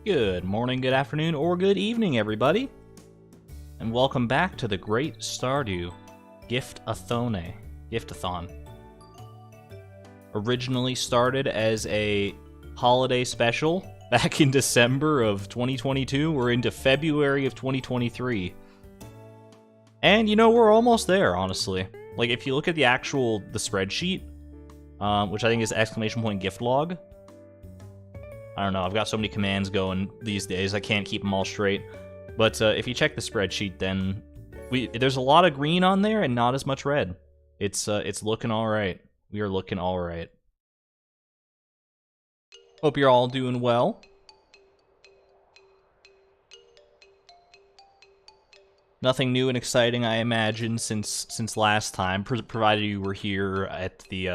Good morning, good afternoon, or good evening, everybody. And welcome back to the Great Stardew Gift-a-Thon. Originally started as a holiday special back in December of 2022. We're into February of 2023. And, you know, we're almost there, honestly. Like, if you look at the spreadsheet, which I think is !gift log. I don't know, I've got so many commands going these days, I can't keep them all straight. But if you check the spreadsheet, then there's a lot of green on there and not as much red. It's looking alright. We are looking alright. Hope you're all doing well. Nothing new and exciting, I imagine, since last time, provided you were here at the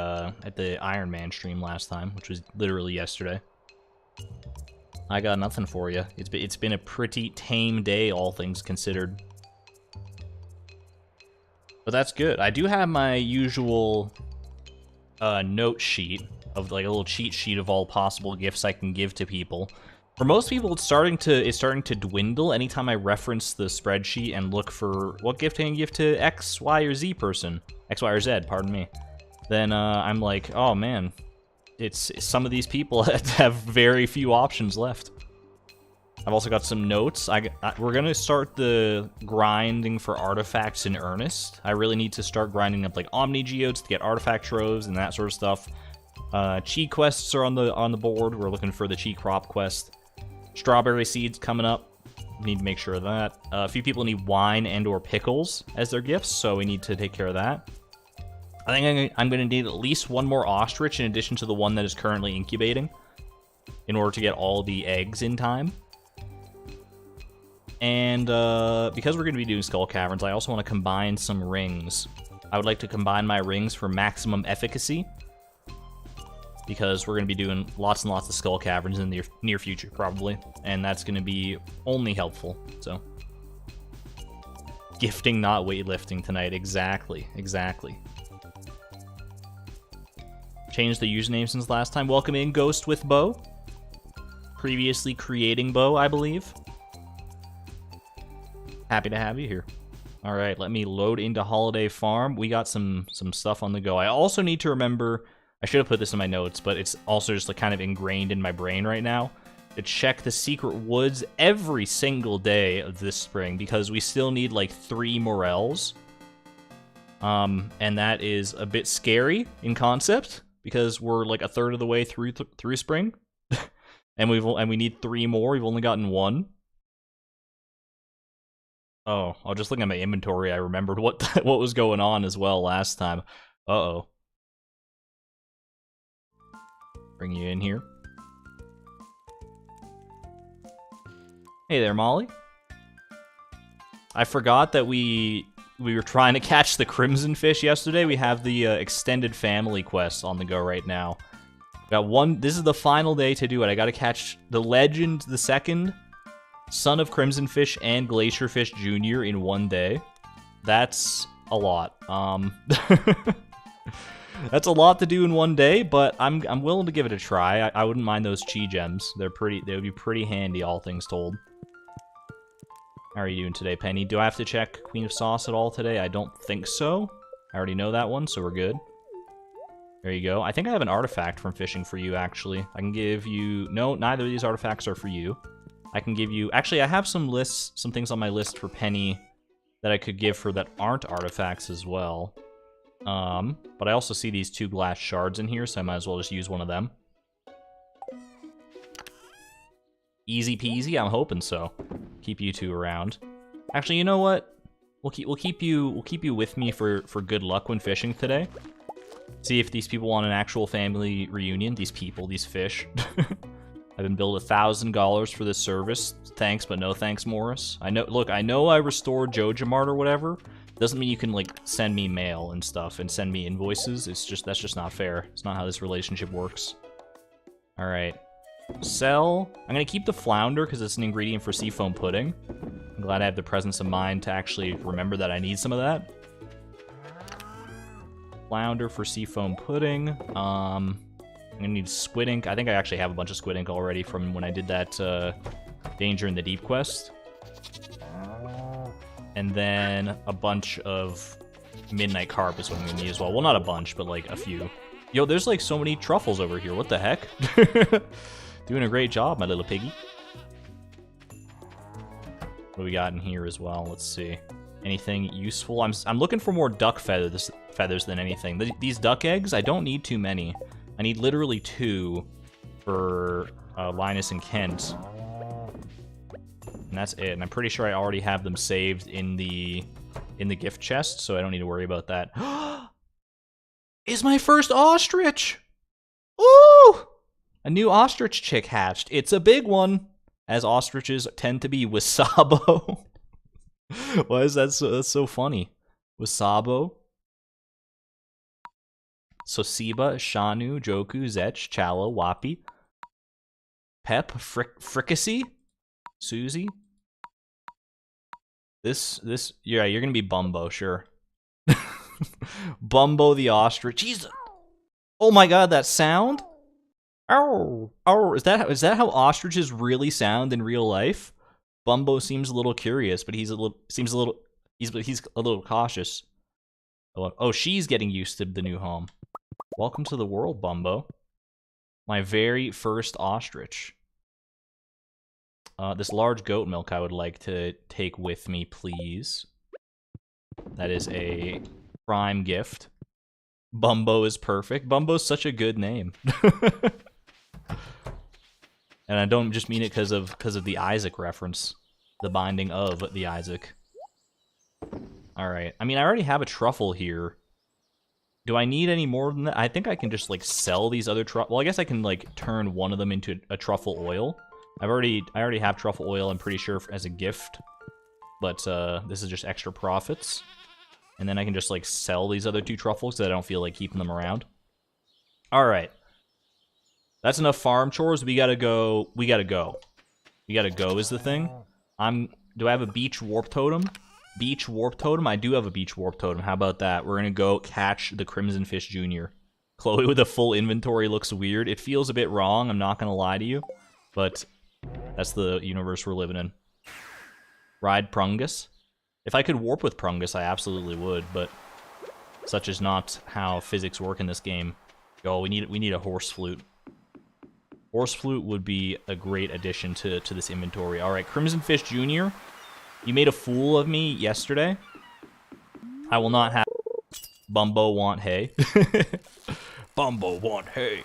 Iron Man stream last time, which was literally yesterday. I got nothing for you. It's been a pretty tame day, all things considered. But that's good. I do have my usual note sheet of like a little cheat sheet of all possible gifts I can give to people. For most people, it's starting to dwindle anytime I reference the spreadsheet and look for what gift can I give to X, Y, or Z person. X, Y, or Z, pardon me. Then I'm like, oh man, it's some of these people have very few options left. I've also got some notes. We're gonna start the grinding for artifacts in earnest. I really need to start grinding up like Omni Geodes to get artifact troves and that sort of stuff. Chi quests are on the board. We're looking for the Chi crop quest. Strawberry seeds coming up. We need to make sure of that. A few people need wine and/or pickles as their gifts, so we need to take care of that. I think I'm going to need at least one more ostrich in addition to the one that is currently incubating in order to get all the eggs in time. And because we're going to be doing skull caverns, I also want to combine some rings. I would like to combine my rings for maximum efficacy because we're going to be doing lots and lots of skull caverns in the near future, probably. And that's going to be only helpful, so. Gifting, not weightlifting tonight. Exactly. Changed the username since last time. Welcome in, Ghost with Bow. Previously creating Bow, I believe. Happy to have you here. Alright, let me load into Holiday Farm. We got some stuff on the go. I also need to remember, I should have put this in my notes, but it's also just like kind of ingrained in my brain right now, to check the secret woods every single day of this spring, because we still need like 3 Morels. And that is a bit scary in concept, because we're like a third of the way through spring. and we need 3 more. We've only gotten 1. Oh, I was just looking at my inventory. I remembered what was going on as well last time. Uh-oh. Bring you in here. Hey there, Molly. I forgot that we were trying to catch the crimson fish yesterday. We have the extended family quest on the go right now. Got one. This is the final day to do it. I got to catch the Legend, the second, Son of Crimson Fish, and Glacier Fish Jr. in one day. That's a lot. That's a lot to do in one day, but I'm willing to give it a try. I wouldn't mind those Chi gems. They would be pretty handy, all things told. How are you doing today, Penny? Do I have to check Queen of Sauce at all today? I don't think so. I already know that one, so we're good. There you go. I think I have an artifact from fishing for you, actually. I can give you... No, neither of these artifacts are for you. I can give you... Actually, I have some things on my list for Penny that I could give her that aren't artifacts as well. But I also see these 2 glass shards in here, so I might as well just use one of them. Easy peasy, I'm hoping so. Keep you 2 around. Actually, you know what? We'll keep you with me for good luck when fishing today. See if these people want an actual family reunion. These fish. I've been billed $1,000 for this service. Thanks, but no thanks, Morris. I know I restored JojaMart or whatever. Doesn't mean you can like send me mail and stuff and send me invoices. That's just not fair. It's not how this relationship works. All right. Sell. I'm gonna keep the flounder because it's an ingredient for seafoam pudding. I'm glad I have the presence of mind to actually remember that I need some of that. Flounder for seafoam pudding. I'm gonna need squid ink. I think I actually have a bunch of squid ink already from when I did that Danger in the Deep quest. And then a bunch of midnight carp is what I'm gonna need as well. Well, not a bunch, but like a few. Yo, there's like so many truffles over here. What the heck? Doing a great job, my little piggy. What do we got in here as well? Let's see. Anything useful? I'm looking for more duck feathers than anything. These duck eggs, I don't need too many. I need literally 2 for Linus and Kent. And that's it. And I'm pretty sure I already have them saved in the gift chest, so I don't need to worry about that. Is my first ostrich! Ooh! A new ostrich chick hatched. It's a big one, as ostriches tend to be. Wasabo. Why is that so? That's so funny. Wasabo. Sosiba, Shanu, Joku, Zech, Chala, Wapi, Pep, Fricassee, Susie. This, yeah, you're gonna be Bumbo, sure. Bumbo the ostrich. Jesus. Oh my god, that sound? Oh, oh, is that how ostriches really sound in real life? Bumbo seems a little curious, but he's a little cautious. Oh, she's getting used to the new home. Welcome to the world, Bumbo. My very first ostrich. This large goat milk I would like to take with me, please. That is a prime gift. Bumbo is perfect. Bumbo's such a good name. And I don't just mean it because of the Isaac reference. The binding of the Isaac. Alright. I mean, I already have a truffle here. Do I need any more than that? I think I can just, like, sell these other truffles. Well, I guess I can, like, turn one of them into a truffle oil. I already have truffle oil, I'm pretty sure, as a gift. But, this is just extra profits. And then I can just, like, sell these other 2 truffles so I don't feel like keeping them around. Alright. That's enough farm chores. We gotta go. We gotta go. We gotta go is the thing. Do I have a beach warp totem? Beach warp totem? I do have a beach warp totem. How about that? We're gonna go catch the Crimson Fish Jr. Chloe with a full inventory looks weird. It feels a bit wrong, I'm not gonna lie to you. But that's the universe we're living in. Ride Prungus. If I could warp with Prungus, I absolutely would, but such is not how physics work in this game. Yo, we need a horse flute. Horse flute would be a great addition to this inventory. Alright, Crimson Fish Jr., you made a fool of me yesterday. I will not have Bumbo want hay. Bumbo want hay.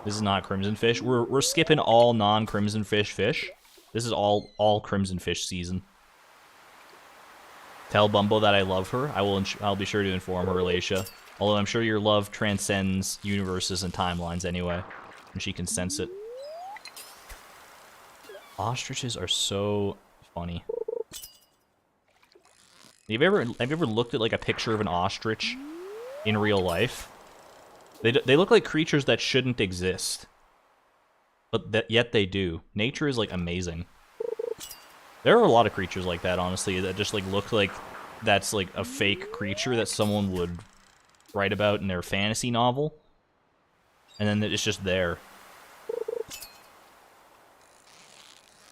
This is not Crimson Fish. We're skipping all non-Crimson Fish. This is all Crimson Fish season. Tell Bumbo that I love her. I'll be sure to inform her, Alacia. Although I'm sure your love transcends universes and timelines anyway, and she can sense it. Ostriches are so funny. Have you ever looked at like a picture of an ostrich in real life? They look like creatures that shouldn't exist, but yet they do. Nature is like amazing. There are a lot of creatures like that, honestly, that just like look like that's like a fake creature that someone would write about in their fantasy novel, and then it's just there.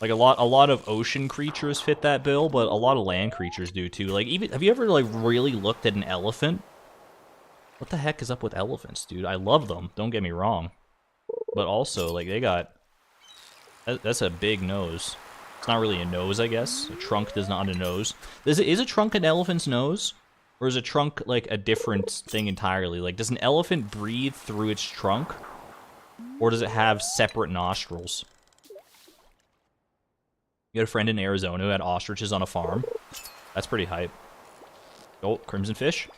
Like a lot of ocean creatures fit that bill, but a lot of land creatures do too. Like have you ever like really looked at an elephant? What the heck is up with elephants, dude? I love them, don't get me wrong, but also like that's a big nose. It's not really a nose, I guess. A trunk is not a nose. Is a trunk an elephant's nose? Or is a trunk, like, a different thing entirely? Like, does an elephant breathe through its trunk? Or does it have separate nostrils? You got a friend in Arizona who had ostriches on a farm? That's pretty hype. Oh, Crimson Fish?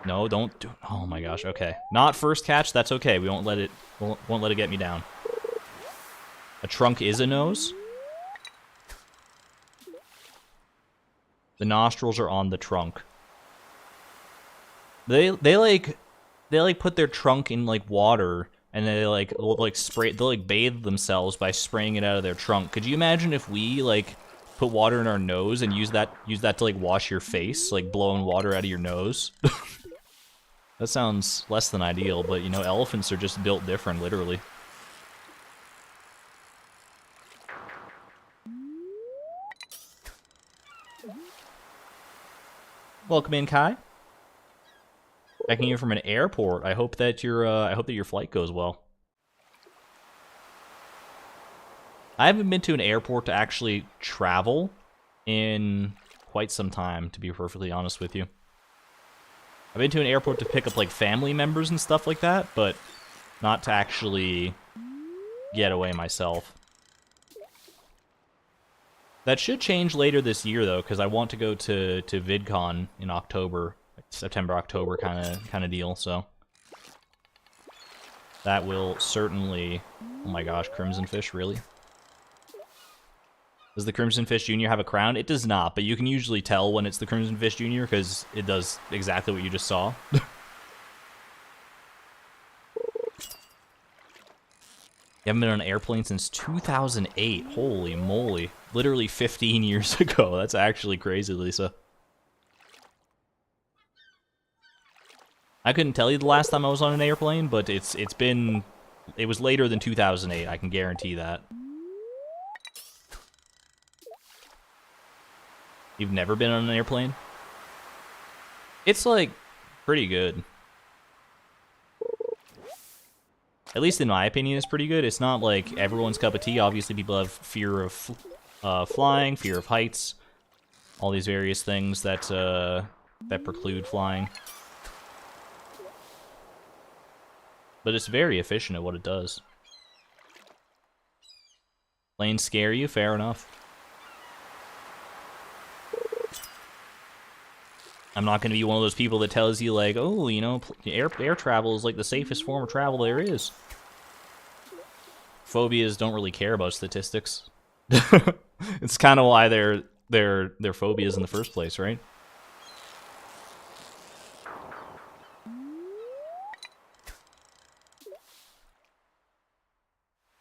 No, don't do... Oh my gosh, okay. Not first catch, that's okay. We won't let it get me down. A trunk is a nose? The nostrils are on the trunk. They put their trunk in like water and they'll bathe themselves by spraying it out of their trunk. Could you imagine if we like put water in our nose and use that to like wash your face, like blowing water out of your nose? That sounds less than ideal, but you know, elephants are just built different, literally. Welcome in, Kai. Checking you from an airport. I hope that your flight goes well. I haven't been to an airport to actually travel in quite some time, to be perfectly honest with you. I've been to an airport to pick up like family members and stuff like that, but not to actually get away myself. That should change later this year though, because I want to go to VidCon in October, September, October kind of deal. So that will certainly. Oh my gosh, Crimson Fish, really? Does the Crimson Fish Jr. have a crown? It does not, but you can usually tell when it's the Crimson Fish Jr. because it does exactly what you just saw. You haven't been on an airplane since 2008. Holy moly. Literally 15 years ago. That's actually crazy, Lisa. I couldn't tell you the last time I was on an airplane, but it was later than 2008, I can guarantee that. You've never been on an airplane? It's, like, pretty good. At least in my opinion, it's pretty good. It's not, like, everyone's cup of tea. Obviously, people have fear of flying, fear of heights, all these various things that preclude flying. But it's very efficient at what it does. Planes scare you? Fair enough. I'm not going to be one of those people that tells you, like, oh, you know, air travel is, like, the safest form of travel there is. Phobias don't really care about statistics. It's kind of why they're phobias in the first place, right?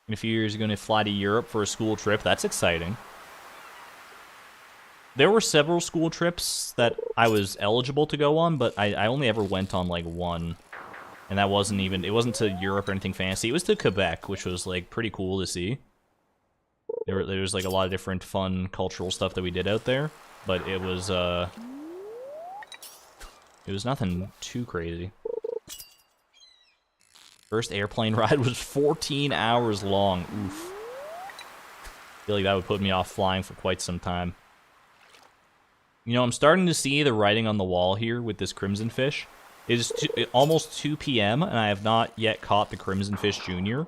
In a few years, you're going to fly to Europe for a school trip. That's exciting. There were several school trips that I was eligible to go on, but I only ever went on, like, one. And that wasn't even, it wasn't to Europe or anything fancy. It was to Quebec, which was, like, pretty cool to see. There was, like, a lot of different fun cultural stuff that we did out there. But it was nothing too crazy. First airplane ride was 14 hours long. Oof. I feel like that would put me off flying for quite some time. You know, I'm starting to see the writing on the wall here with this Crimson Fish. It is almost 2 p.m. and I have not yet caught the Crimson Fish Jr.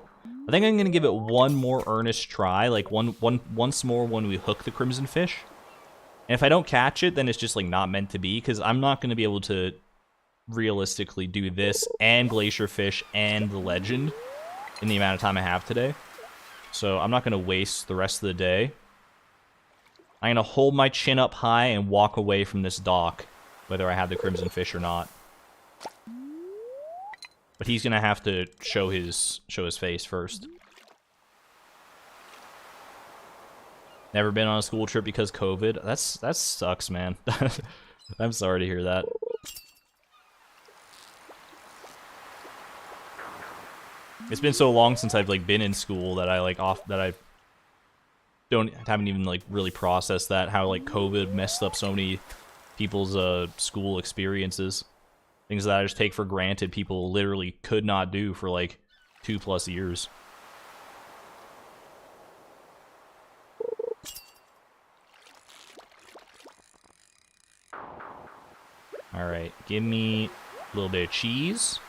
I think I'm going to give it one more earnest try, like once more when we hook the Crimson Fish. And if I don't catch it, then it's just like not meant to be, because I'm not going to be able to realistically do this and Glacier Fish and the Legend in the amount of time I have today. So I'm not going to waste the rest of the day. I'm going to hold my chin up high and walk away from this dock, whether I have the Crimson Fish or not. But he's going to have to show his face first. Never been on a school trip because COVID. That sucks, man. I'm sorry to hear that. It's been so long since I've like been in school that I haven't even like really processed that, how like COVID messed up so many people's school experiences. Things that I just take for granted people literally could not do for like 2+ years. Alright, give me a little bit of cheese.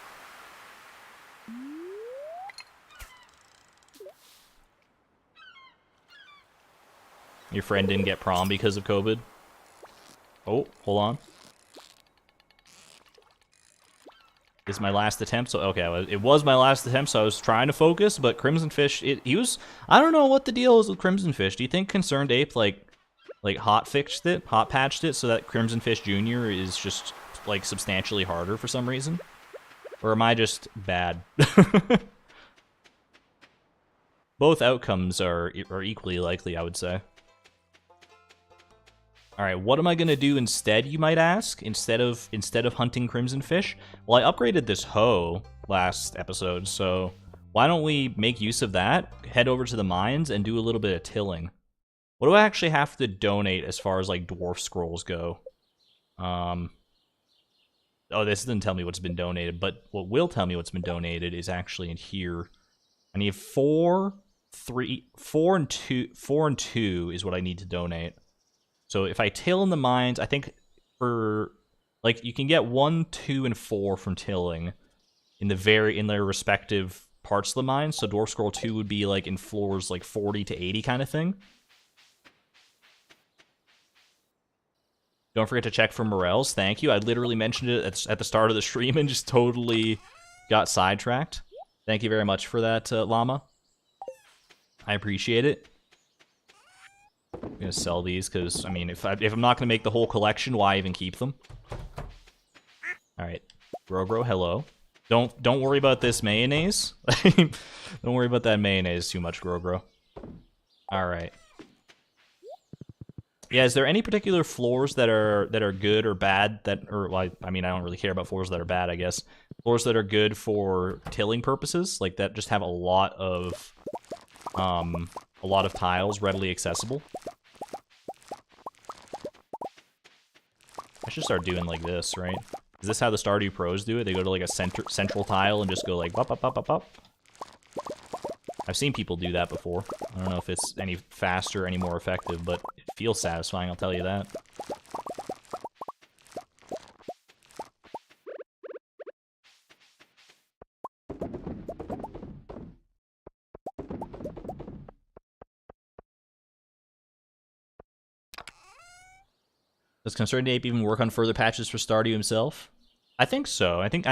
Your friend didn't get prom because of COVID? Oh, hold on. This is my last attempt, so okay, it was my last attempt, so I was trying to focus, but Crimson Fish, he was, I don't know what the deal is with Crimson Fish. Do you think Concerned Ape, like hot patched it, so that Crimson Fish Jr. is just, like, substantially harder for some reason? Or am I just bad? Both outcomes are equally likely, I would say. All right, what am I gonna do instead, you might ask? Instead of hunting crimson fish? Well, I upgraded this hoe last episode, so why don't we make use of that, head over to the mines, and do a little bit of tilling. What do I actually have to donate as far as, like, dwarf scrolls go? Oh, this doesn't tell me what's been donated, but what will tell me what's been donated is actually in here. I need 4, 3, 4, and 2. 4 and 2 is what I need to donate. So if I till in the mines, I think for, like, you can get 1, 2, and 4 from tilling in their respective parts of the mine. So Dwarf Scroll 2 would be like in floors like 40 to 80 kind of thing. Don't forget to check for Morels. Thank you. I literally mentioned it at the start of the stream and just totally got sidetracked. Thank you very much for that, Llama. I appreciate it. I'm gonna sell these because, I mean, if I'm not gonna make the whole collection, why even keep them? All right, Grogro, hello. Don't worry about this mayonnaise. Don't worry about that mayonnaise too much, Grogro. All right. Yeah, is there any particular floors that are good or bad well, I mean, I don't really care about floors that are bad, I guess. Floors that are good for tilling purposes, like that just have a lot of tiles readily accessible. I should start doing like this, right? Is this how the Stardew pros do it? They go to like a central tile and just go like bop, bop, bop, bop, bop. I've seen people do that before. I don't know if it's any faster, any more effective, but it feels satisfying, I'll tell you that. Does Concerned Ape even work on further patches for Stardew himself? I think so. I think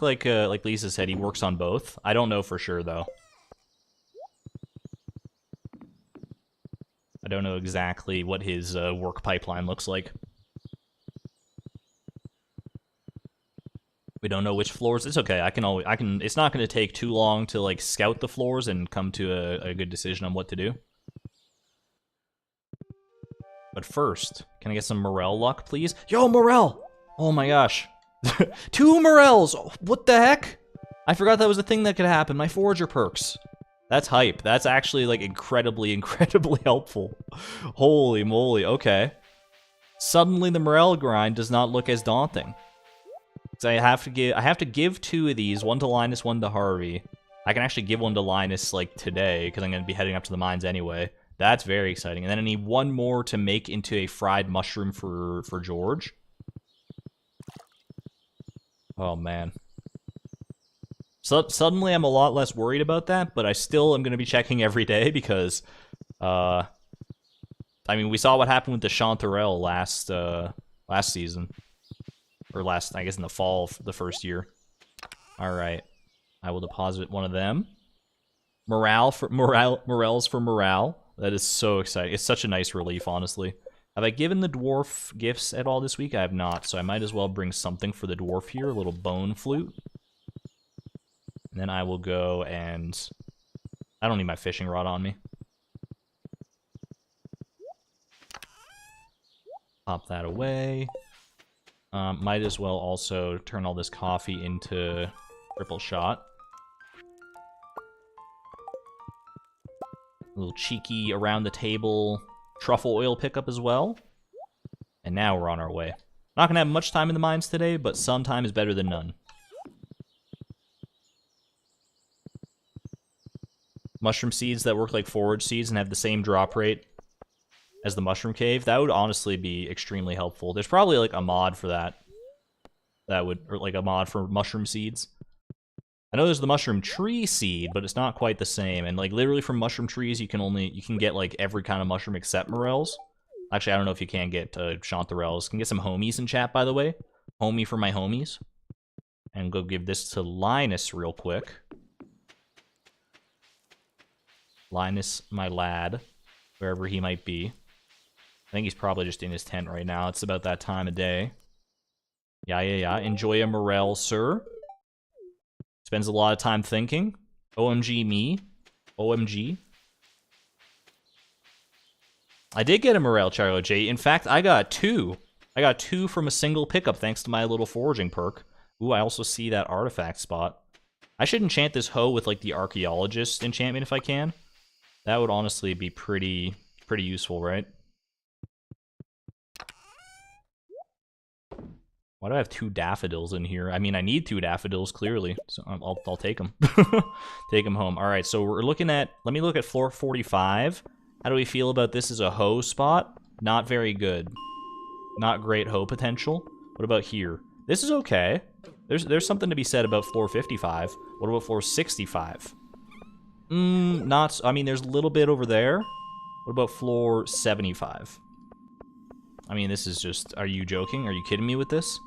like Lisa said, he works on both. I don't know for sure though. I don't know exactly what his work pipeline looks like. We don't know which floors. It's okay. I can. It's not going to take too long to like scout the floors and come to a good decision on what to do. But first, can I get some Morel luck, please? Yo, Morel! Oh my gosh. 2 Morels! What the heck? I forgot that was a thing that could happen. My forager perks. That's hype. That's actually, like, incredibly, incredibly helpful. Holy moly, okay. Suddenly the Morel grind does not look as daunting. So I have to give 2 of these, one to Linus, one to Harvey. I can actually give one to Linus, like, today, because I'm going to be heading up to the mines anyway. That's very exciting. And then I need 1 more to make into a fried mushroom for George. Oh, man. So suddenly I'm a lot less worried about that, but I still am going to be checking every day because, I mean, we saw what happened with the Chanterelle last season. Or I guess in the fall of the first year. Alright. I will deposit one of them. Morels for morale. That is so exciting. It's such a nice relief, honestly. Have I given the dwarf gifts at all this week? I have not, so I might as well bring something for the dwarf here. A little bone flute. And then I will go and... I don't need my fishing rod on me. Pop that away. Might as well also turn all this coffee into triple shot. A little cheeky around the table truffle oil pickup as well. And now we're on our way. Not gonna have much time in the mines today, but some time is better than none. Mushroom seeds that work like forage seeds and have the same drop rate as the mushroom cave, that would honestly be extremely helpful. There's probably like a mod for that. Or like a mod for mushroom seeds. I know there's the mushroom tree seed, but it's not quite the same. And like literally from mushroom trees, you can get like every kind of mushroom except morels. Actually, I don't know if you can get chanterelles. Can get some homies in chat, by the way. Homie for my homies. And go give this to Linus real quick. Linus, my lad, wherever he might be. I think he's probably just in his tent right now. It's about that time of day. Yeah. Enjoy a Morel, sir. Spends a lot of time thinking. OMG me. OMG. I did get a Morel Charlo J. In fact, I got two. I got two from a single pickup thanks to my little foraging perk. Ooh, I also see that artifact spot. I should enchant this hoe with like the archaeologist enchantment if I can. That would honestly be pretty useful, right? Why do I have 2 daffodils in here? I mean, I need 2 daffodils, clearly. So I'll take them. Take them home. All right, so we're looking at... Let me look at floor 45. How do we feel about this as a hoe spot? Not very good. Not great hoe potential. What about here? This is okay. There's something to be said about floor 55. What about floor 65? Not... I mean, there's a little bit over there. What about floor 75? I mean, this is just... Are you joking? Are you kidding me with this?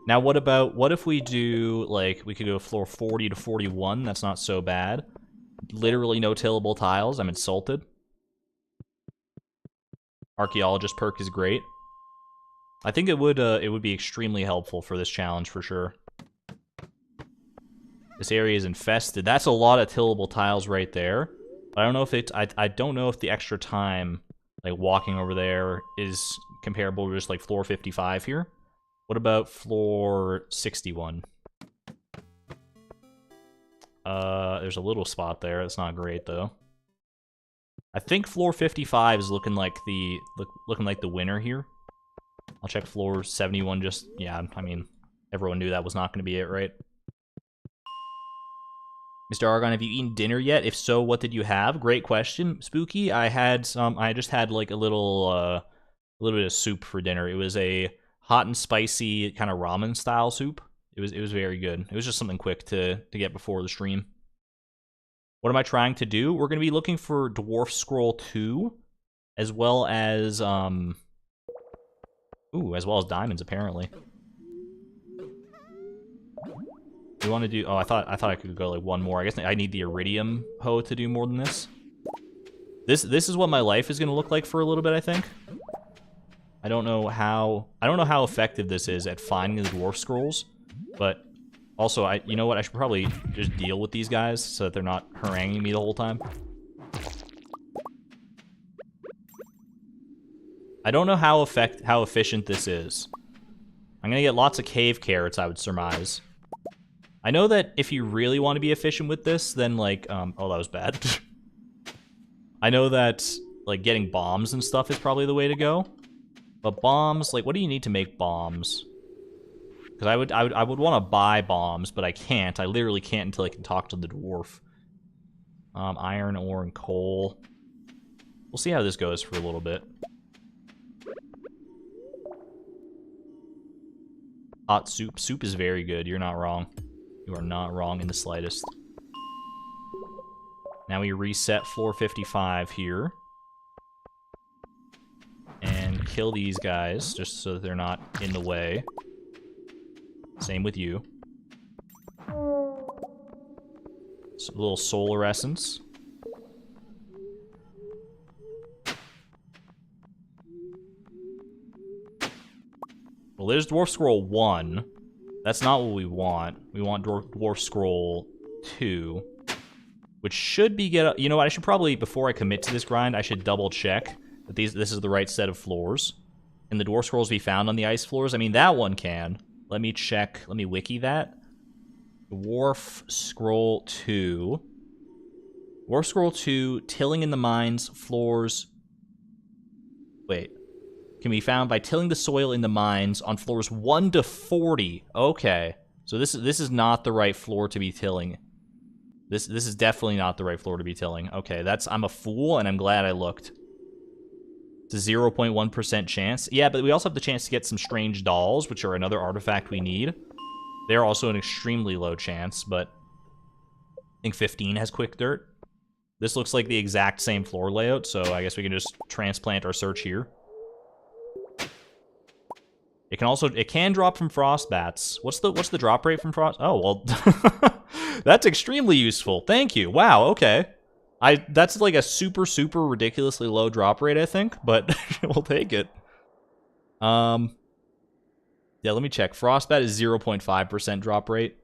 Now, what if we do, like, we could go floor 40 to 41? That's not so bad. Literally no tillable tiles. I'm insulted. Archaeologist perk is great. I think it would be extremely helpful for this challenge, for sure. This area is infested. That's a lot of tillable tiles right there. But I don't know if it's... I don't know if the extra time, like, walking over there is comparable to just, like, floor 55 here. What about floor 61? There's a little spot there. That's not great, though. I think floor 55 is looking like the winner here. I'll check floor 71 just... Yeah, I mean, everyone knew that was not going to be it, right? Mr. Argon, have you eaten dinner yet? If so, what did you have? Great question, Spooky. I just had, like, a little bit of soup for dinner. It was a hot and spicy kind of ramen style soup. It was very good. It was just something quick to get before the stream. What am I trying to do? We're going to be looking for Dwarf Scroll 2, as well as diamonds apparently. We want to do... Oh, I thought I could go like one more. I guess I need the iridium hoe to do more than this. This is what my life is going to look like for a little bit, I think. I don't know how effective this is at finding the dwarf scrolls, but also you know what, I should probably just deal with these guys so that they're not haranguing me the whole time. I don't know how efficient this is. I'm gonna get lots of cave carrots, I would surmise. I know that if you really want to be efficient with this, then like oh, that was bad. I know that like getting bombs and stuff is probably the way to go. But bombs, like, what do you need to make bombs? Because I would want to buy bombs, but I can't. I literally can't until I can talk to the dwarf. Iron ore and coal. We'll see how this goes for a little bit. Hot soup. Soup is very good. You're not wrong. You are not wrong in the slightest. Now we reset floor 55 here. And kill these guys, just so that they're not in the way. Same with you. So a little solar essence. Well, there's Dwarf Scroll 1. That's not what we want. We want Dwarf Scroll 2. Which should be you know what, I should probably, before I commit to this grind, I should double check that this is the right set of floors. Can the dwarf scrolls be found on the ice floors? I mean, that one can. Let me check. Let me wiki that. Dwarf Scroll 2. Dwarf Scroll 2, tilling in the mines, floors... Wait. Can be found by tilling the soil in the mines on floors 1 to 40. Okay. So this is not the right floor to be tilling. This is definitely not the right floor to be tilling. Okay, I'm a fool, and I'm glad I looked. It's a 0.1% chance. Yeah, but we also have the chance to get some strange dolls, which are another artifact we need. They're also an extremely low chance, but I think 15 has quick dirt. This looks like the exact same floor layout, so I guess we can just transplant our search here. It can drop from frost bats. What's the drop rate from frost? Oh, well, that's extremely useful. Thank you. Wow, okay. That's like a super ridiculously low drop rate, I think, but we'll take it. Yeah, let me check. Frostbat is 0.5% drop rate.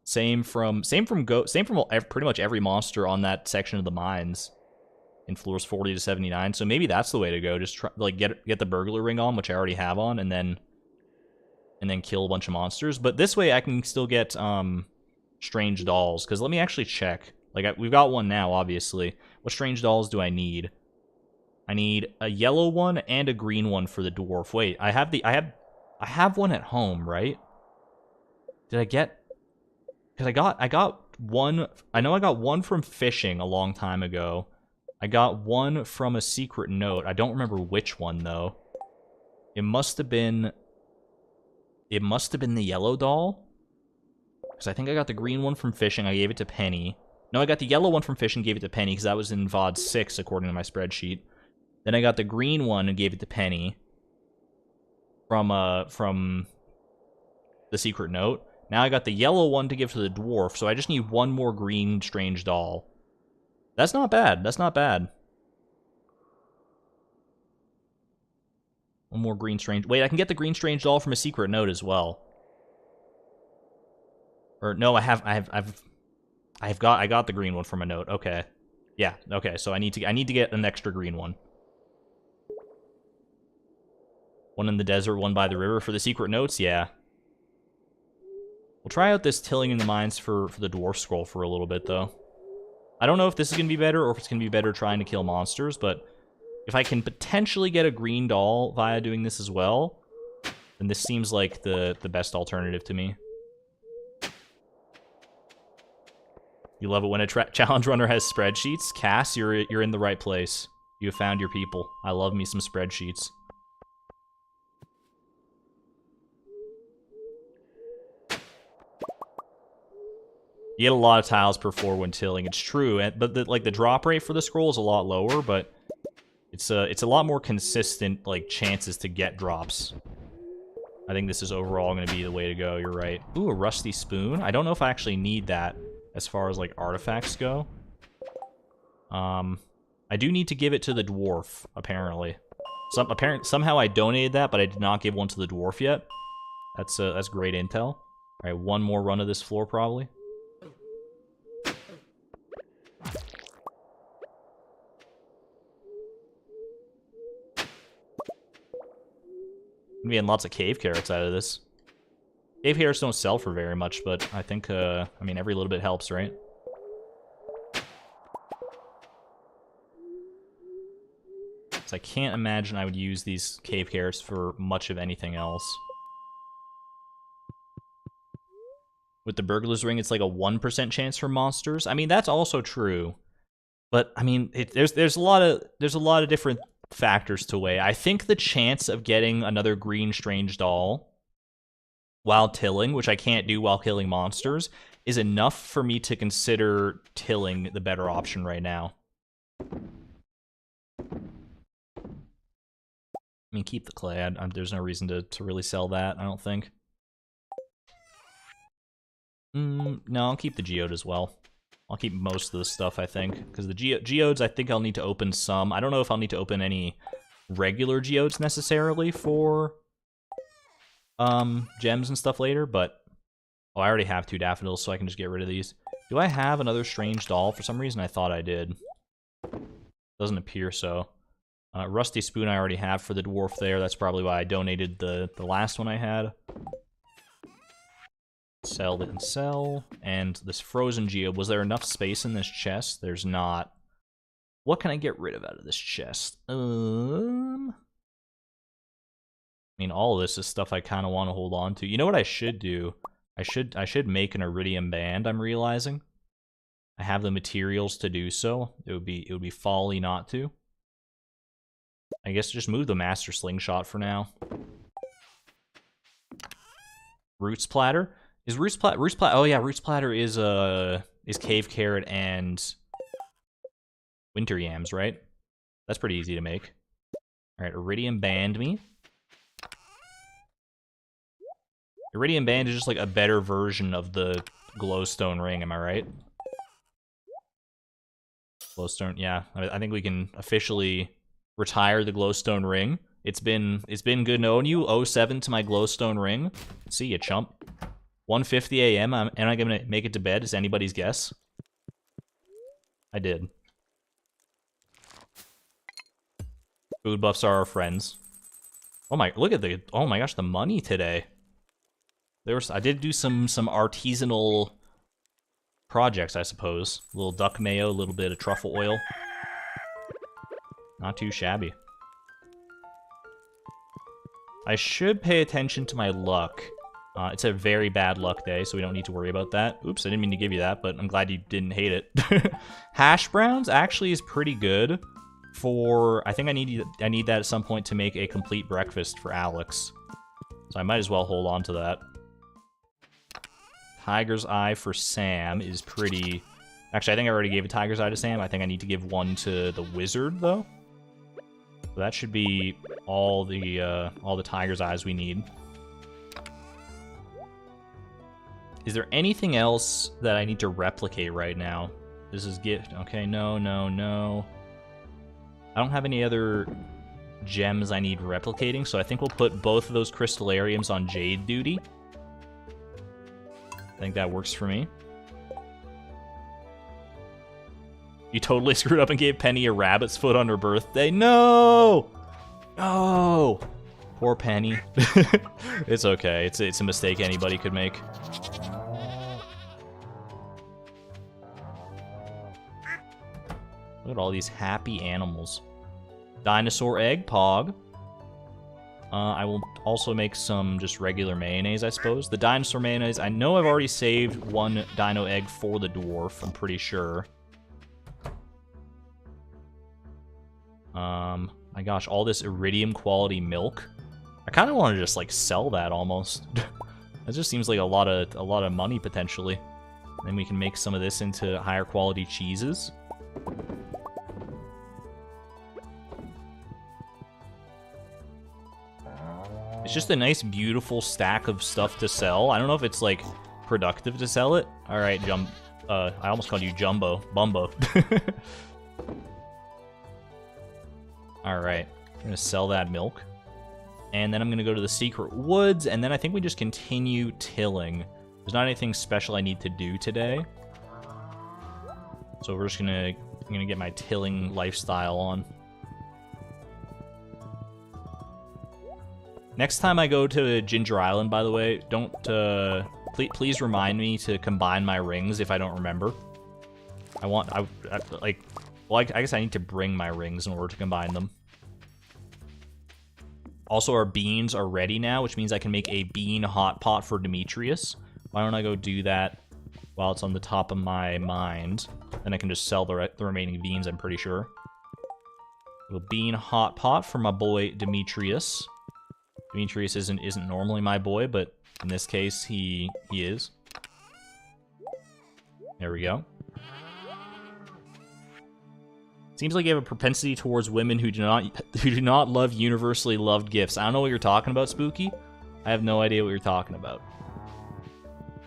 Same from pretty much every monster on that section of the mines. in floors 40 to 79. So maybe that's the way to go. Just try, like get the burglar ring on, which I already have on, and then kill a bunch of monsters. But this way I can still get strange dolls. Because let me actually check. Like we've got one now, obviously. What strange dolls do I need? I need a yellow one and a green one for the dwarf. Wait, I have one at home, right? Did I get? Because I got one. I know I got one from fishing a long time ago. I got one from a secret note. I don't remember which one though. It must have been the yellow doll. Because I think I got the green one from fishing. I gave it to Penny. No, I got the yellow one from fishing. Gave it to Penny because that was in VOD 6 according to my spreadsheet. Then I got the green one and gave it to Penny. From the secret note. Now I got the yellow one to give to the dwarf, so I just need one more green strange doll. That's not bad. That's not bad. One more green strange... Wait, I can get the green strange doll from a secret note as well. Or no, I got the green one from a note. Okay. Yeah, okay. So I need to get an extra green one. One in the desert, one by the river for the secret notes, yeah. We'll try out this tilling in the mines for the dwarf scroll for a little bit, though. I don't know if this is going to be better or if it's going to be better trying to kill monsters, but if I can potentially get a green doll via doing this as well, then this seems like the best alternative to me. You love it when a challenge runner has spreadsheets? Cass, you're in the right place. You have found your people. I love me some spreadsheets. You get a lot of tiles per 4 when tilling. It's true, but the drop rate for the scroll is a lot lower, but it's a lot more consistent like chances to get drops. I think this is overall going to be the way to go. You're right. Ooh, a rusty spoon. I don't know if I actually need that as far as like artifacts go. I do need to give it to the dwarf apparently. Somehow I donated that, but I did not give one to the dwarf yet. That's great intel. All right, one more run of this floor probably. I'm getting lots of cave carrots out of this. Cave carrots don't sell for very much, but I think, I mean, every little bit helps, right? So I can't imagine I would use these cave carrots for much of anything else. With the burglar's ring, it's like a 1% chance for monsters. I mean, that's also true. But, I mean, there's a lot of different factors to weigh. I think the chance of getting another green strange doll while tilling, which I can't do while killing monsters, is enough for me to consider tilling the better option right now. I mean, keep the clay. There's no reason to really sell that, I don't think. No, I'll keep the geode as well. I'll keep most of the stuff, I think. Because the geodes, I think I'll need to open some. I don't know if I'll need to open any regular geodes necessarily for gems and stuff later, but... Oh, I already have 2 daffodils, so I can just get rid of these. Do I have another strange doll? For some reason, I thought I did. Doesn't appear so. Rusty spoon I already have for the dwarf there. That's probably why I donated the last one I had. Sell and sell. And this frozen geode. Was there enough space in this chest? There's not. What can I get rid of out of this chest? I mean, all of this is stuff I kind of want to hold on to. You know what I should do? I should make an iridium band, I'm realizing. I have the materials to do so. It would be folly not to. I guess just move the master slingshot for now. Roots platter? Is Roots platter? Oh yeah, Roots platter is cave carrot and winter yams, right? That's pretty easy to make. All right, iridium band me. Iridium band is just like a better version of the glowstone ring, am I right? Glowstone, yeah. I think we can officially retire the glowstone ring. It's been good knowing you. 07 to my glowstone ring. See ya, chump. 1:50 a.m. Am I gonna make it to bed? Is anybody's guess? I did. Food buffs are our friends. Oh my, look at the, oh my gosh, the money today. I did do some artisanal projects, I suppose. A little duck mayo, a little bit of truffle oil. Not too shabby. I should pay attention to my luck. It's a very bad luck day, so we don't need to worry about that. Oops, I didn't mean to give you that, but I'm glad you didn't hate it. Hash browns actually is pretty good for... I think I need that at some point to make a complete breakfast for Alex. So I might as well hold on to that. Tiger's Eye for Sam is pretty... Actually, I think I already gave a Tiger's Eye to Sam. I think I need to give one to the Wizard, though. So that should be all the Tiger's Eyes we need. Is there anything else that I need to replicate right now? This is gift. Okay, no, no, no. I don't have any other gems I need replicating, so I think we'll put both of those crystallariums on Jade duty. I think that works for me. You totally screwed up and gave Penny a rabbit's foot on her birthday. No! No! Poor Penny. It's okay. It's a mistake anybody could make. Look at all these happy animals. Dinosaur egg, Pog. I will also make some just regular mayonnaise, I suppose. The dinosaur mayonnaise, I know I've already saved one dino egg for the dwarf, I'm pretty sure. My gosh, all this iridium quality milk. I kind of want to just like sell that almost. That just seems like a lot of money potentially. Then we can make some of this into higher quality cheeses. It's just a nice, beautiful stack of stuff to sell. I don't know if it's, like, productive to sell it. All right, I almost called you Jumbo. Bumbo. All right. I'm going to sell that milk. And then I'm going to go to the secret woods, and then I think we just continue tilling. There's not anything special I need to do today. So we're just I'm going to get my tilling lifestyle on. Next time I go to Ginger Island, by the way, don't, please remind me to combine my rings if I don't remember. Well, I guess I need to bring my rings in order to combine them. Also, our beans are ready now, which means I can make a bean hot pot for Demetrius. Why don't I go do that while it's on the top of my mind? Then I can just sell the remaining beans, I'm pretty sure. A bean hot pot for my boy Demetrius. Demetrius isn't normally my boy, but in this case, he is. There we go. Seems like you have a propensity towards women who do not love universally loved gifts. I don't know what you're talking about, Spooky. I have no idea what you're talking about.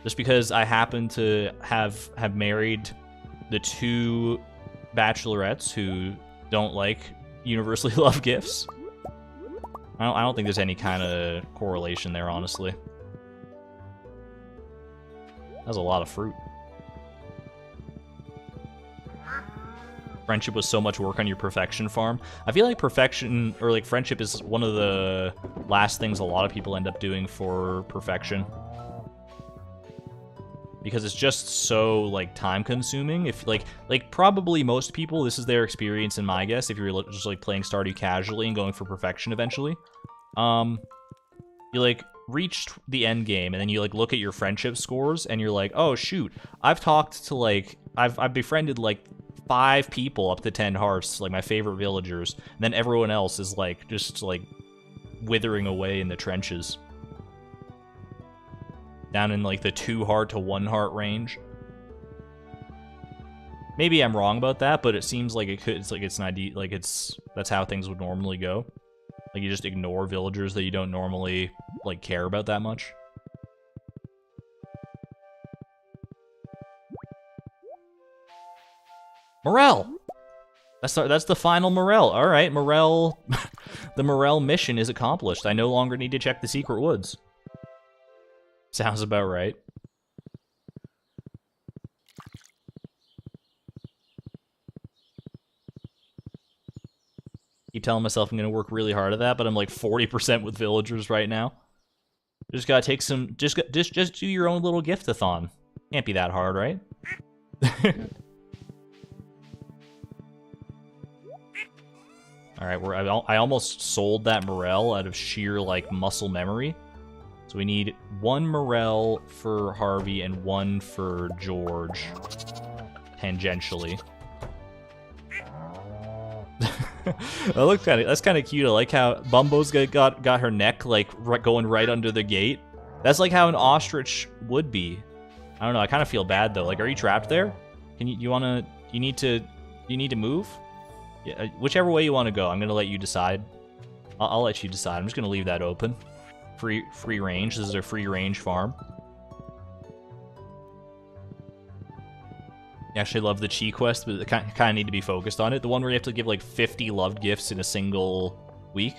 Just because I happen to have married the two bachelorettes who don't like universally loved gifts. I don't think there's any kind of correlation there, honestly. That's a lot of fruit. Friendship was so much work on your perfection farm. I feel like perfection, or like friendship, is one of the last things a lot of people end up doing for perfection. Because it's just so, like, time-consuming. If, like, probably most people, this is their experience in my guess, if you're just, like, playing Stardew casually and going for perfection eventually. You, like, reached the end game, and then you, like, look at your friendship scores, and you're like, oh, shoot, I've talked to, like, I've befriended, like, 5 people up to 10 hearts, like, my favorite villagers, and then everyone else is, like, just, like, withering away in the trenches. Down in, like, the 2 heart to 1 heart range. Maybe I'm wrong about that, but it seems like it's an idea, like, that's how things would normally go. Like, you just ignore villagers that you don't normally, like, care about that much. Morel! That's the final Morel. Alright, Morel... the Morel mission is accomplished. I no longer need to check the secret woods. Sounds about right. Keep telling myself I'm gonna work really hard at that, but I'm like 40% with villagers right now. Just gotta take some. Just do your own little gift-a-thon. Can't be that hard, right? All right, I almost sold that Morel out of sheer like muscle memory. So we need 1 Morel for Harvey and 1 for George, tangentially. That's kind of cute. I like how Bumbo's got her neck like going right under the gate. That's like how an ostrich would be. I don't know. I kind of feel bad though. Like, are you trapped there? Can you need to move? Yeah, whichever way you want to go. I'm gonna let you decide. I'll let you decide. I'm just gonna leave that open. Free range. This is a free range farm. I actually love the Chi quest, but kind of need to be focused on it. The one where you have to give like 50 loved gifts in a single week.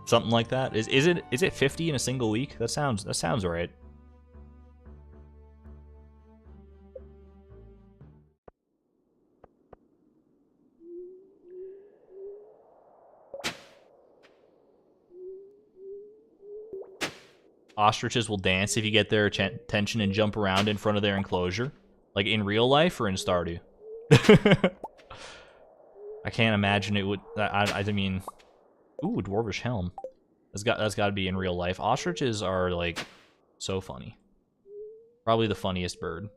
Something like that. Is it 50 in a single week? That sounds right. Ostriches will dance if you get their attention and jump around in front of their enclosure. Like in real life or in Stardew? I can't imagine it would... I mean... Ooh, Dwarvish Helm. That's got to be in real life. Ostriches are, like, so funny. Probably the funniest bird.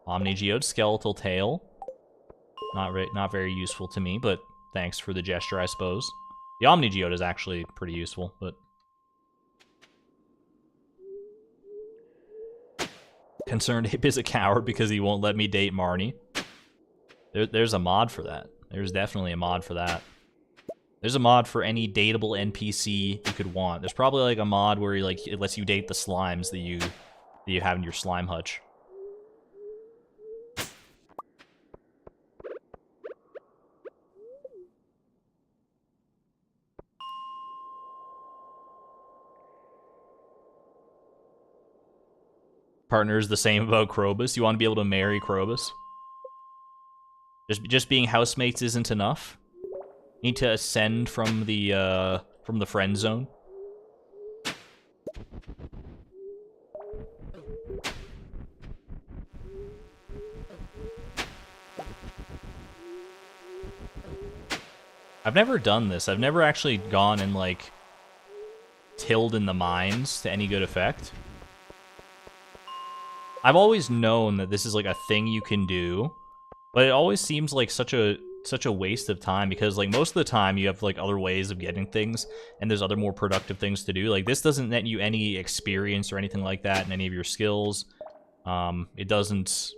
Omnigeode, Skeletal Tail. Not very useful to me, but thanks for the gesture, I suppose. The Omnigeode is actually pretty useful, but... Concerned Ape is a coward because he won't let me date Marnie. There's a mod for that. There's definitely a mod for that. There's a mod for any dateable NPC you could want. There's probably like a mod where it lets you date the slimes that you have in your slime hutch. Partner is the same about Krobus. You want to be able to marry Krobus. Just being housemates isn't enough. You need to ascend from the friend zone. I've never done this. I've never actually gone and like tilled in the mines to any good effect. I've always known that this is like a thing you can do, but it always seems like such a waste of time because like most of the time you have like other ways of getting things and there's other more productive things to do. Like this doesn't net you any experience or anything like that in any of your skills. It doesn't.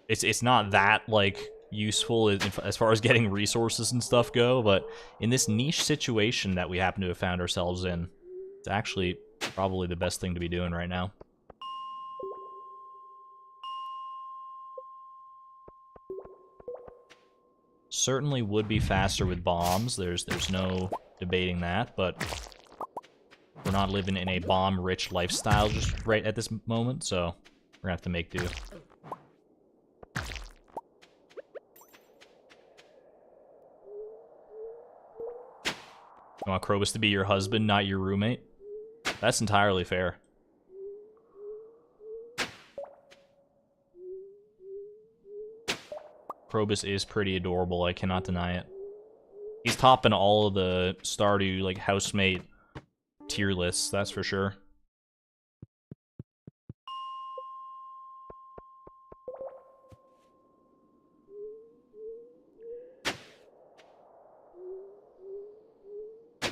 It's not that like useful as far as getting resources and stuff go, but in this niche situation that we happen to have found ourselves in, it's actually probably the best thing to be doing right now. Certainly would be faster with bombs. There's no debating that, but we're not living in a bomb-rich lifestyle just right at this moment, so we're gonna have to make do. You want Krobus to be your husband, not your roommate? That's entirely fair. Krobus is pretty adorable, I cannot deny it. He's topping all of the Stardew, like, housemate tier lists, that's for sure.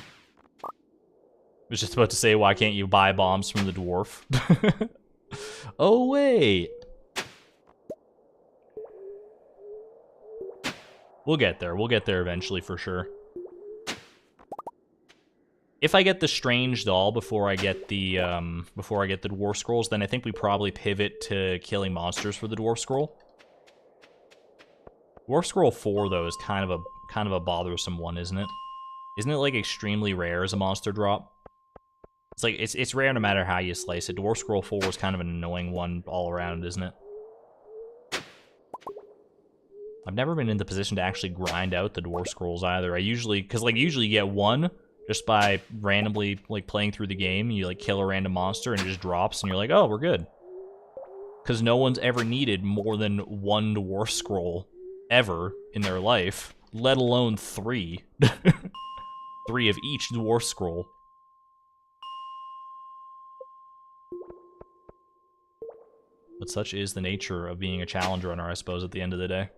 I was just about to say, why can't you buy bombs from the Dwarf? Oh, wait! We'll get there. We'll get there eventually for sure. If I get the strange doll before I get the dwarf scrolls, then I think we probably pivot to killing monsters for the dwarf scroll. Dwarf scroll 4 though is kind of a bothersome one, isn't it? Isn't it like extremely rare as a monster drop? It's like, it's rare no matter how you slice it. Dwarf Scroll 4 is kind of an annoying one all around, isn't it? I've never been in the position to actually grind out the Dwarf Scrolls either. I usually, because like usually you get one just by randomly like playing through the game. You like kill a random monster and it just drops and you're like, oh, we're good. Because no one's ever needed more than one Dwarf Scroll ever in their life, let alone 3. 3 of each Dwarf Scroll. But such is the nature of being a challenge runner, I suppose, at the end of the day.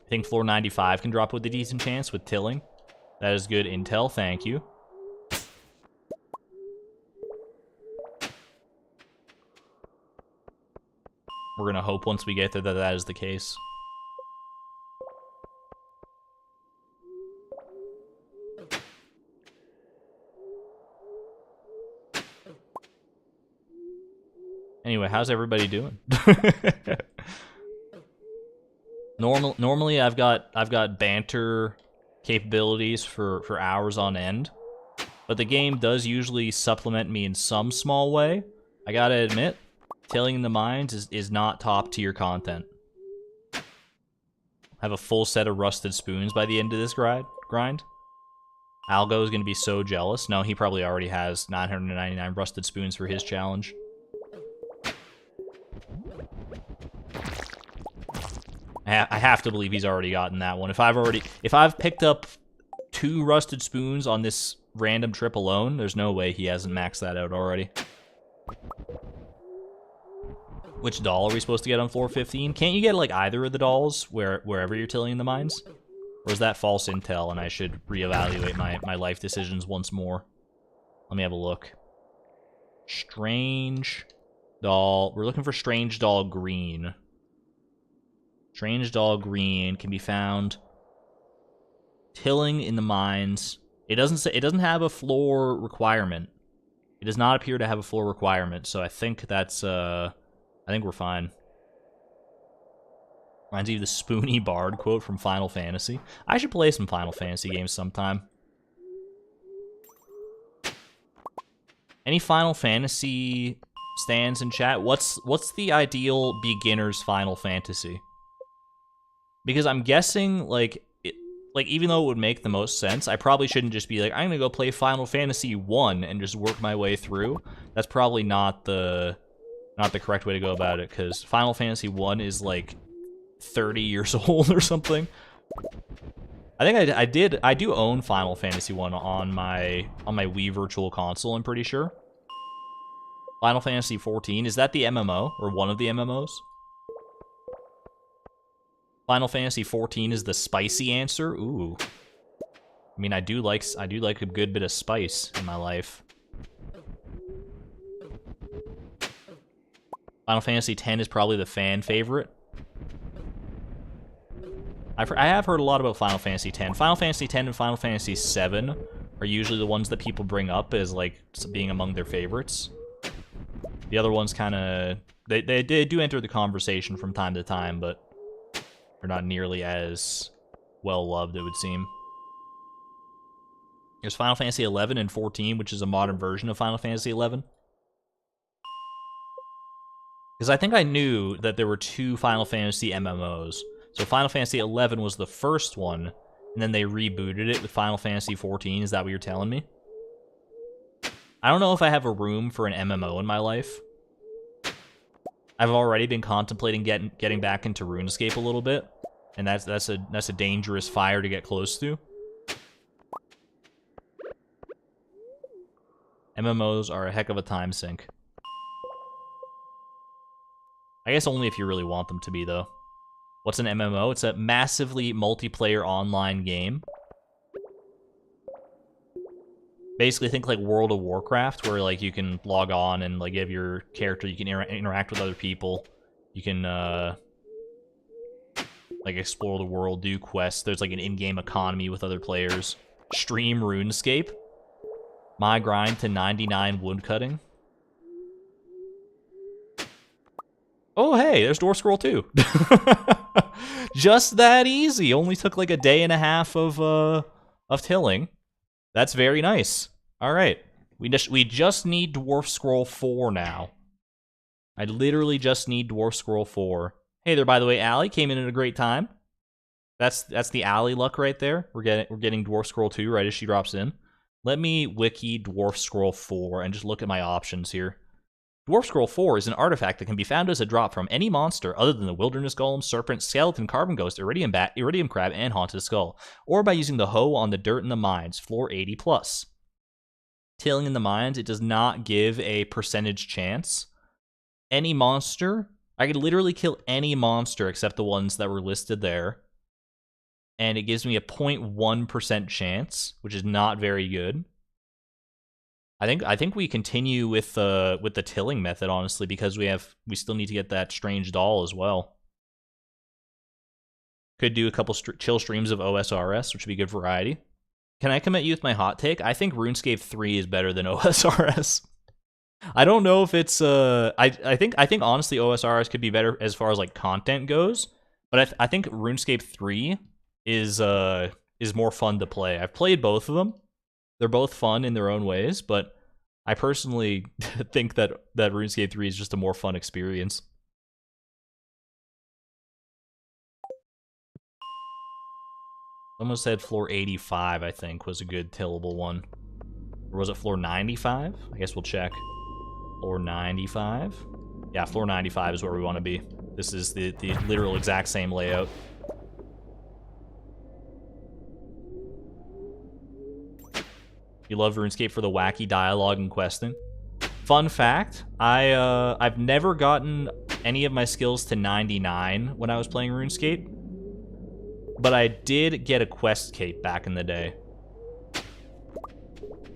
I think floor 95 can drop with a decent chance with tilling. That is good intel, thank you. We're gonna hope once we get there that that is the case. Anyway, how's everybody doing? Normally I've got banter capabilities for hours on end, but the game does usually supplement me in some small way. I gotta admit, Tilling in the Mines is not top tier content. I have a full set of rusted spoons by the end of this grind. Algo is gonna be so jealous. No, he probably already has 999 rusted spoons for his challenge. I have to believe he's already gotten that one. If I've picked up 2 rusted spoons on this random trip alone, there's no way he hasn't maxed that out already. Which doll are we supposed to get on floor 15? Can't you get like either of the dolls wherever you're tilling in the mines? Or is that false intel and I should reevaluate my life decisions once more? Let me have a look. Strange doll. We're looking for strange doll green. Strange doll green can be found tilling in the mines. It doesn't have a floor requirement. It does not appear to have a floor requirement, so I think that's I think we're fine. Reminds me of the Spoony Bard quote from Final Fantasy. I should play some Final Fantasy games sometime. Any Final Fantasy stands in chat? What's the ideal beginner's Final Fantasy? Because I'm guessing, like even though it would make the most sense, I probably shouldn't just be like, I'm gonna go play Final Fantasy 1 and just work my way through. That's probably not the correct way to go about it, because Final Fantasy 1 is like 30 years old or something. I think I do own Final Fantasy 1 on my Wii Virtual Console, I'm pretty sure. Final Fantasy 14, is that the MMO or one of the MMOs? Final Fantasy 14 is the spicy answer. Ooh. I mean, I do like a good bit of spice in my life. Final Fantasy 10 is probably the fan favorite. I have heard a lot about Final Fantasy 10. Final Fantasy 10 and Final Fantasy 7 are usually the ones that people bring up as like being among their favorites. The other ones kind of they do enter the conversation from time to time, but they're not nearly as well loved, it would seem. There's Final Fantasy 11 and 14, which is a modern version of Final Fantasy 11. Because I think I knew that there were 2 Final Fantasy MMOs. So Final Fantasy 11 was the first one, and then they rebooted it with Final Fantasy 14. Is that what you're telling me? I don't know if I have a room for an MMO in my life. I've already been contemplating getting back into RuneScape a little bit, and that's a dangerous fire to get close to. MMOs are a heck of a time sink. I guess only if you really want them to be, though. What's an MMO? It's a massively multiplayer online game. Basically, think like World of Warcraft, where like you can log on and like you have your character, you can interact with other people, you can like explore the world, do quests. There's like an in-game economy with other players. Stream RuneScape. My grind to 99 woodcutting. Oh, hey, there's Dwarf Scroll 2. Just that easy. Only took like a day and a half of tilling. That's very nice. All right. We just need Dwarf Scroll 4 now. I literally just need Dwarf Scroll 4. Hey there, by the way, Allie came in at a great time. That's the Allie luck right there. We're getting Dwarf Scroll 2 right as she drops in. Let me wiki Dwarf Scroll 4 and just look at my options here. Dwarf Scroll 4 is an artifact that can be found as a drop from any monster other than the Wilderness Golem, Serpent, Skeleton, Carbon Ghost, Iridium Bat, Iridium Crab, and Haunted Skull, or by using the hoe on the dirt in the mines, floor 80 plus. Tilling in the mines, it does not give a percentage chance. Any monster, I could literally kill any monster except the ones that were listed there, and it gives me a 0.1% chance, which is not very good. I think we continue with the tilling method, honestly, because we still need to get that strange doll as well. Could do a couple chill streams of OSRS, which would be good variety. Can I come at you with my hot take? I think RuneScape 3 is better than OSRS. I don't know if it's I think honestly OSRS could be better as far as like content goes, but I think RuneScape 3 is more fun to play. I've played both of them. They're both fun in their own ways, but I personally think that RuneScape 3 is just a more fun experience. Someone said floor 85, I think, was a good tillable one. Or was it floor 95? I guess we'll check. Floor 95? Yeah, floor 95 is where we want to be. This is the literal exact same layout. You love RuneScape for the wacky dialogue and questing. Fun fact, I've never gotten any of my skills to 99 when I was playing RuneScape, but I did get a quest cape back in the day.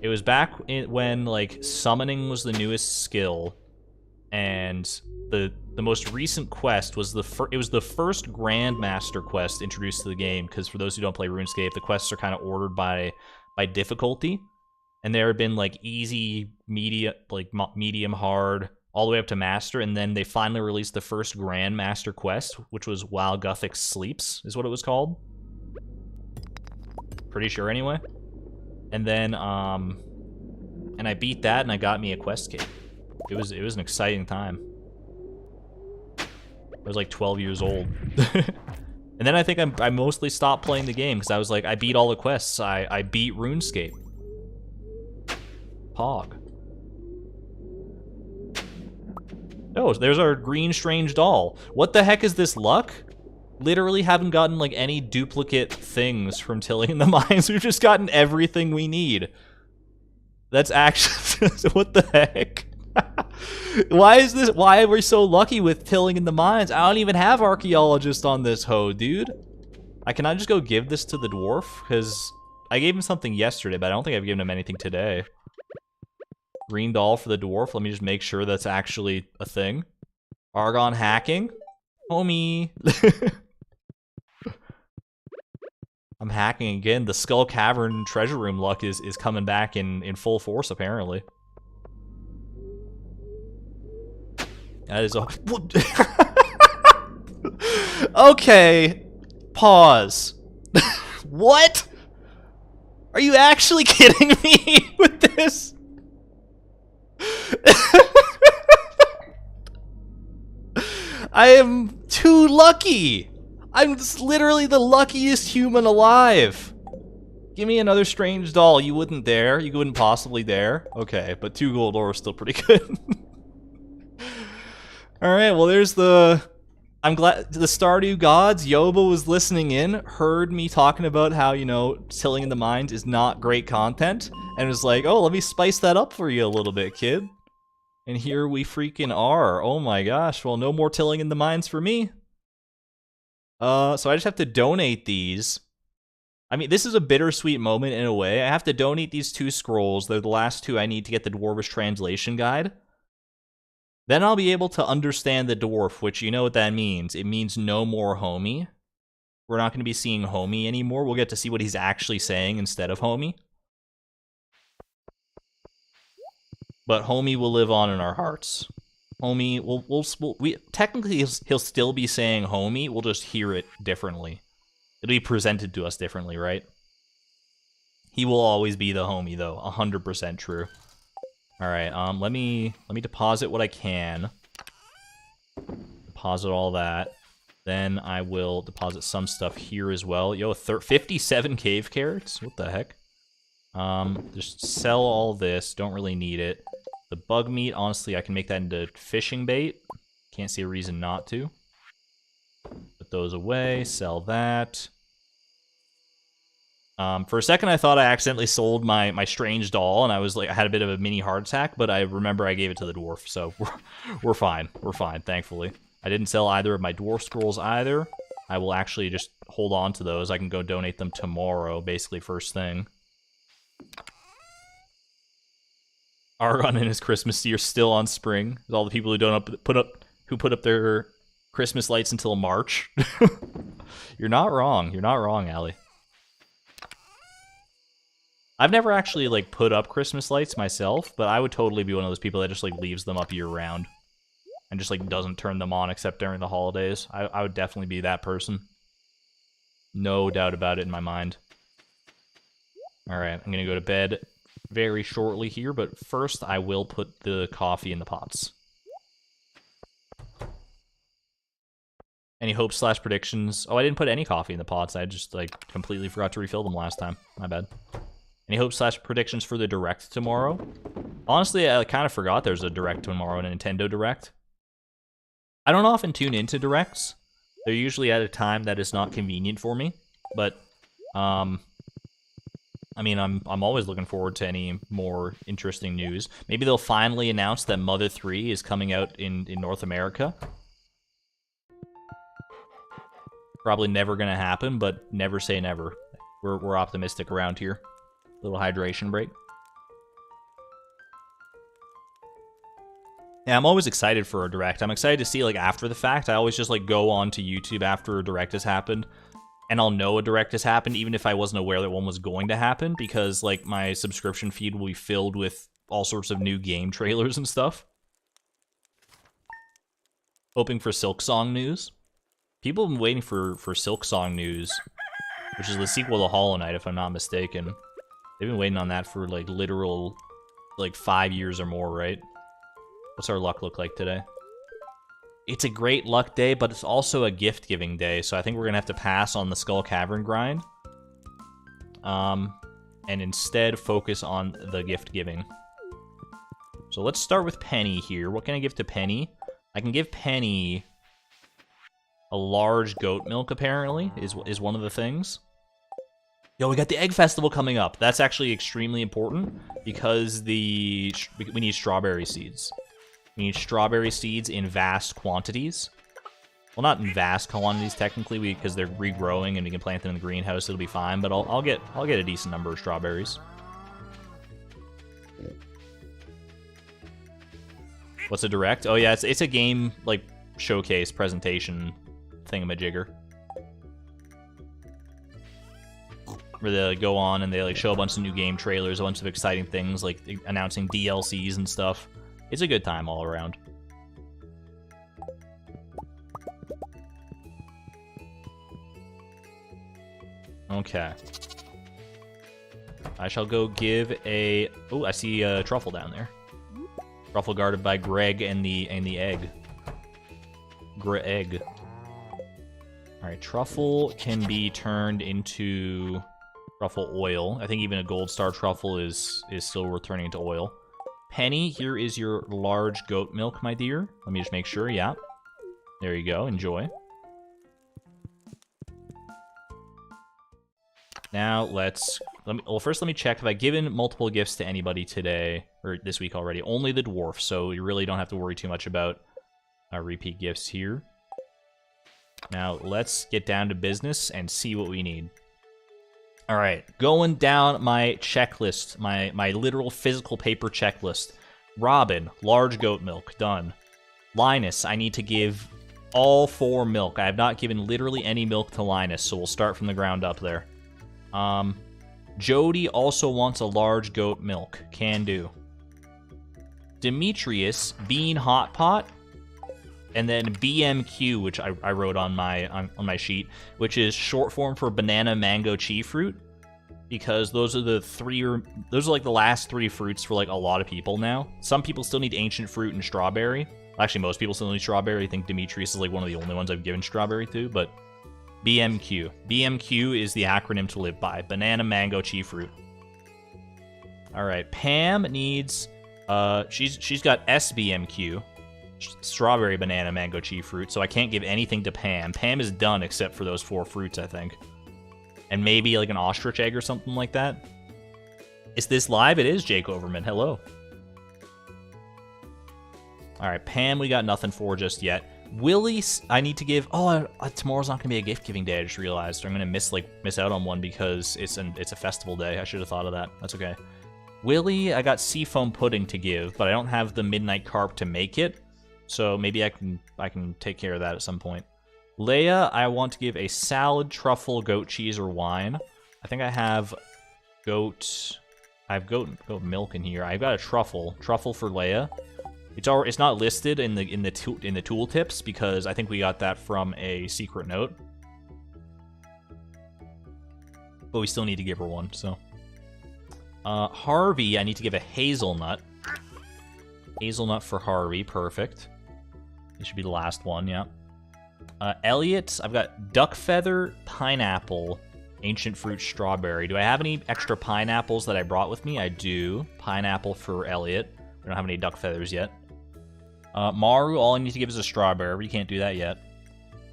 It was back when like summoning was the newest skill, and the most recent quest was it was the first Grandmaster quest introduced to the game, because for those who don't play RuneScape, the quests are kind of ordered by difficulty. And there have been like easy, medium, hard, all the way up to master, and then they finally released the first Grandmaster quest, which was While Guthix Sleeps, is what it was called. Pretty sure anyway. And then and I beat that and I got me a quest kit. It was an exciting time. I was like 12 years old. And then I think I mostly stopped playing the game because I was like, I beat all the quests. I beat RuneScape. Pog. Oh, there's our green strange doll. What the heck is this luck? Literally haven't gotten like any duplicate things from tilling in the mines. We've just gotten everything we need. That's actually what the heck? Why are we so lucky with tilling in the mines? I don't even have archaeologist on this hoe, dude. Can I just go give this to the dwarf? Because I gave him something yesterday, but I don't think I've given him anything today. Green doll for the dwarf. Let me just make sure that's actually a thing. Argon hacking? Homie. I'm hacking again. The Skull Cavern treasure room luck is coming back in full force, apparently. That is a... Okay. Pause. What? Are you actually kidding me with this? I am too lucky. I'm literally the luckiest human alive. Give me another strange doll. You wouldn't dare. You wouldn't possibly dare. Okay, but 2 gold ore is still pretty good. Alright, well there's the... I'm glad the Stardew gods, Yoba was listening in, heard me talking about how, you know, tilling in the mines is not great content, and was like, oh, let me spice that up for you a little bit, kid. And here we freaking are. Oh my gosh, well, no more tilling in the mines for me. So I just have to donate these. I mean, this is a bittersweet moment in a way. I have to donate these 2 scrolls. They're the last 2 I need to get the Dwarvish translation guide. Then I'll be able to understand the dwarf, which you know what that means. It means no more homie. We're not going to be seeing homie anymore. We'll get to see what he's actually saying instead of homie. But homie will live on in our hearts. Homie, we technically he'll still be saying homie. We'll just hear it differently. It'll be presented to us differently, right? He will always be the homie, though. 100% true. All right. Let me deposit what I can. Deposit all that. Then I will deposit some stuff here as well. Yo, 57 cave carrots. What the heck? Just sell all this. Don't really need it. The bug meat, honestly, I can make that into fishing bait. Can't see a reason not to. Put those away. Sell that. For a second, I thought I accidentally sold my strange doll, and I was like, I had a bit of a mini heart attack, but I remember I gave it to the dwarf, so we're fine. We're fine, thankfully. I didn't sell either of my dwarf scrolls either. I will actually just hold on to those. I can go donate them tomorrow, basically first thing. Argon and his Christmas tree are still on spring. All the people who put up their Christmas lights until March. You're not wrong. You're not wrong, Allie. I've never actually like put up Christmas lights myself, but I would totally be one of those people that just like leaves them up year round and just like doesn't turn them on except during the holidays. I would definitely be that person. No doubt about it in my mind. All right, I'm gonna go to bed very shortly here, but first I will put the coffee in the pots. Any hopes / predictions? Oh, I didn't put any coffee in the pots. I just like completely forgot to refill them last time. My bad. Any hopes / predictions for the Direct tomorrow? Honestly, I kind of forgot there's a Direct tomorrow, a Nintendo Direct. I don't often tune into Directs. They're usually at a time that is not convenient for me, but I mean, I'm always looking forward to any more interesting news. Maybe they'll finally announce that Mother 3 is coming out in North America. Probably never gonna happen, but never say never. We're optimistic around here. Little hydration break. Yeah, I'm always excited for a Direct. I'm excited to see, like, after the fact. I always just, like, go on to YouTube after a Direct has happened, and I'll know a Direct has happened even if I wasn't aware that one was going to happen, because, like, my subscription feed will be filled with all sorts of new game trailers and stuff. Hoping for Silksong news. People have been waiting for Silksong news, which is the sequel to Hollow Knight, if I'm not mistaken. They've been waiting on that for, like, literal, like, 5 years or more, right? What's our luck look like today? It's a great luck day, but it's also a gift-giving day, so I think we're going to have to pass on the Skull Cavern grind. And instead focus on the gift-giving. So let's start with Penny here. What can I give to Penny? I can give Penny a large goat milk, apparently, is one of the things. Yo, we got the Egg Festival coming up. That's actually extremely important, because we need strawberry seeds. We need strawberry seeds in vast quantities. Well, not in vast quantities, technically, because they're regrowing and we can plant them in the greenhouse. It'll be fine, but I'll get a decent number of strawberries. What's a Direct? Oh yeah, it's a game like showcase presentation thingamajigger, where they like, go on and they like show a bunch of new game trailers, a bunch of exciting things, like announcing DLCs and stuff. It's a good time all around. Okay. I shall go give a... Oh, I see a truffle down there. Truffle guarded by Greg and the egg. Greg. Alright, truffle can be turned into truffle oil. I think even a gold star truffle is still worth turning into oil. Penny, here is your large goat milk, my dear. Let me just make sure, yeah. There you go, enjoy. Now, first let me check. Have I given multiple gifts to anybody today, or this week already? Only the dwarf, so you really don't have to worry too much about repeat gifts here. Now, let's get down to business and see what we need. All right, going down my checklist, my literal physical paper checklist. Robin, large goat milk, done. Linus, I need to give all 4 milk. I have not given literally any milk to Linus, so we'll start from the ground up there. Jody also wants a large goat milk. Can do. Demetrius, Bean Hot Pot, and then BMQ, which I wrote on my sheet, which is short form for banana, mango, chi fruit, because those are like the last 3 fruits for like a lot of people now. Some people still need ancient fruit and strawberry. Actually, most people still need strawberry. I think Demetrius is like one of the only ones I've given strawberry to, but BMQ. BMQ is the acronym to live by. Banana, mango, chi fruit. All right, Pam needs she's got SBMQ. Strawberry, banana, mango, chi fruit, so I can't give anything to Pam. Pam is done except for those 4 fruits, I think. And maybe like an ostrich egg or something like that. Is this live? It is, Jake Overman. Hello. Alright, Pam we got nothing for just yet. Willie, I need to give... Oh, tomorrow's not going to be a gift-giving day, I just realized. I'm going to miss out on one because it's a festival day. I should have thought of that. That's okay. Willie, I got seafoam pudding to give, but I don't have the midnight carp to make it. So maybe I can take care of that at some point. Leia, I want to give a salad, truffle, goat cheese, or wine. I think I have goat milk in here. I've got a truffle for Leia. It's not listed in the tooltips because I think we got that from a secret note. But we still need to give her one. So Harvey, I need to give a hazelnut. Hazelnut for Harvey, perfect. This should be the last one, yeah. Elliot, I've got duck feather, pineapple, ancient fruit, strawberry. Do I have any extra pineapples that I brought with me? I do. Pineapple for Elliot. I don't have any duck feathers yet. Maru, all I need to give is a strawberry. You can't do that yet.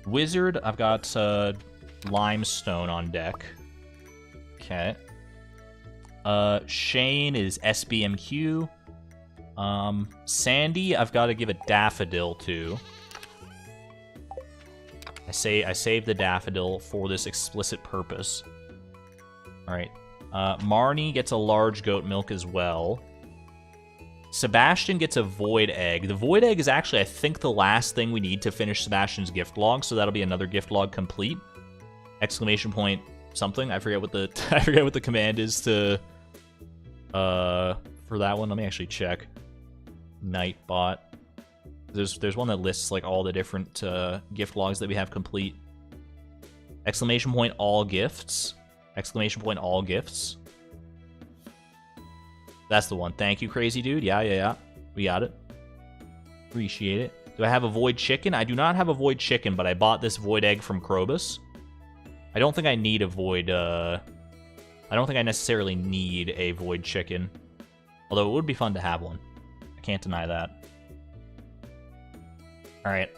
Wizard, I've got limestone on deck. Okay. Shane is SBMQ. Sandy, I've got to give a daffodil to. I saved the daffodil for this explicit purpose. Alright. Marnie gets a large goat milk as well. Sebastian gets a void egg. The void egg is actually, I think, the last thing we need to finish Sebastian's gift log, so that'll be another gift log complete. Exclamation point something. I forget what the command is to for that one. Let me actually check. Nightbot. There's one that lists like all the different gift logs that we have complete. Exclamation point all gifts. Exclamation point all gifts. That's the one. Thank you, crazy dude. Yeah. We got it. Appreciate it. Do I have a void chicken? I do not have a void chicken, but I bought this void egg from Krobus. I don't think I need a void, I don't think I necessarily need a void chicken. Although it would be fun to have one. I can't deny that. Alright,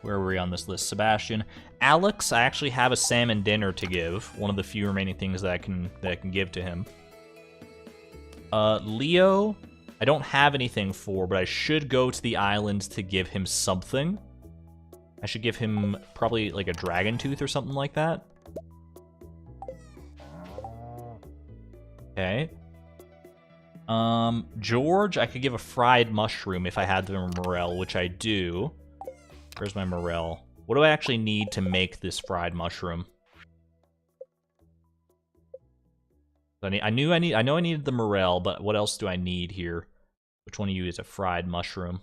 where were we on this list? Sebastian. Alex, I actually have a salmon dinner to give. One of the few remaining things that I can give to him. Leo, I don't have anything for, but I should go to the island to give him something. I should give him probably like a dragon tooth or something like that. Okay. George, I could give a fried mushroom if I had the Morel, which I do. Where's my Morel? What do I actually need to make this fried mushroom? I know I needed the Morel, but what else do I need here? Which one of you is a fried mushroom?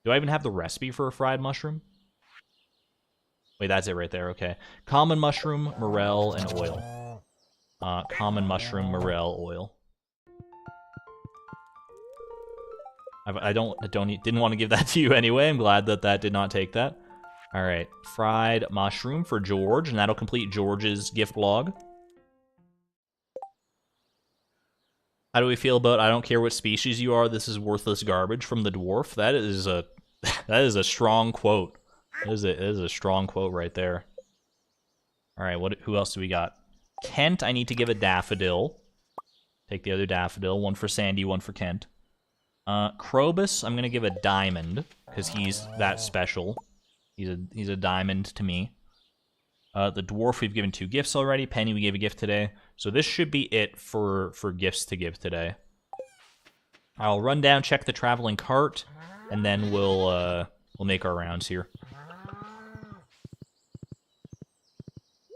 Do I even have the recipe for a fried mushroom? Wait, that's it right there, okay. Common mushroom, Morel, and oil. Common mushroom, Morel, oil. Didn't want to give that to you anyway. I'm glad that did not take that. All right, fried mushroom for George, and that'll complete George's gift log. How do we feel about I don't care what species you are, this is worthless garbage from the Dwarf? That is a strong quote. That is a strong quote right there. All right, who else do we got? Kent, I need to give a daffodil. Take the other daffodil, one for Sandy, one for Kent. Krobus, I'm gonna give a diamond because he's that special. He's a diamond to me. The Dwarf, we've given 2 gifts already. Penny, we gave a gift today. So this should be it for gifts to give today. I'll run down, check the traveling cart, and then we'll make our rounds here.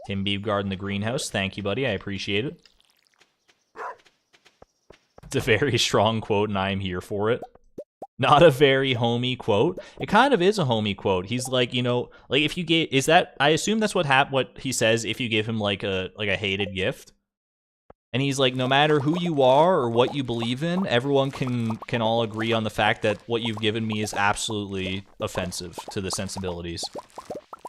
Tim Beebgard in the greenhouse. Thank you, buddy. I appreciate it. It's a very strong quote, and I am here for it. Not a very homey quote. It kind of is a homey quote. He's like, you know, like if you gave, is that, I assume that's what he says if you give him like a hated gift. And he's like, no matter who you are or what you believe in, everyone can all agree on the fact that what you've given me is absolutely offensive to the sensibilities.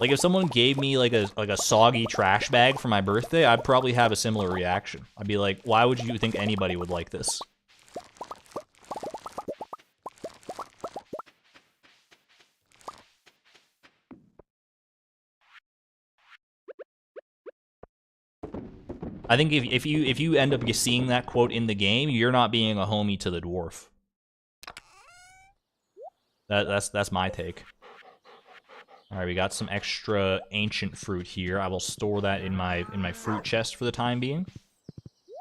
Like if someone gave me like a soggy trash bag for my birthday, I'd probably have a similar reaction. I'd be like, why would you think anybody would like this? I think if you end up seeing that quote in the game, you're not being a homie to the dwarf. That's my take. All right, we got some extra ancient fruit here. I will store that in my fruit chest for the time being.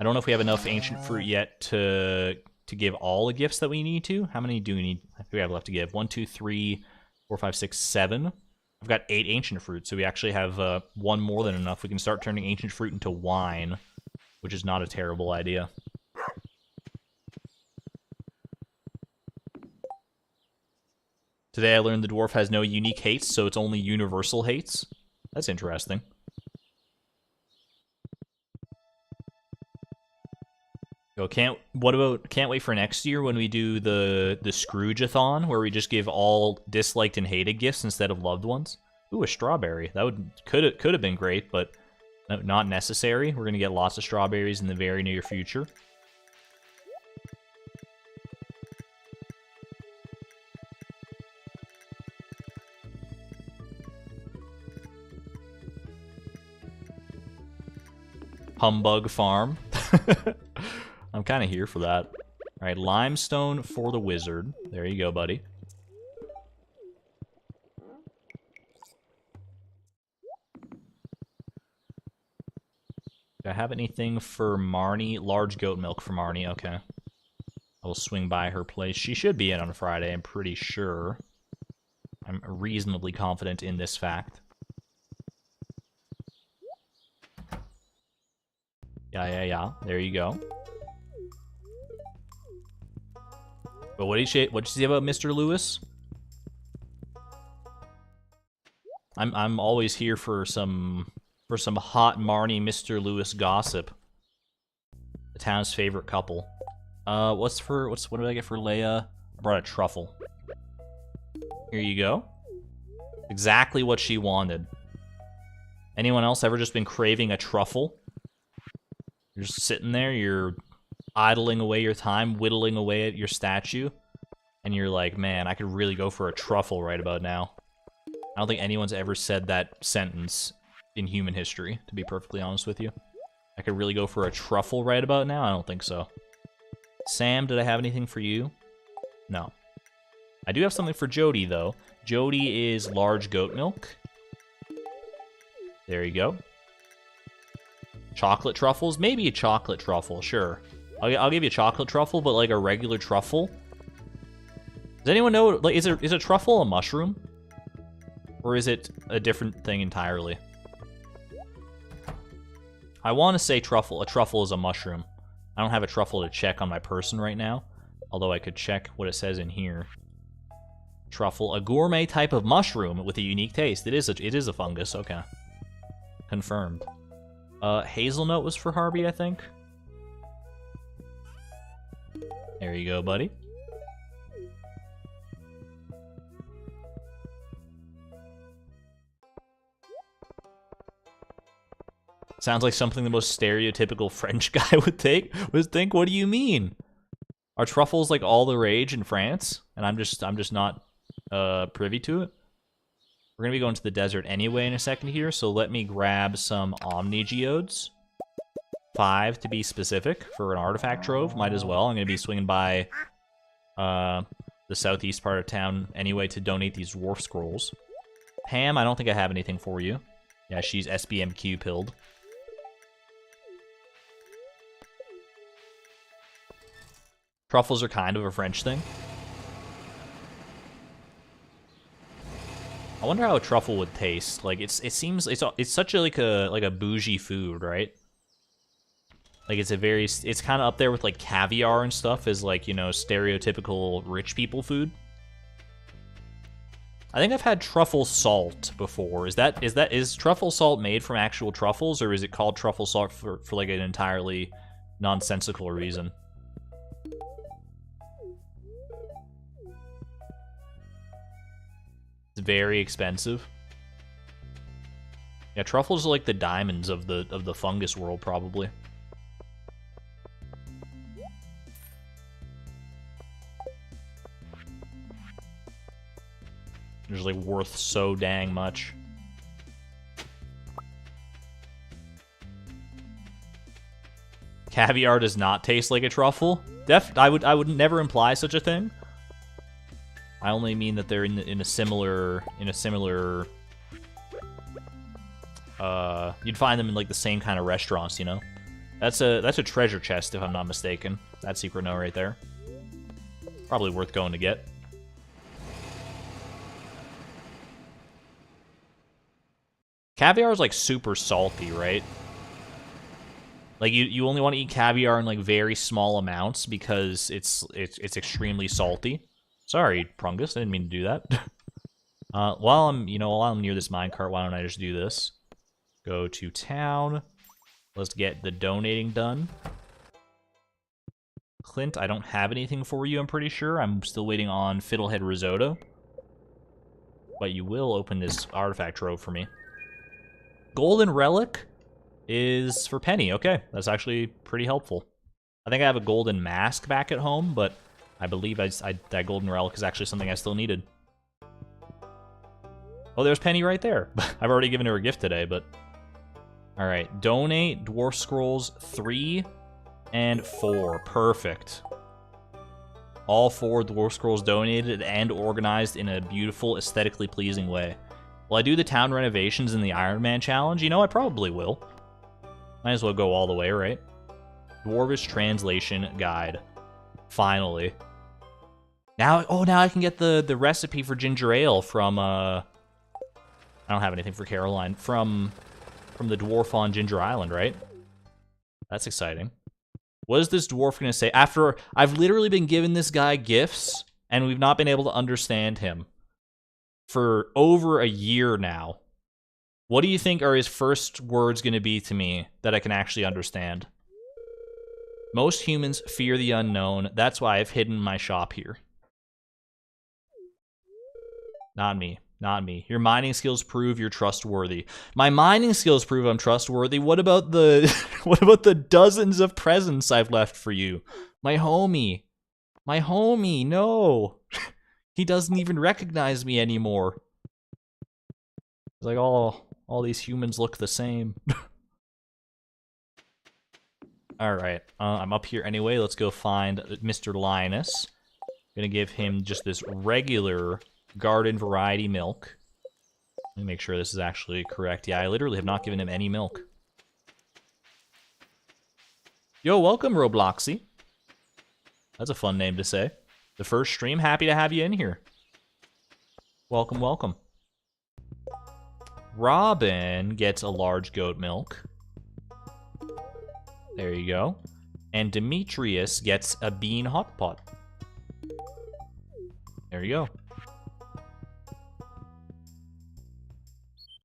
I don't know if we have enough ancient fruit yet to give all the gifts that we need to. How many do we need? Do we have left to give? 1, 2, 3, 4, 5, 6, 7. I've got 8 ancient fruit, so we actually have 1 more than enough. We can start turning ancient fruit into wine, which is not a terrible idea. Today I learned the dwarf has no unique hates, so it's only universal hates. That's interesting. Yo, can't wait for next year when we do the Scrooge-a-thon, where we just give all disliked and hated gifts instead of loved ones. Ooh, a strawberry. That could have been great, but not necessary. We're gonna get lots of strawberries in the very near future. Humbug farm. I'm kind of here for that. All right, limestone for the wizard. There you go, buddy. Do I have anything for Marnie? Large goat milk for Marnie, okay. I will swing by her place. She should be in on Friday, I'm pretty sure. I'm reasonably confident in this fact. Yeah. There you go. But what'd you say about Mr. Lewis? I'm always here for some hot Marnie Mr. Lewis gossip. The town's favorite couple. What did I get for Leia? I brought a truffle. Here you go. Exactly what she wanted. Anyone else ever just been craving a truffle? You're just sitting there, you're idling away your time, whittling away at your statue, and you're like, man, I could really go for a truffle right about now. I don't think anyone's ever said that sentence in human history, to be perfectly honest with you. I could really go for a truffle right about now? I don't think so. Sam, did I have anything for you? No. I do have something for Jody, though. Jody is large goat milk. There you go. Chocolate truffles? Maybe a chocolate truffle, sure. I'll give you a chocolate truffle, but like a regular truffle? Does anyone know, like, is a truffle a mushroom? Or is it a different thing entirely? I want to say truffle. A truffle is a mushroom. I don't have a truffle to check on my person right now, although I could check what it says in here. Truffle, a gourmet type of mushroom with a unique taste. It is a fungus, okay. Confirmed. Hazelnut was for Harvey, I think. There you go, buddy. Sounds like something the most stereotypical French guy would think. What do you mean? Are truffles like all the rage in France? And I'm just not privy to it. We're gonna be going to the desert anyway in a second here, so let me grab some Omnigeodes. 5 to be specific for an artifact trove. Might as well. I'm gonna be swinging by the southeast part of town anyway to donate these dwarf scrolls. Pam, I don't think I have anything for you. Yeah, she's SBMQ pilled. Truffles are kind of a French thing. I wonder how a truffle would taste. Like it seems it's such a like a bougie food, right? Like, it's kind of up there with, like, caviar and stuff as, like, you know, stereotypical rich people food. I think I've had truffle salt before. Is truffle salt made from actual truffles, or is it called truffle salt for like, an entirely nonsensical reason? It's very expensive. Yeah, truffles are like the diamonds of the fungus world, probably. They're just, like, worth so dang much. Caviar does not taste like a truffle. I would never imply such a thing. I only mean that they're in a similar. You'd find them in, like, the same kind of restaurants, you know. That's a treasure chest, if I'm not mistaken. That secret note right there. Probably worth going to get. Caviar is, like, super salty, right? Like, you only want to eat caviar in, like, very small amounts because it's extremely salty. Sorry, Prungus, I didn't mean to do that. While I'm near this minecart, why don't I just do this? Go to town. Let's get the donating done. Clint, I don't have anything for you, I'm pretty sure. I'm still waiting on Fiddlehead Risotto. But you will open this artifact trove for me. Golden Relic is for Penny. Okay, that's actually pretty helpful. I think I have a golden mask back at home, but I believe that Golden Relic is actually something I still needed. Oh, there's Penny right there. I've already given her a gift today, but... Alright, donate Dwarf Scrolls 3 and 4. Perfect. All 4 Dwarf Scrolls donated and organized in a beautiful, aesthetically pleasing way. Will I do the town renovations in the Iron Man challenge? You know, I probably will. Might as well go all the way, right? Dwarvish Translation Guide. Finally. Now I can get the recipe for ginger ale from, I don't have anything for Caroline. From the dwarf on Ginger Island, right? That's exciting. What is this dwarf gonna say? After I've literally been giving this guy gifts, and we've not been able to understand him for over a year now. What do you think are his first words going to be to me that I can actually understand? Most humans fear the unknown. That's why I've hidden my shop here. Not me. Not me. Your mining skills prove you're trustworthy. My mining skills prove I'm trustworthy. What about the what about the dozens of presents I've left for you? My homie. My homie, no. He doesn't even recognize me anymore. It's like, all these humans look the same. Alright, I'm up here anyway. Let's go find Mr. Linus. Gonna give him just this regular garden variety milk. Let me make sure this is actually correct. Yeah, I literally have not given him any milk. Yo, welcome, Robloxy. That's a fun name to say. The first stream, happy to have you in here. Welcome, welcome. Robin gets a large goat milk. There you go. And Demetrius gets a bean hot pot. There you go.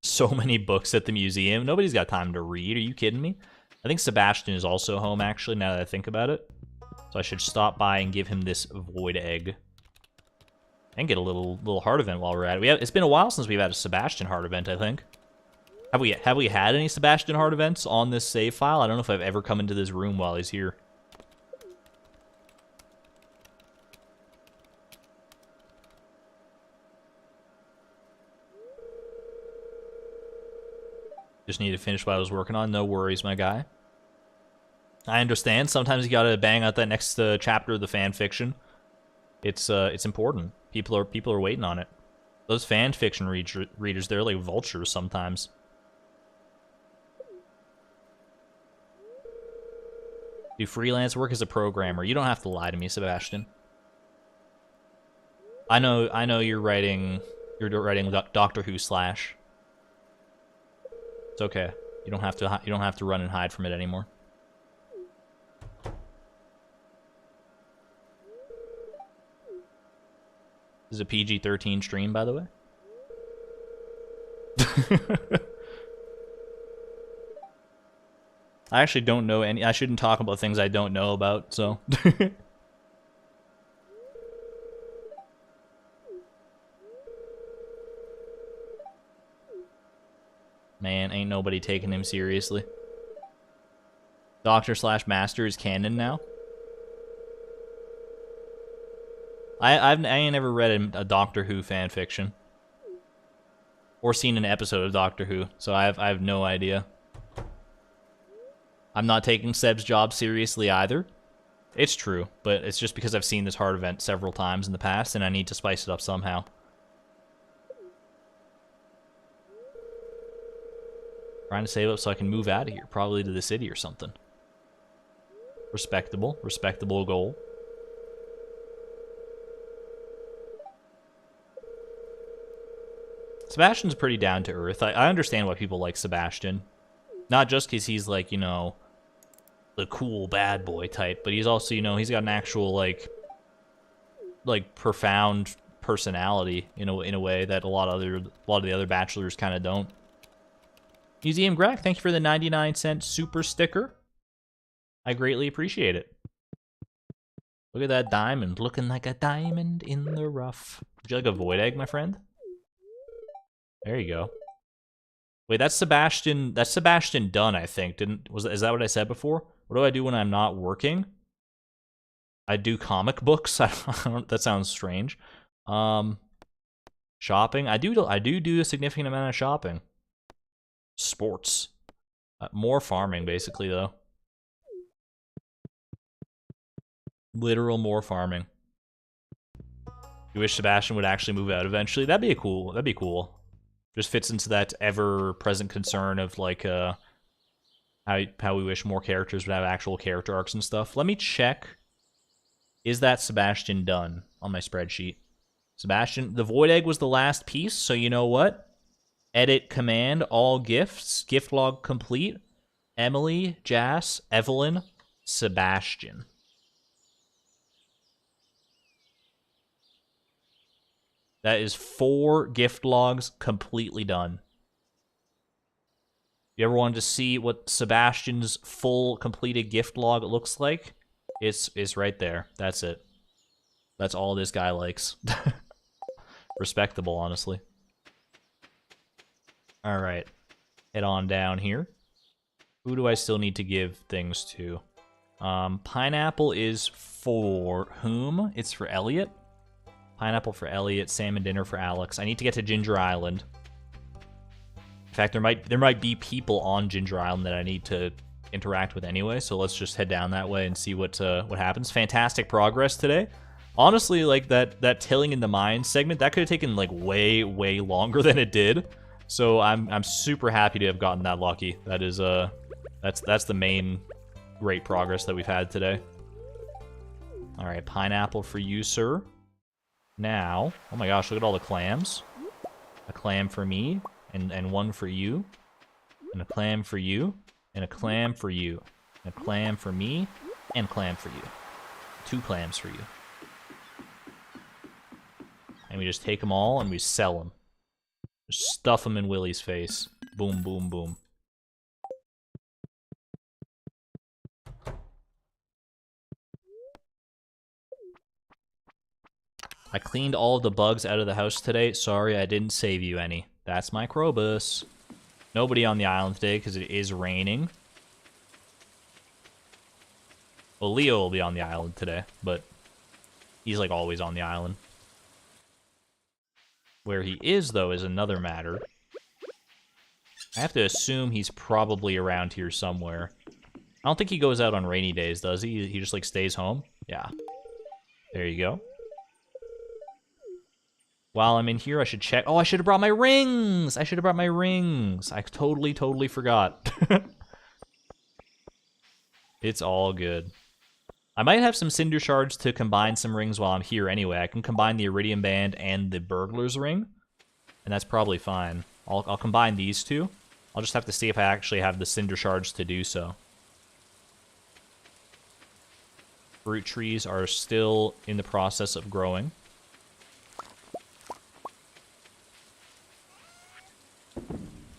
So many books at the museum. Nobody's got time to read. Are you kidding me? I think Sebastian is also home, actually, now that I think about it. So I should stop by and give him this void egg. And get a little heart event while we're at it. It's been a while since we've had a Sebastian heart event, I think. Have we had any Sebastian heart events on this save file? I don't know if I've ever come into this room while he's here. Just need to finish what I was working on. No worries, my guy. I understand. Sometimes you gotta bang out that next chapter of the fan fiction. It's important. People are waiting on it. Those fan fiction readers, they're like vultures sometimes. Do freelance work as a programmer. You don't have to lie to me, Sebastian. I know you're writing Doctor Who slash. It's okay. You don't have to run and hide from it anymore. This is a PG-13 stream, by the way. I actually don't know any. I shouldn't talk about things I don't know about, so. Man, ain't nobody taking him seriously. Doctor/Master is canon now. I ain't never read a Doctor Who fan fiction. Or seen an episode of Doctor Who, so I have no idea. I'm not taking Seb's job seriously either. It's true, but it's just because I've seen this hard event several times in the past, and I need to spice it up somehow. Trying to save up so I can move out of here, probably to the city or something. Respectable. Respectable goal. Sebastian's pretty down to earth. I understand why people like Sebastian. Not just because he's like, you know, the cool bad boy type, but he's also, you know, he's got an actual, like profound personality in a way that a lot of the other bachelors kind of don't. Museum Greg, thank you for the 99-cent super sticker. I greatly appreciate it. Look at that diamond, looking like a diamond in the rough. Would you like a void egg, my friend? There you go. Wait, that's Sebastian. That's Sebastian Dunn, I think. Is that what I said before? What do I do when I'm not working? I do comic books. That sounds strange. Shopping. I do a significant amount of shopping. Sports. More farming, basically, though. Literal more farming. You wish Sebastian would actually move out eventually? That'd be cool. Just fits into that ever-present concern of, like, how we wish more characters would have actual character arcs and stuff. Let me check. Is that Sebastian done on my spreadsheet? Sebastian, the void egg was the last piece, so you know what? Edit command, all gifts, gift log complete. Emily, Jas, Evelyn, Sebastian. That is 4 gift logs completely done. You ever wanted to see what Sebastian's full completed gift log looks like? It's right there. That's it. That's all this guy likes. Respectable, honestly. Alright. Head on down here. Who do I still need to give things to? Pineapple is for whom? It's for Elliot. Pineapple for Elliot, salmon dinner for Alex. I need to get to Ginger Island. In fact, there might be people on Ginger Island that I need to interact with anyway, so let's just head down that way and see what happens. Fantastic progress today. Honestly, like that tilling in the mines segment, that could have taken like way longer than it did. So I'm super happy to have gotten that lucky. That is that's the main great progress that we've had today. All right, pineapple for you, sir. Now, oh my gosh, look at all the clams. A clam for me, and one for you. And a clam for you, and a clam for you. And a clam for me, and a clam for you. 2 clams for you. And we just take them all and we sell them. Just stuff them in Willie's face. Boom, boom, boom. I cleaned all of the bugs out of the house today. Sorry, I didn't save you any. That's my Krobus. Nobody on the island today because it is raining. Well, Leo will be on the island today, but he's like always on the island. Where he is, though, is another matter. I have to assume he's probably around here somewhere. I don't think he goes out on rainy days, does he? He just, like, stays home? Yeah. There you go. While I'm in here, I should check. Oh, I should have brought my rings! I should have brought my rings. I totally forgot. It's all good. I might have some cinder shards to combine some rings while I'm here anyway. I can combine the iridium band and the burglar's ring, and that's probably fine. I'll combine these two. I'll just have to see if I actually have the cinder shards to do so. Fruit trees are still in the process of growing.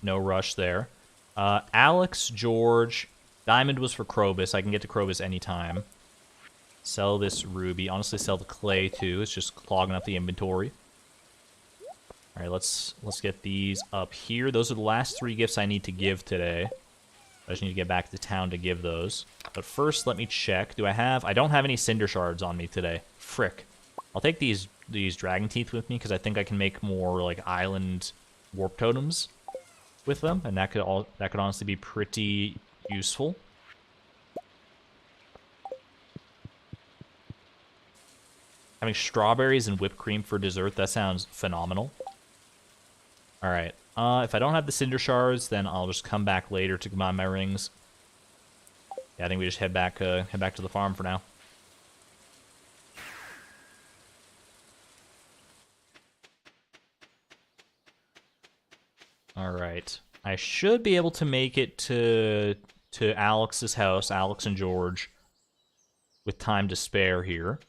No rush there. Alex, George, diamond was for Krobus. I can get to Krobus anytime. Sell this ruby. Honestly, sell the clay too. It's just clogging up the inventory. All right, let's get these up here. Those are the last 3 gifts I need to give today. I just need to get back to town to give those. But first, let me check. Do I have... I don't have any cinder shards on me today. Frick. I'll take these dragon teeth with me because I think I can make more like island warp totems with them, and that could honestly be pretty useful. Having strawberries and whipped cream for dessert, that sounds phenomenal. All right. If I don't have the cinder shards, then I'll just come back later to combine my rings. Yeah, I think we just head back to the farm for now. All right. I should be able to make it to Alex's house, Alex and George, with time to spare here.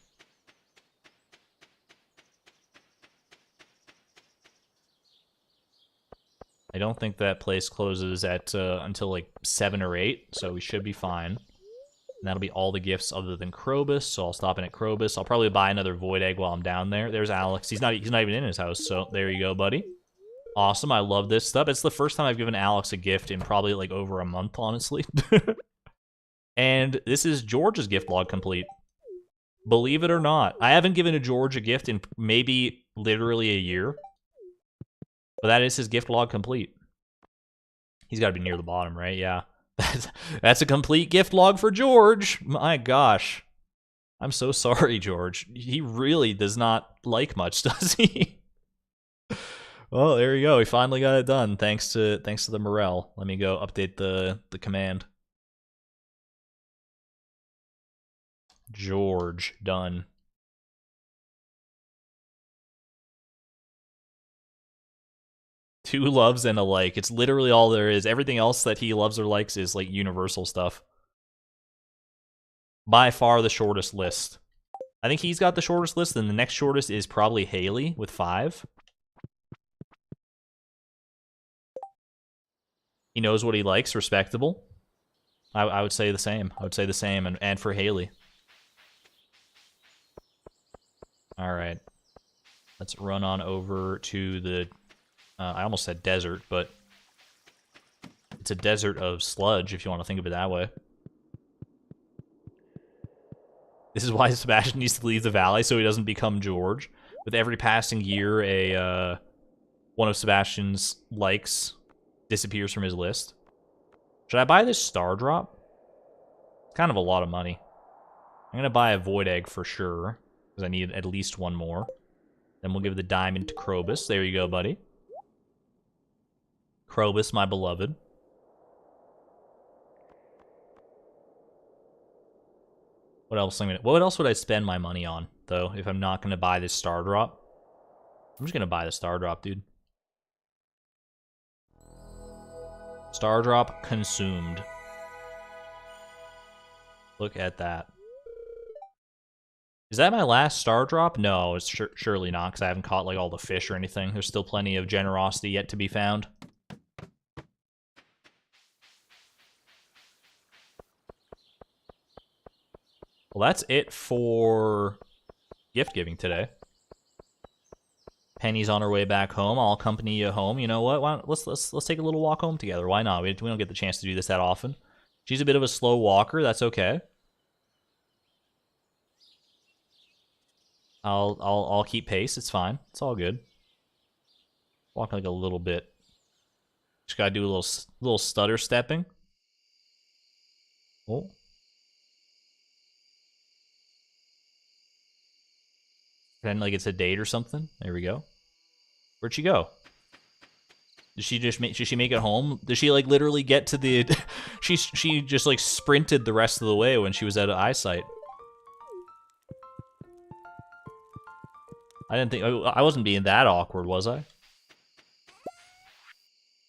I don't think that place closes at until like 7 or 8, so we should be fine. And that'll be all the gifts other than Krobus, so I'll stop in at Krobus. I'll probably buy another void egg while I'm down there. There's Alex. He's not even in his house, so there you go, buddy. Awesome, I love this stuff. It's the first time I've given Alex a gift in probably like over a month, honestly. And this is George's gift log complete. Believe it or not. I haven't given a George a gift in maybe literally a year. But that is his gift log complete. He's got to be near the bottom, right? Yeah. That's a complete gift log for George. My gosh. I'm so sorry, George. He really does not like much, does he? Well, there you go. We finally got it done. Thanks to the Morel. Let me go update the command. George, done. Two loves and a like. It's literally all there is. Everything else that he loves or likes is like universal stuff. By far the shortest list. I think he's got the shortest list, and the next shortest is probably Haley with 5. He knows what he likes, respectable. I would say the same. I would say the same, and for Haley. Alright. Let's run on over to the... I almost said desert, but it's a desert of sludge, if you want to think of it that way. This is why Sebastian needs to leave the valley, so he doesn't become George. With every passing year, one of Sebastian's likes disappears from his list. Should I buy this star drop? It's kind of a lot of money. I'm going to buy a void egg for sure, because I need at least one more. Then we'll give the diamond to Krobus. There you go, buddy. Krobus, my beloved. What else would I spend my money on, though, if I'm not going to buy this star drop? I'm just going to buy the star drop, dude. Star drop consumed. Look at that. Is that my last star drop? No, it's surely not, because I haven't caught like all the fish or anything. There's still plenty of generosity yet to be found. Well, that's it for gift giving today. Penny's on her way back home. I'll accompany you home. You know what? Let's take a little walk home together. Why not? We don't get the chance to do this that often. She's a bit of a slow walker. That's okay. I'll keep pace. It's fine. It's all good. Walk like a little bit. Just gotta do a little stutter stepping. Oh. Pretend like it's a date or something. There we go. Where'd she go? Did she make it home? Did she like literally get to the? she just like sprinted the rest of the way when she was out of eyesight. I wasn't being that awkward, was I?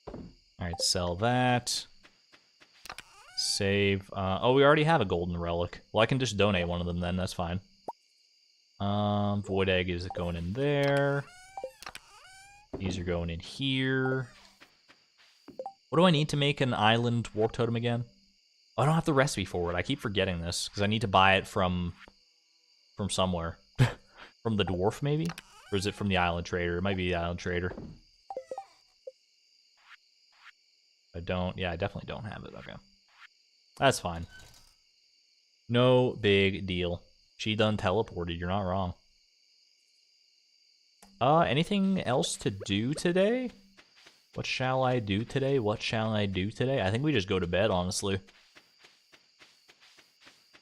All right, sell that. Save. Oh, we already have a golden relic. Well, I can just donate one of them then. That's fine. Void egg is going in there. These are going in here. What do I need to make an island warp totem again? Oh, I don't have the recipe for it. I keep forgetting this because I need to buy it from somewhere. From the Dwarf, maybe? Or is it from the Island Trader? It might be the Island Trader. I don't. Yeah, I definitely don't have it. Okay. That's fine. No big deal. She done teleported. You're not wrong. Anything else to do today? What shall I do today? What shall I do today? I think we just go to bed, honestly.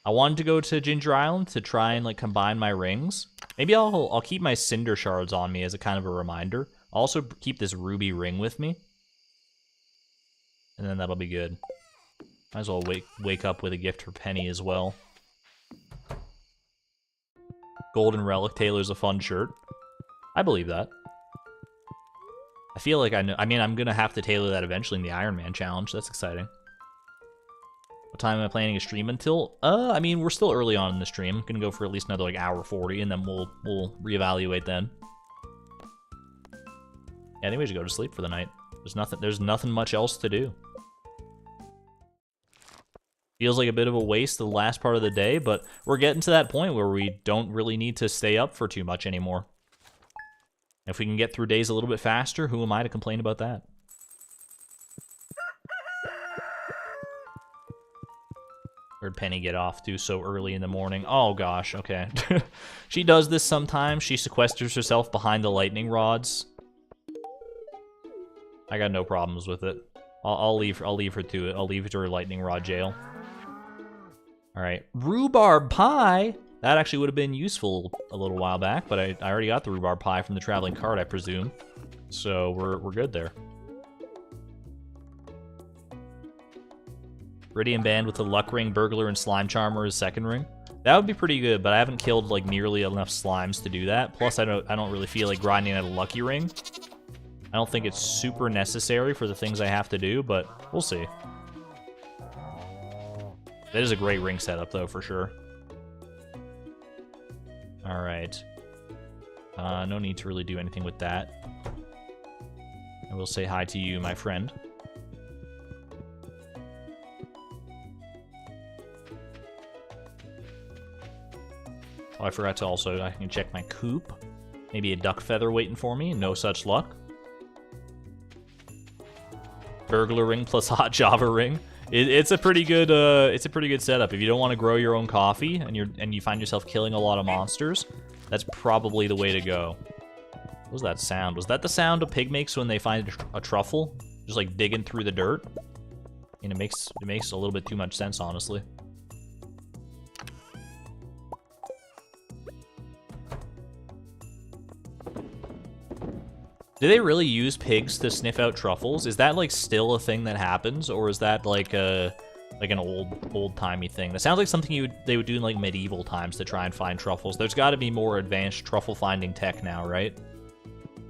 I wanted to go to Ginger Island to try and like combine my rings. Maybe I'll keep my cinder shards on me as a kind of a reminder. I'll also keep this ruby ring with me. And then that'll be good. Might as well wake up with a gift for Penny as well. Golden Relic tailor's a fun shirt. I believe that. I feel like I know. I mean, I'm gonna have to tailor that eventually in the Iron Man challenge. That's exciting. What time am I planning to stream until? I mean, we're still early on in the stream. Gonna go for at least another like hour 40, and then we'll reevaluate then. Yeah, I think we should go to sleep for the night. There's nothing much else to do. Feels like a bit of a waste of the last part of the day, but we're getting to that point where we don't really need to stay up for too much anymore. If we can get through days a little bit faster, who am I to complain about that? Heard Penny get off too so early in the morning. Oh gosh, okay. She does this sometimes. She sequesters herself behind the lightning rods. I got no problems with it. I'll leave her to it. I'll leave it to her lightning rod jail. All right, rhubarb pie. That actually would have been useful a little while back, but I already got the rhubarb pie from the traveling cart, I presume. So we're good there. Iridium Band with the Luck Ring, Burglar, and Slime Charmer as second ring. That would be pretty good, but I haven't killed like nearly enough slimes to do that. Plus, I don't really feel like grinding at a Lucky Ring. I don't think it's super necessary for the things I have to do, but we'll see. That is a great ring setup, though, for sure. All right. No need to really do anything with that. I will say hi to you, my friend. Oh, I forgot to also, I can check my coop. Maybe a duck feather waiting for me. No such luck. Burglar ring plus hot Java ring. It's a pretty good setup. If you don't want to grow your own coffee and you find yourself killing a lot of monsters, that's probably the way to go. What was that sound? Was that the sound a pig makes when they find a truffle? Just like digging through the dirt? And it makes a little bit too much sense, honestly. Do they really use pigs to sniff out truffles? Is that like still a thing that happens, or is that like an old-timey thing? That sounds like something they would do in like medieval times to try and find truffles. There's got to be more advanced truffle finding tech now, right?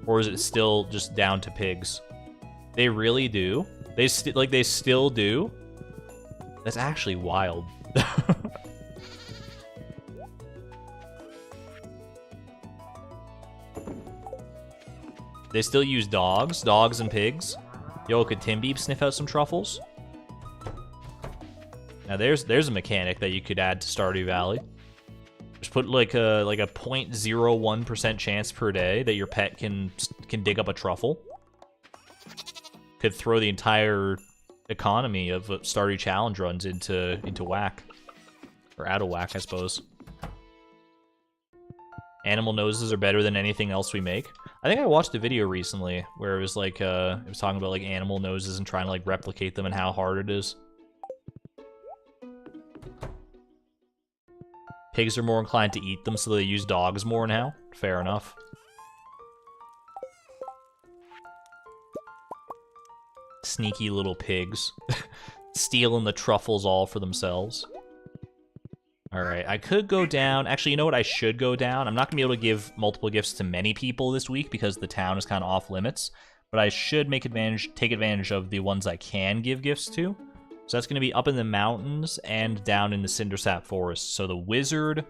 Or is it still just down to pigs? They really do. They still do. That's actually wild. They still use dogs and pigs. Yo, could Timbeeb sniff out some truffles? Now there's a mechanic that you could add to Stardew Valley. Just put like a 0.01% chance per day that your pet can dig up a truffle. Could throw the entire economy of Stardew challenge runs into whack, or out of whack, I suppose. Animal noses are better than anything else we make. I think I watched a video recently where it was like, it was talking about like animal noses and trying to like replicate them and how hard it is. Pigs are more inclined to eat them, so they use dogs more now. Fair enough. Sneaky little pigs. Stealing the truffles all for themselves. Alright, I could go down. Actually, you know what? I should go down. I'm not going to be able to give multiple gifts to many people this week because the town is kind of off limits. But I should take advantage of the ones I can give gifts to. So that's going to be up in the mountains and down in the Cindersap Forest. So the wizard,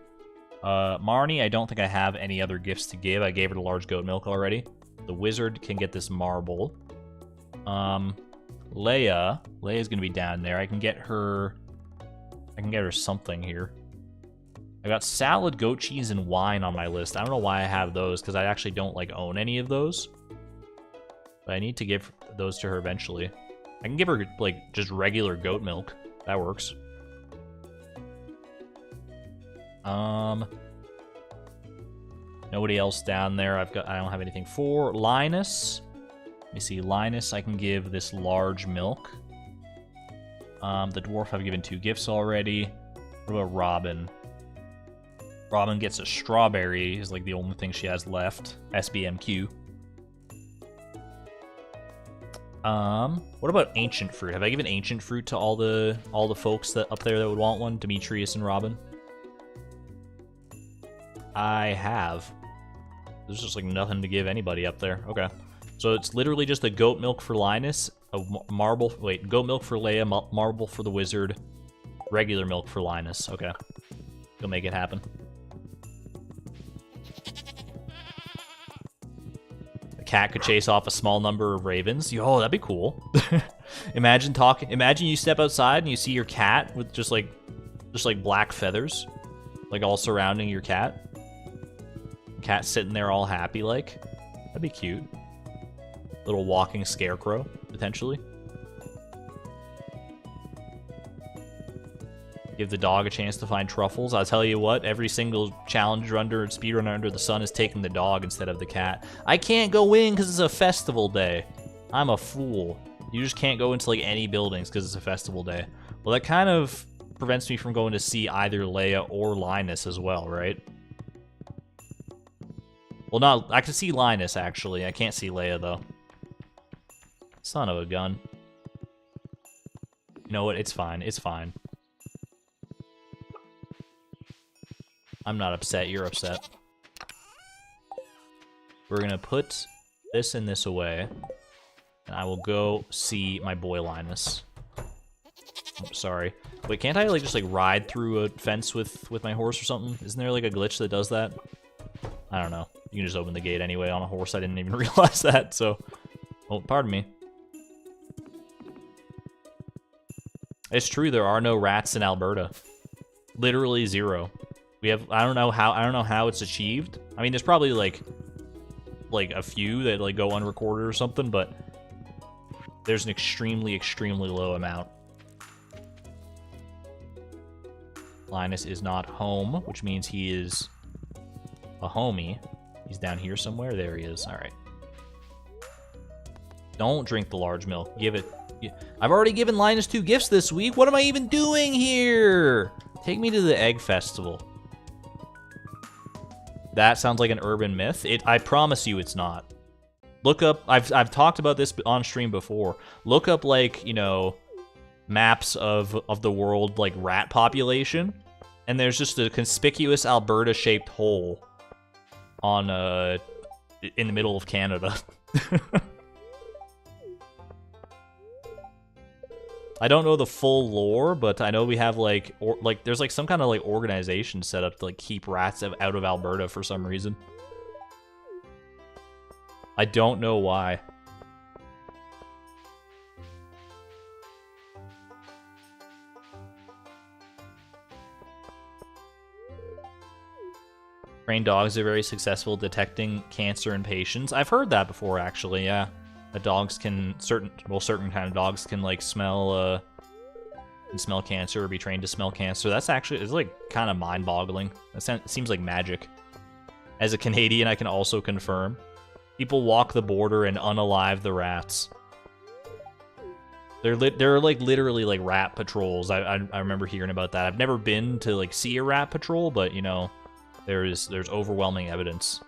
Marnie, I don't think I have any other gifts to give. I gave her the large goat milk already. The wizard can get this marble. Leia's gonna be down there. I can get her something here. I got salad, goat cheese, and wine on my list. I don't know why I have those, because I actually don't, like, own any of those. But I need to give those to her eventually. I can give her, like, just regular goat milk. That works. Nobody else down there. I don't have anything for. Linus. Let me see. Linus, I can give this large milk. The dwarf I've given 2 gifts already. What about Robin? Robin gets a strawberry, is like the only thing she has left. SBMQ. What about ancient fruit? Have I given ancient fruit to all the folks that up there that would want one? Demetrius and Robin? I have. There's just like nothing to give anybody up there. Okay. So it's literally just a goat milk for Linus, a goat milk for Leia, marble for the wizard, regular milk for Linus. Okay. Go make it happen. Cat could chase off a small number of ravens. Yo, that'd be cool. Imagine you step outside and you see your cat with just like black feathers, like all surrounding your cat. Cat sitting there all happy, like. That'd be cute. Little walking scarecrow, potentially. Give the dog a chance to find truffles. I'll tell you what, every single challenger speedrunner under the sun is taking the dog instead of the cat. I can't go in because it's a festival day. I'm a fool. You just can't go into like any buildings because it's a festival day. Well, that kind of prevents me from going to see either Leia or Linus as well, right? Well, I can see Linus, actually. I can't see Leia, though. Son of a gun. You know what? It's fine. It's fine. I'm not upset. You're upset. We're gonna put this and this away. And I will go see my boy Linus. Oh, sorry. Wait, can't I, like, just, like, ride through a fence with my horse or something? Isn't there, like, a glitch that does that? I don't know. You can just open the gate anyway on a horse. I didn't even realize that, so... Oh, pardon me. It's true, there are no rats in Alberta. Literally 0. We have... I don't know how it's achieved. I mean, there's probably, like a few that, like, go unrecorded or something, but... There's an extremely, extremely low amount. Linus is not home, which means he is a homie. He's down here somewhere. There he is. All right. Don't drink the large milk. Give it. I've already given Linus 2 gifts this week. What am I even doing here? Take me to the egg festival. That sounds like an urban myth. I promise you it's not. Look up, I've talked about this on stream before. Look up, like, you know, maps of the world, like, rat population. And there's just a conspicuous Alberta-shaped hole on, in the middle of Canada. I don't know the full lore, but I know we have, like, there's, like, some kind of, like, organization set up to, like, keep rats out of Alberta for some reason. I don't know why. Trained dogs are very successful detecting cancer in patients. I've heard that before, actually, yeah. That dogs can, certain kind of dogs can, like, smell cancer or be trained to smell cancer. That's actually, it's, like, kind of mind-boggling. That seems like magic. As a Canadian, I can also confirm. People walk the border and unalive the rats. They're like literally like rat patrols. I remember hearing about that. I've never been to like see a rat patrol, but you know, there's overwhelming evidence.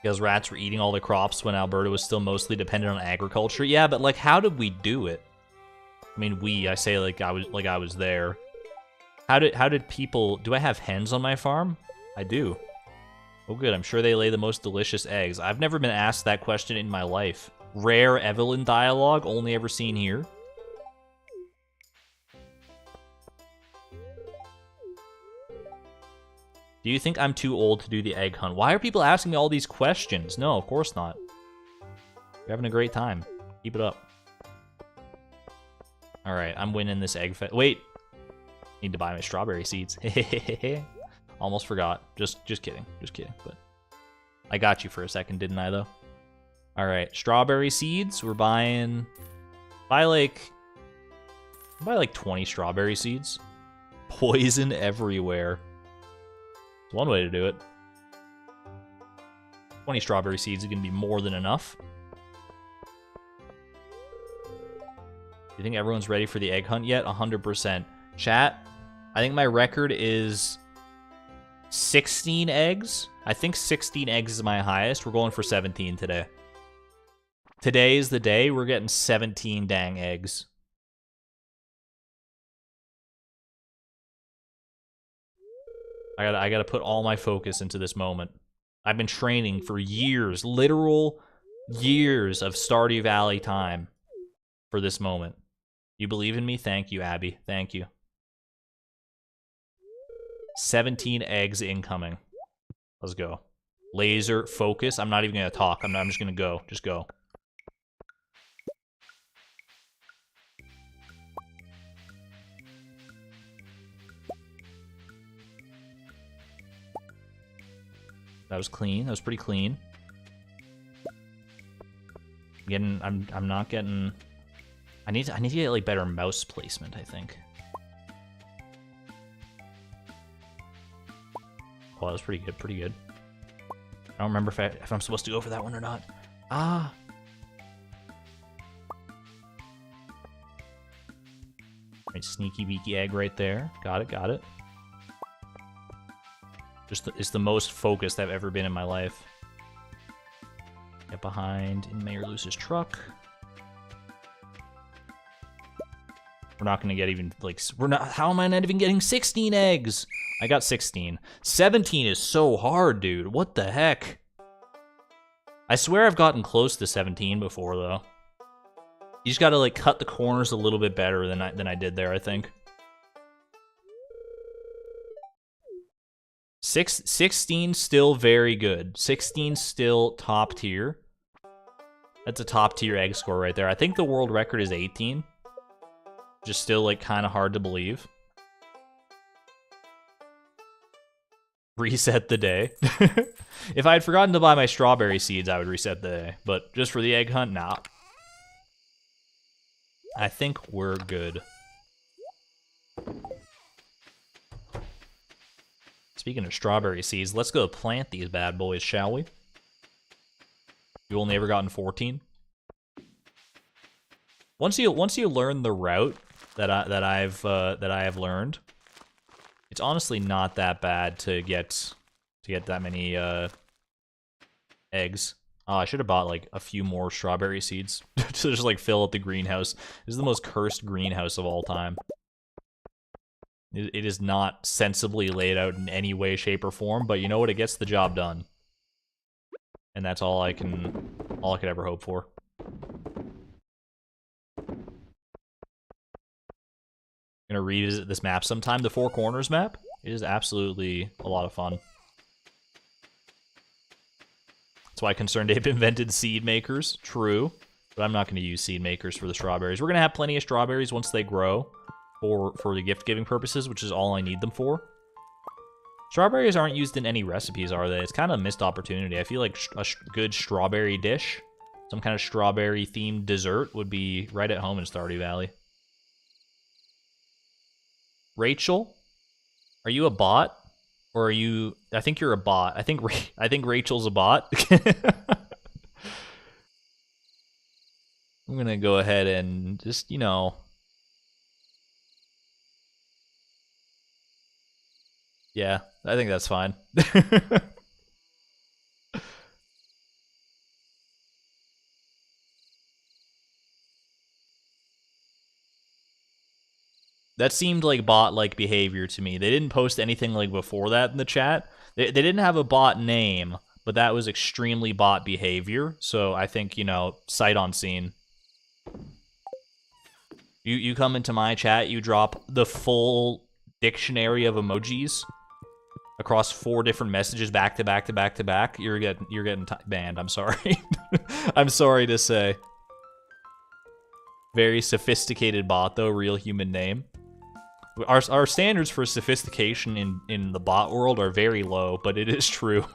Because rats were eating all the crops when Alberta was still mostly dependent on agriculture. Yeah, but like, how did we do it? I mean, I say like I was there. How did people... Do I have hens on my farm? I do. Oh, good. I'm sure they lay the most delicious eggs. I've never been asked that question in my life. Rare Evelyn dialogue, only ever seen here. Do you think I'm too old to do the egg hunt? Why are people asking me all these questions? No, of course not. You're having a great time. Keep it up. Alright, I'm winning this egg fest. Wait! Need to buy my strawberry seeds. Almost forgot. Just kidding. Just kidding. But I got you for a second, didn't I, though? Alright, strawberry seeds. We're buying... Buy like 20 strawberry seeds. Poison everywhere. It's one way to do it. 20 strawberry seeds is going to be more than enough. You think everyone's ready for the egg hunt yet? 100%. Chat, I think my record is 16 eggs. I think 16 eggs is my highest. We're going for 17 today. Today is the day. We're getting 17 dang eggs. I gotta put all my focus into this moment. I've been training for years, literal years of Stardew Valley time for this moment. You believe in me? Thank you, Abby. Thank you. 17 eggs incoming. Let's go. Laser focus. I'm not even gonna talk. I'm just gonna go. Just go. That was clean. That was pretty clean. I'm not getting. I need to get like better mouse placement, I think. Oh, that was pretty good. Pretty good. I don't remember if I'm supposed to go for that one or not. Ah. Right, sneaky beaky egg right there. Got it. Got it. It's the most focused I've ever been in my life. Get behind in Mayor Luce's truck. We're not gonna get even, like, we're not, how am I not even getting 16 eggs? I got 16. 17 is so hard, dude. What the heck? I swear I've gotten close to 17 before, though. You just gotta, like, cut the corners a little bit better than I did there, I think. 16 still very good. 16 still top tier. That's a top tier egg score right there. I think the world record is 18. Just still like kind of hard to believe. Reset the day. If I had forgotten to buy my strawberry seeds, I would reset the day. But just for the egg hunt, nah. I think we're good. Speaking of strawberry seeds, let's go plant these bad boys, shall we? You only ever gotten 14. Once you learn the route that I have learned, it's honestly not that bad to get that many eggs. Oh, I should have bought like a few more strawberry seeds to just like fill up the greenhouse. This is the most cursed greenhouse of all time. It is not sensibly laid out in any way, shape, or form, but you know what? It gets the job done. And that's all I could ever hope for. Gonna revisit this map sometime. The Four Corners map is absolutely a lot of fun. That's why Concerned Ape invented seed makers. True. But I'm not gonna use seed makers for the strawberries. We're gonna have plenty of strawberries once they grow. For the gift-giving purposes, which is all I need them for. Strawberries aren't used in any recipes, are they? It's kind of a missed opportunity. I feel like a good strawberry dish, some kind of strawberry-themed dessert would be right at home in Stardew Valley. Rachel, are you a bot? Or are you... I think you're a bot. I think Rachel's a bot. I'm gonna go ahead and just, you know... Yeah, I think that's fine. That seemed like bot-like behavior to me. They didn't post anything like before that in the chat. They didn't have a bot name, but that was extremely bot behavior. So I think, you know, sight on scene. You come into my chat, you drop the full dictionary of emojis. across 4 different messages back to back to back to back, you're getting banned. I'm sorry. I'm sorry to say. Very sophisticated bot though, real human name. Our standards for sophistication in the bot world are very low, but it is true.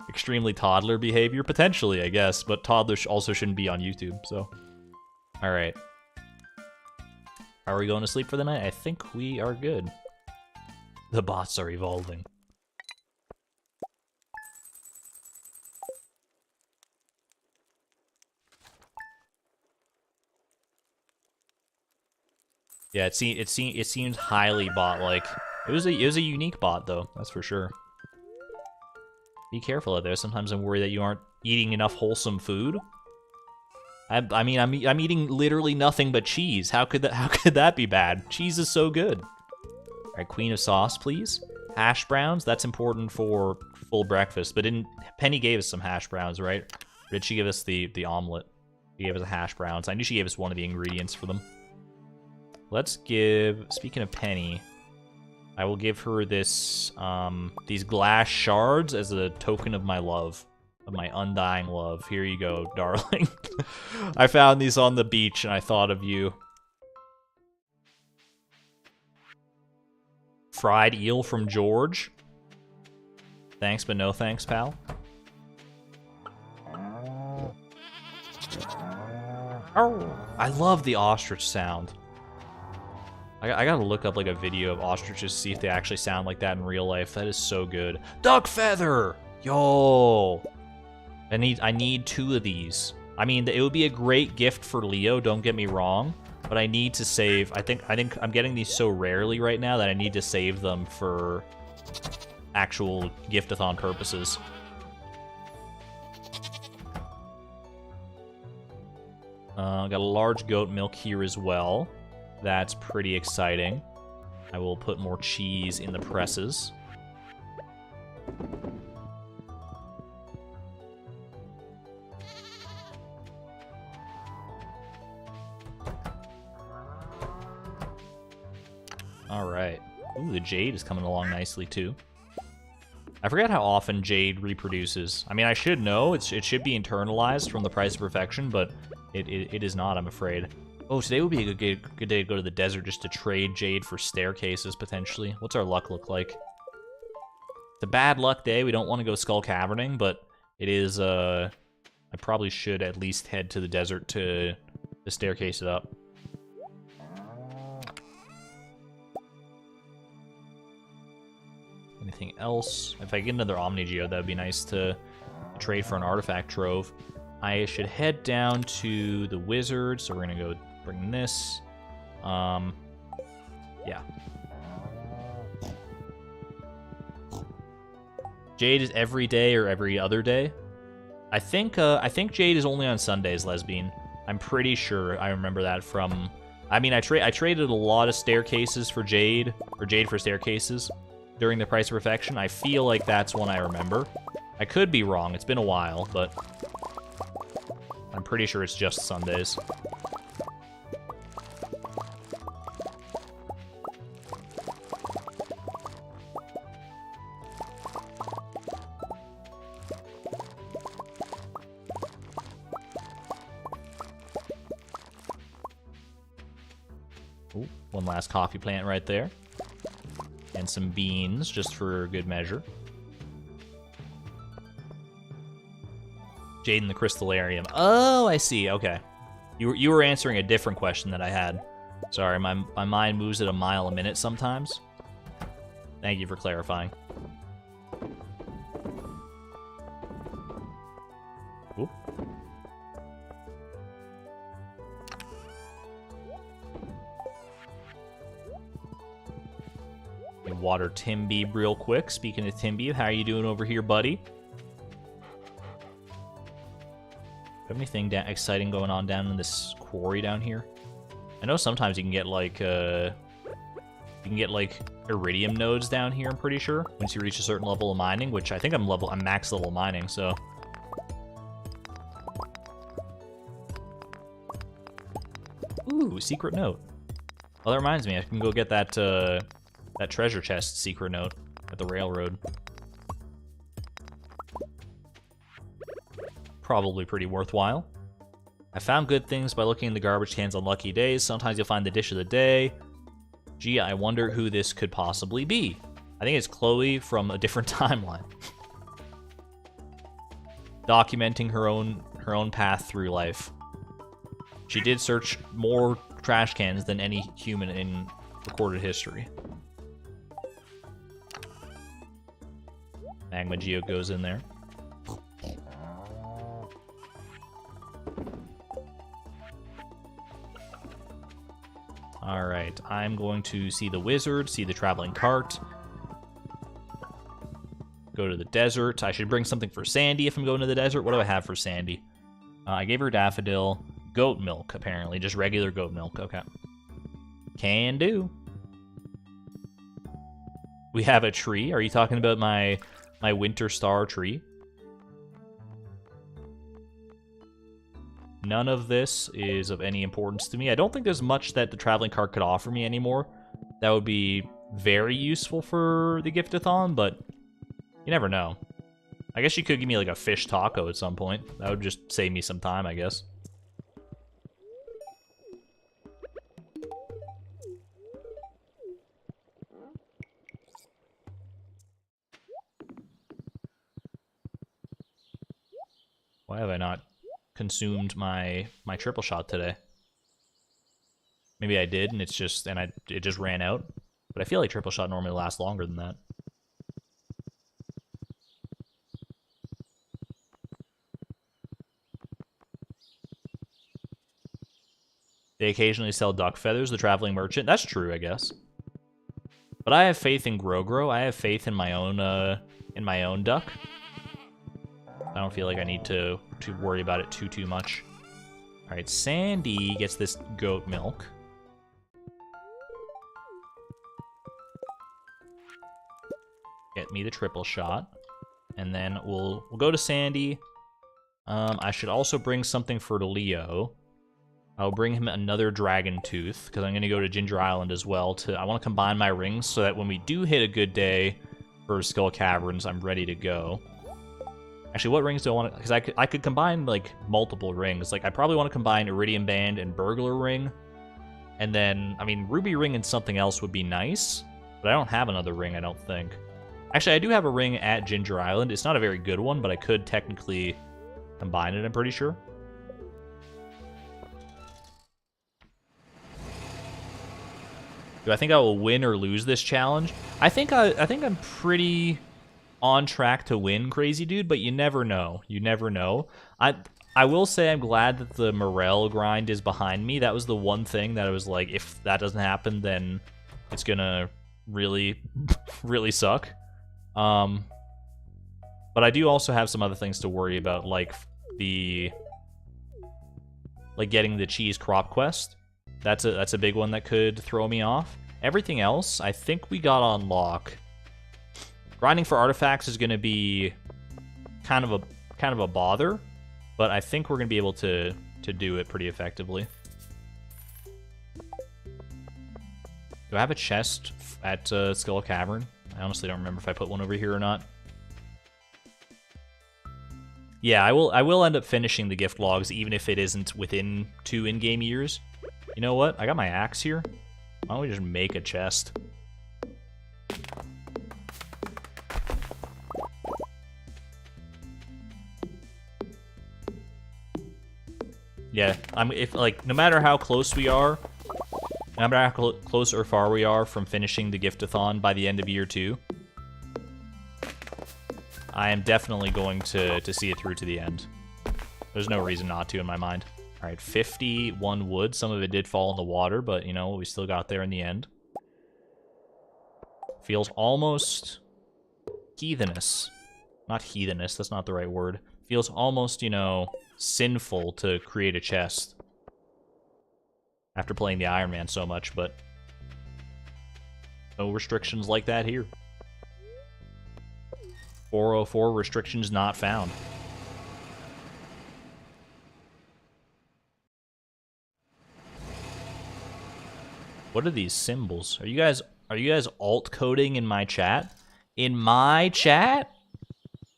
Extremely toddler behavior, potentially, I guess, but toddlers also shouldn't be on YouTube, so. Alright. Are we going to sleep for the night? I think we are good. The bots are evolving. Yeah, it seemed highly bot-like. It was a unique bot though, that's for sure. Be careful out there. Sometimes I'm worried that you aren't eating enough wholesome food. I mean, I'm eating literally nothing but cheese. How could that be bad? Cheese is so good. All right, queen of sauce, please. Hash browns. That's important for full breakfast. But Penny gave us some hash browns, right? Or did she give us the omelet? She gave us the hash browns. I knew she gave us one of the ingredients for them. Let's give. Speaking of Penny, I will give her this these glass shards as a token of my love. Of my undying love. Here you go, darling. I found these on the beach and I thought of you. Fried eel from George. Thanks, but no thanks, pal. Oh, I love the ostrich sound. I gotta look up like a video of ostriches to see if they actually sound like that in real life. That is so good. Duck feather! Yo! I need 2 of these. I mean, it would be a great gift for Leo, don't get me wrong, but I need to save. I think I'm getting these so rarely right now that I need to save them for actual Gift-a-Thon purposes. Got a large goat milk here as well. That's pretty exciting. I will put more cheese in the presses. Alright. Ooh, the jade is coming along nicely, too. I forget how often jade reproduces. I mean, I should know. It should be internalized from the price of perfection, but it is not, I'm afraid. Oh, today would be a good day to go to the desert just to trade jade for staircases, potentially. What's our luck look like? It's a bad luck day. We don't want to go skull caverning, but it is, I probably should at least head to the desert to staircase it up. Anything else? If I get another Omni Geo, that would be nice to trade for an artifact trove. I should head down to the wizard, so we're gonna go bring this. Yeah. Jade is every day or every other day. I think Jade is only on Sundays, Lesbian. I'm pretty sure I remember that from. I mean, I traded a lot of staircases for Jade, or Jade for staircases during the price of perfection. I feel like that's one I remember. I could be wrong. It's been a while, but I'm pretty sure it's just Sundays. Ooh, one last coffee plant right there. And some beans, just for good measure. Jade in the Crystallarium. Oh, I see. Okay. You were answering a different question that I had. Sorry, my mind moves at a mile a minute sometimes. Thank you for clarifying. Oop. Water Timby real quick. Speaking of Timby, how are you doing over here, buddy? Have anything exciting going on down in this quarry down here? I know sometimes you can get like iridium nodes down here, I'm pretty sure, once you reach a certain level of mining, which I think I'm max level mining, so. Ooh, secret note. Well, that reminds me, I can go get that that treasure chest secret note at the railroad. Probably pretty worthwhile. I found good things by looking in the garbage cans on lucky days. Sometimes you'll find the dish of the day. Gee, I wonder who this could possibly be. I think it's Chloe from a different timeline. Documenting her own path through life. She did search more trash cans than any human in recorded history. Magma Geode goes in there. Alright, I'm going to see the wizard, see the traveling cart. Go to the desert. I should bring something for Sandy if I'm going to the desert. What do I have for Sandy? I gave her daffodil. Goat milk, apparently. Just regular goat milk. Okay. Can do. We have a tree. Are you talking about my winter star tree? None of this is of any importance to me. I don't think there's much that the traveling cart could offer me anymore. That would be very useful for the Gift-a-Thon, but you never know. I guess you could give me like a fish taco at some point. That would just save me some time, I guess. Why have I not consumed my triple shot today? Maybe I did, and it just ran out. But I feel like triple shot normally lasts longer than that. They occasionally sell duck feathers, the traveling merchant. That's true, I guess. But I have faith in Grow. I have faith in my own duck. I don't feel like I need to worry about it too much. All right, Sandy gets this goat milk. Get me the triple shot, and then we'll go to Sandy. I should also bring something for Leo. I'll bring him another dragon tooth, because I'm going to go to Ginger Island as well. I want to combine my rings so that when we do hit a good day for Skull Caverns, I'm ready to go. Actually, what rings do I want to... Because I could combine, like, multiple rings. Like, I probably want to combine Iridium Band and Burglar Ring. And then, I mean, Ruby Ring and something else would be nice. But I don't have another ring, I don't think. Actually, I do have a ring at Ginger Island. It's not a very good one, but I could technically combine it, I'm pretty sure. Do I think I will win or lose this challenge? I think I'm pretty on track to win, Crazy Dude, but you never know. You never know. I will say I'm glad that the Morel grind is behind me. That was the one thing that I was like, if that doesn't happen, then it's gonna really, really suck. But I do also have some other things to worry about, like getting the cheese crop quest. That's a big one that could throw me off. Everything else, I think we got on lock. Grinding for artifacts is going to be kind of a bother, but I think we're going to be able to do it pretty effectively. Do I have a chest at Skull Cavern? I honestly don't remember if I put one over here or not. Yeah, I will end up finishing the gift logs even if it isn't within 2 in-game years. You know what? I got my axe here. Why don't we just make a chest? Yeah, no matter how close we are, no matter how close or far we are from finishing the Gift-a-Thon by the end of year 2, I am definitely going to see it through to the end. There's no reason not to in my mind. All right, 51 wood. Some of it did fall in the water, but, you know, we still got there in the end. Feels almost heathenous. Not heathenous, that's not the right word. Feels almost, you know, sinful to create a chest. After playing the Iron Man so much, but no restrictions like that here. 404 restrictions not found. What are these symbols? Are you guys Are you guys alt coding in my chat? In my chat?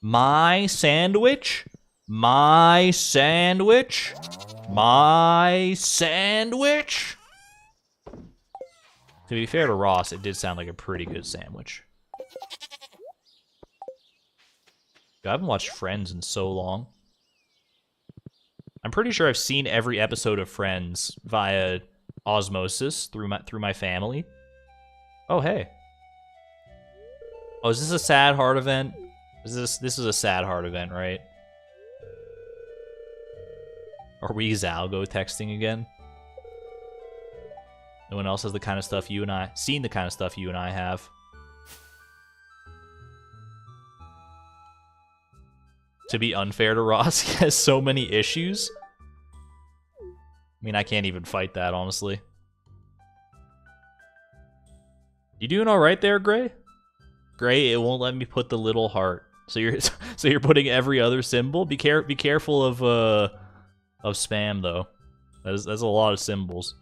My sandwich? My sandwich? My sandwich? To be fair to Ross, it did sound like a pretty good sandwich. I haven't watched Friends in so long. I'm pretty sure I've seen every episode of Friends via osmosis through my family. Oh, hey. Oh, is this a sad heart event? This is a sad heart event, right? Are we Zalgo texting again? No one else has the kind of stuff you and I... seen the kind of stuff you and I have. To be unfair to Ross, he has so many issues. I mean, I can't even fight that, honestly. You doing all right there, Gray? Gray, it won't let me put the little heart. So you're putting every other symbol. Be careful of spam though. That's a lot of symbols.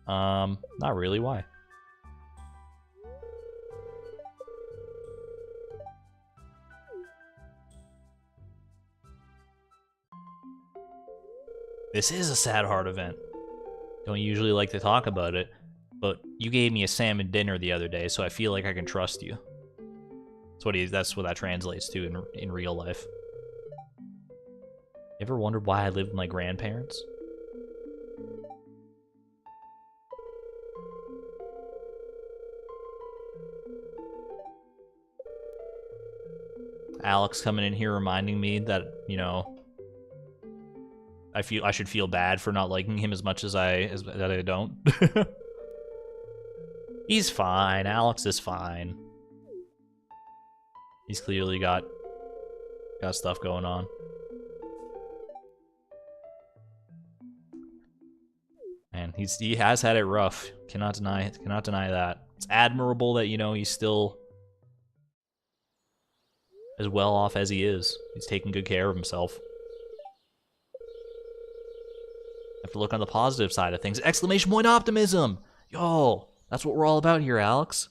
Not really. Why? This is a sad heart event. Don't usually like to talk about it, but you gave me a salmon dinner the other day, so I feel like I can trust you. That's what that translates to in real life. Ever wondered why I lived with my grandparents? Alex coming in here reminding me that, you know, I should feel bad for not liking him as much as I don't. He's fine. Alex is fine. He's clearly got stuff going on. And he has had it rough. Cannot deny that. It's admirable that, you know, he's still as well off as he is. He's taking good care of himself. Have to look on the positive side of things. Exclamation point optimism! Yo, that's what we're all about here, Alex.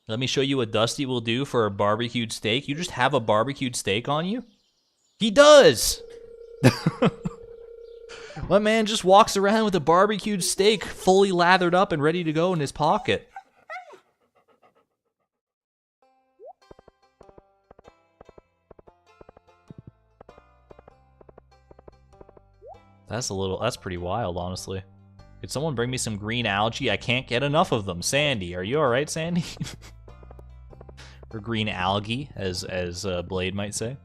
Let me show you what Dusty will do for a barbecued steak. You just have a barbecued steak on you? He does! My man just walks around with a barbecued steak fully lathered up and ready to go in his pocket. That's pretty wild, honestly. Could someone bring me some green algae? I can't get enough of them. Sandy, are you alright, Sandy? Or green algae, as Blade might say.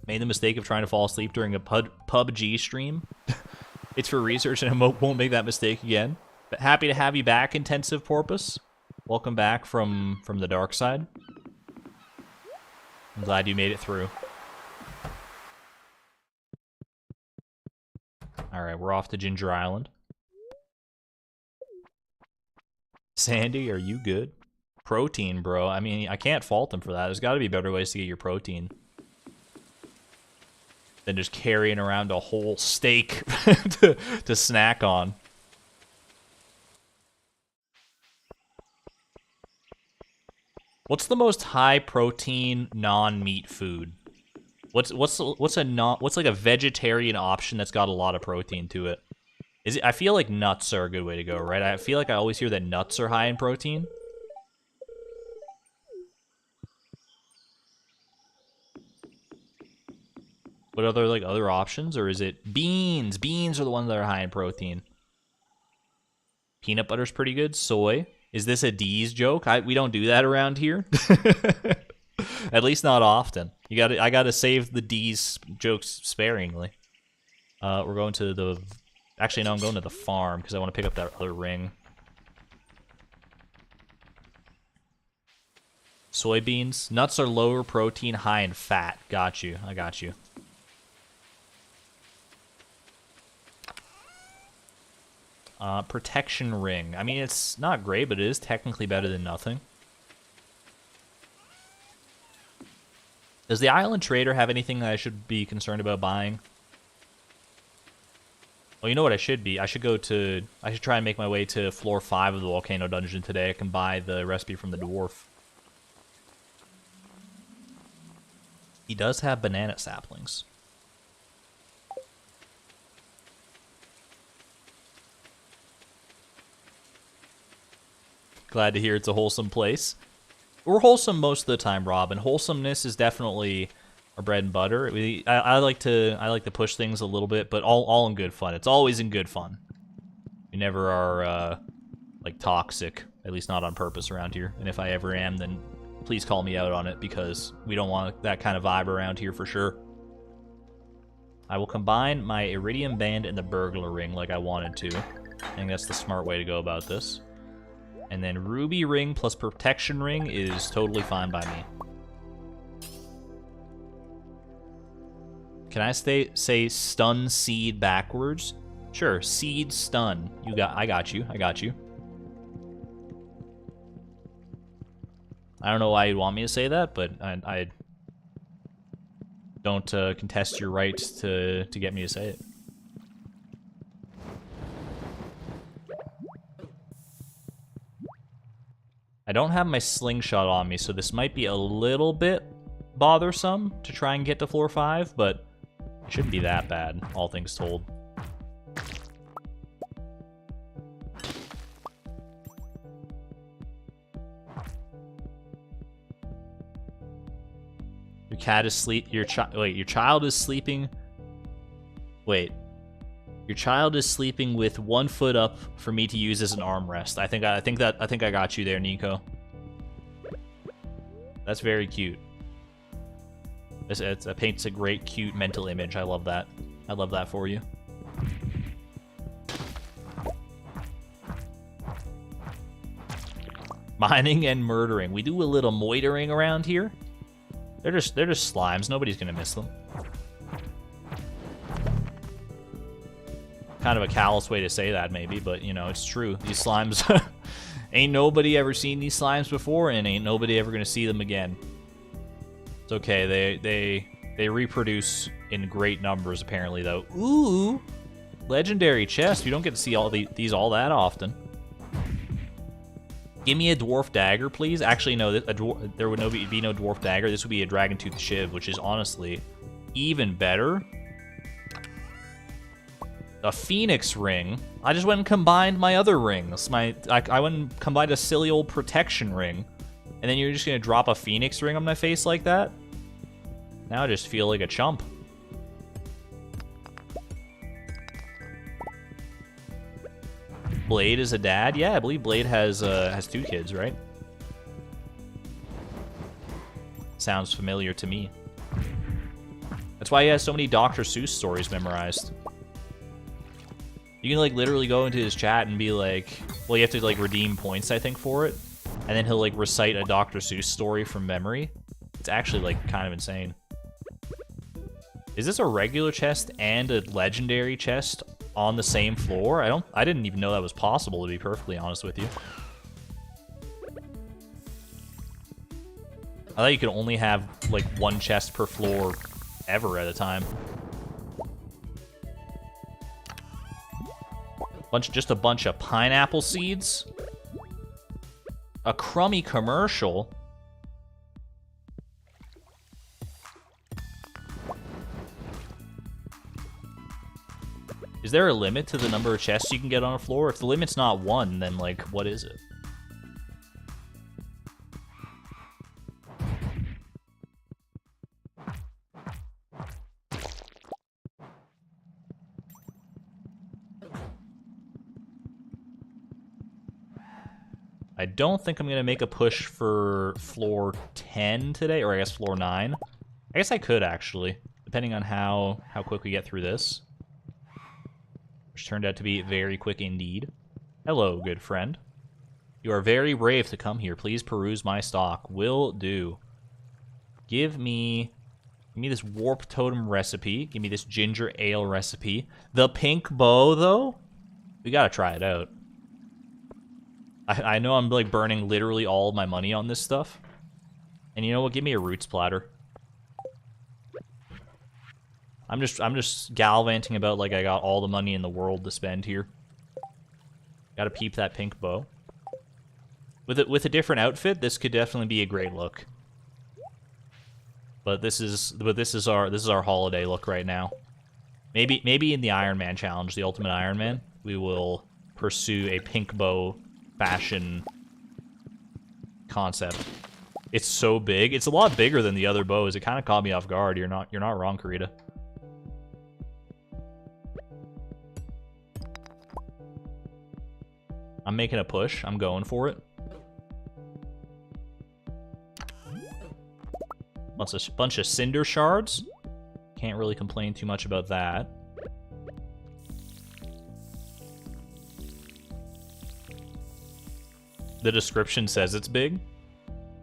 Made the mistake of trying to fall asleep during a PUBG stream. It's for research and I won't make that mistake again. But happy to have you back, Intensive Porpoise. Welcome back from the dark side. I'm glad you made it through. Alright, we're off to Ginger Island. Sandy, are you good? Protein, bro. I mean, I can't fault him for that. There's got to be better ways to get your protein than just carrying around a whole steak to snack on. What's the most high protein non-meat food? What's like a vegetarian option that's got a lot of protein to it? I feel like nuts are a good way to go, right? I feel like I always hear that nuts are high in protein. What other other options, or is it beans? Beans are the ones that are high in protein. Peanut butter's pretty good. Soy. Is this a D's joke? We don't do that around here. At least not often. I gotta save the D's jokes sparingly. We're going to the... Actually, no, I'm going to the farm because I want to pick up that other ring. Soybeans. Nuts are lower protein, high in fat. Got you. I got you. Protection ring. I mean, it's not great, but it is technically better than nothing. Does the Island Trader have anything that I should be concerned about buying? Well, you know what I should be? I should try and make my way to floor 5 of the Volcano dungeon today. I can buy the recipe from the Dwarf. He does have banana saplings. Glad to hear it's a wholesome place. We're wholesome most of the time, Rob, and wholesomeness is definitely our bread and butter. I like to push things a little bit, but all in good fun. It's always in good fun. We never are like toxic, at least not on purpose around here. And if I ever am, then please call me out on it, because we don't want that kind of vibe around here for sure. I will combine my Iridium Band and the Burglar Ring like I wanted to. I think that's the smart way to go about this. And then Ruby Ring plus Protection Ring is totally fine by me. Can I say Stun Seed backwards? Sure, Seed Stun. I got you. I don't know why you'd want me to say that, but I don't contest your right to get me to say it. I don't have my slingshot on me, so this might be a little bit bothersome to try and get to floor 5, but it shouldn't be that bad, all things told. Your cat is your child is sleeping. Wait. Your child is sleeping with 1 foot up for me to use as an armrest. I think I got you there, Nico. That's very cute. It paints a great, cute mental image. I love that. I love that for you. Mining and murdering. We do a little moitering around here. They're just slimes. Nobody's gonna miss them. Kind of a callous way to say that, maybe, but you know, it's true. These slimes, ain't nobody ever seen these slimes before, and ain't nobody ever gonna see them again. It's okay. They reproduce in great numbers, apparently, though. Ooh, legendary chest. You don't get to see all these all that often. Give me a dwarf dagger, please. Actually, no. There would be no dwarf dagger. This would be a dragon tooth shiv, which is honestly even better. A phoenix ring. I just went and combined my other rings. I went and combined a silly old protection ring, and then you're just gonna drop a phoenix ring on my face like that? Now I just feel like a chump. Blade is a dad? Yeah, I believe Blade has 2 kids, right? Sounds familiar to me. That's why he has so many Dr. Seuss stories memorized. You can, like, literally go into his chat and be like... Well, you have to, like, redeem points, I think, for it. And then he'll, like, recite a Dr. Seuss story from memory. It's actually, like, kind of insane. Is this a regular chest and a legendary chest on the same floor? I didn't even know that was possible, to be perfectly honest with you. I thought you could only have, like, 1 chest per floor ever at a time. Just a bunch of pineapple seeds. A crummy commercial. Is there a limit to the number of chests you can get on a floor? If the limit's not 1, then, like, what is it? I don't think I'm going to make a push for floor 10 today, or I guess floor 9. I guess I could, actually, depending on how quick we get through this. Which turned out to be very quick indeed. Hello, good friend. You are very brave to come here. Please peruse my stock. Will do. Give me this warp totem recipe. Give me this ginger ale recipe. The pink bow, though? We gotta try it out. I know I'm, like, burning literally all of my money on this stuff. And you know what? Give me a roots platter. I'm just gallivanting about like I got all the money in the world to spend here. Gotta peep that pink bow. With a different outfit, this could definitely be a great look. But this is our holiday look right now. Maybe in the Iron Man challenge, the Ultimate Iron Man, we will pursue a pink bow fashion concept. It's so big. It's a lot bigger than the other bows. It kind of caught me off guard. You're not wrong, Karita. I'm making a push. I'm going for it. Bunch of cinder shards. Can't really complain too much about that. The description says it's big.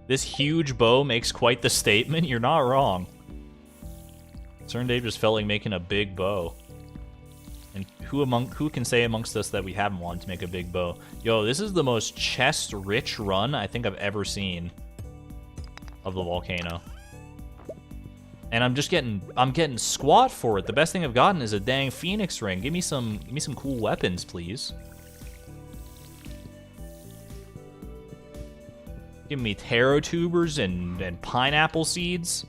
This huge bow makes quite the statement. You're not wrong. Certain Dave just felt like making a big bow. And who can say amongst us that we haven't wanted to make a big bow? Yo, this is the most chest-rich run I think I've ever seen of the volcano. And I'm getting squat for it. The best thing I've gotten is a dang phoenix ring. Give me some cool weapons, please. Give me taro tubers and pineapple seeds.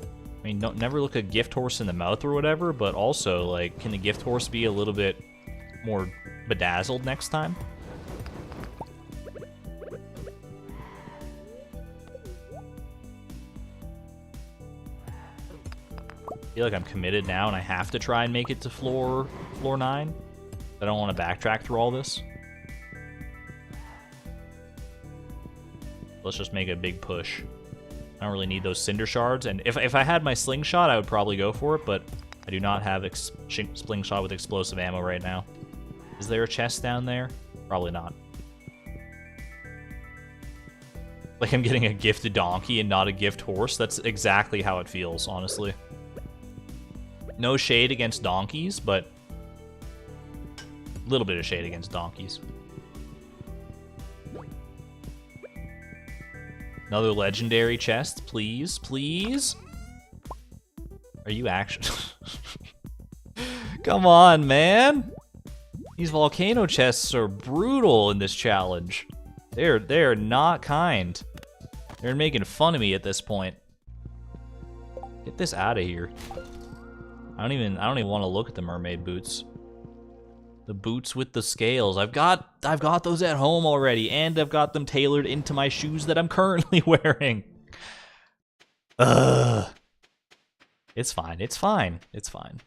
I mean, never look a gift horse in the mouth or whatever, but also, like, can the gift horse be a little bit more bedazzled next time? I feel like I'm committed now and I have to try and make it to floor 9. I don't want to backtrack through all this. Let's just make a big push. I don't really need those cinder shards, and if I had my slingshot, I would probably go for it, but I do not have slingshot with explosive ammo right now. Is there a chest down there? Probably not. Like I'm getting a gifted donkey and not a gift horse. That's exactly how it feels, honestly. No shade against donkeys, but a little bit of shade against donkeys. Another legendary chest, please, please. Are you actually? Come on, man. These volcano chests are brutal in this challenge. They're not kind. They're making fun of me at this point. Get this out of here. I don't even want to look at the mermaid boots. The boots with the scales. I've got those at home already, and I've got them tailored into my shoes that I'm currently wearing. Ugh. It's fine. It's fine. It's fine.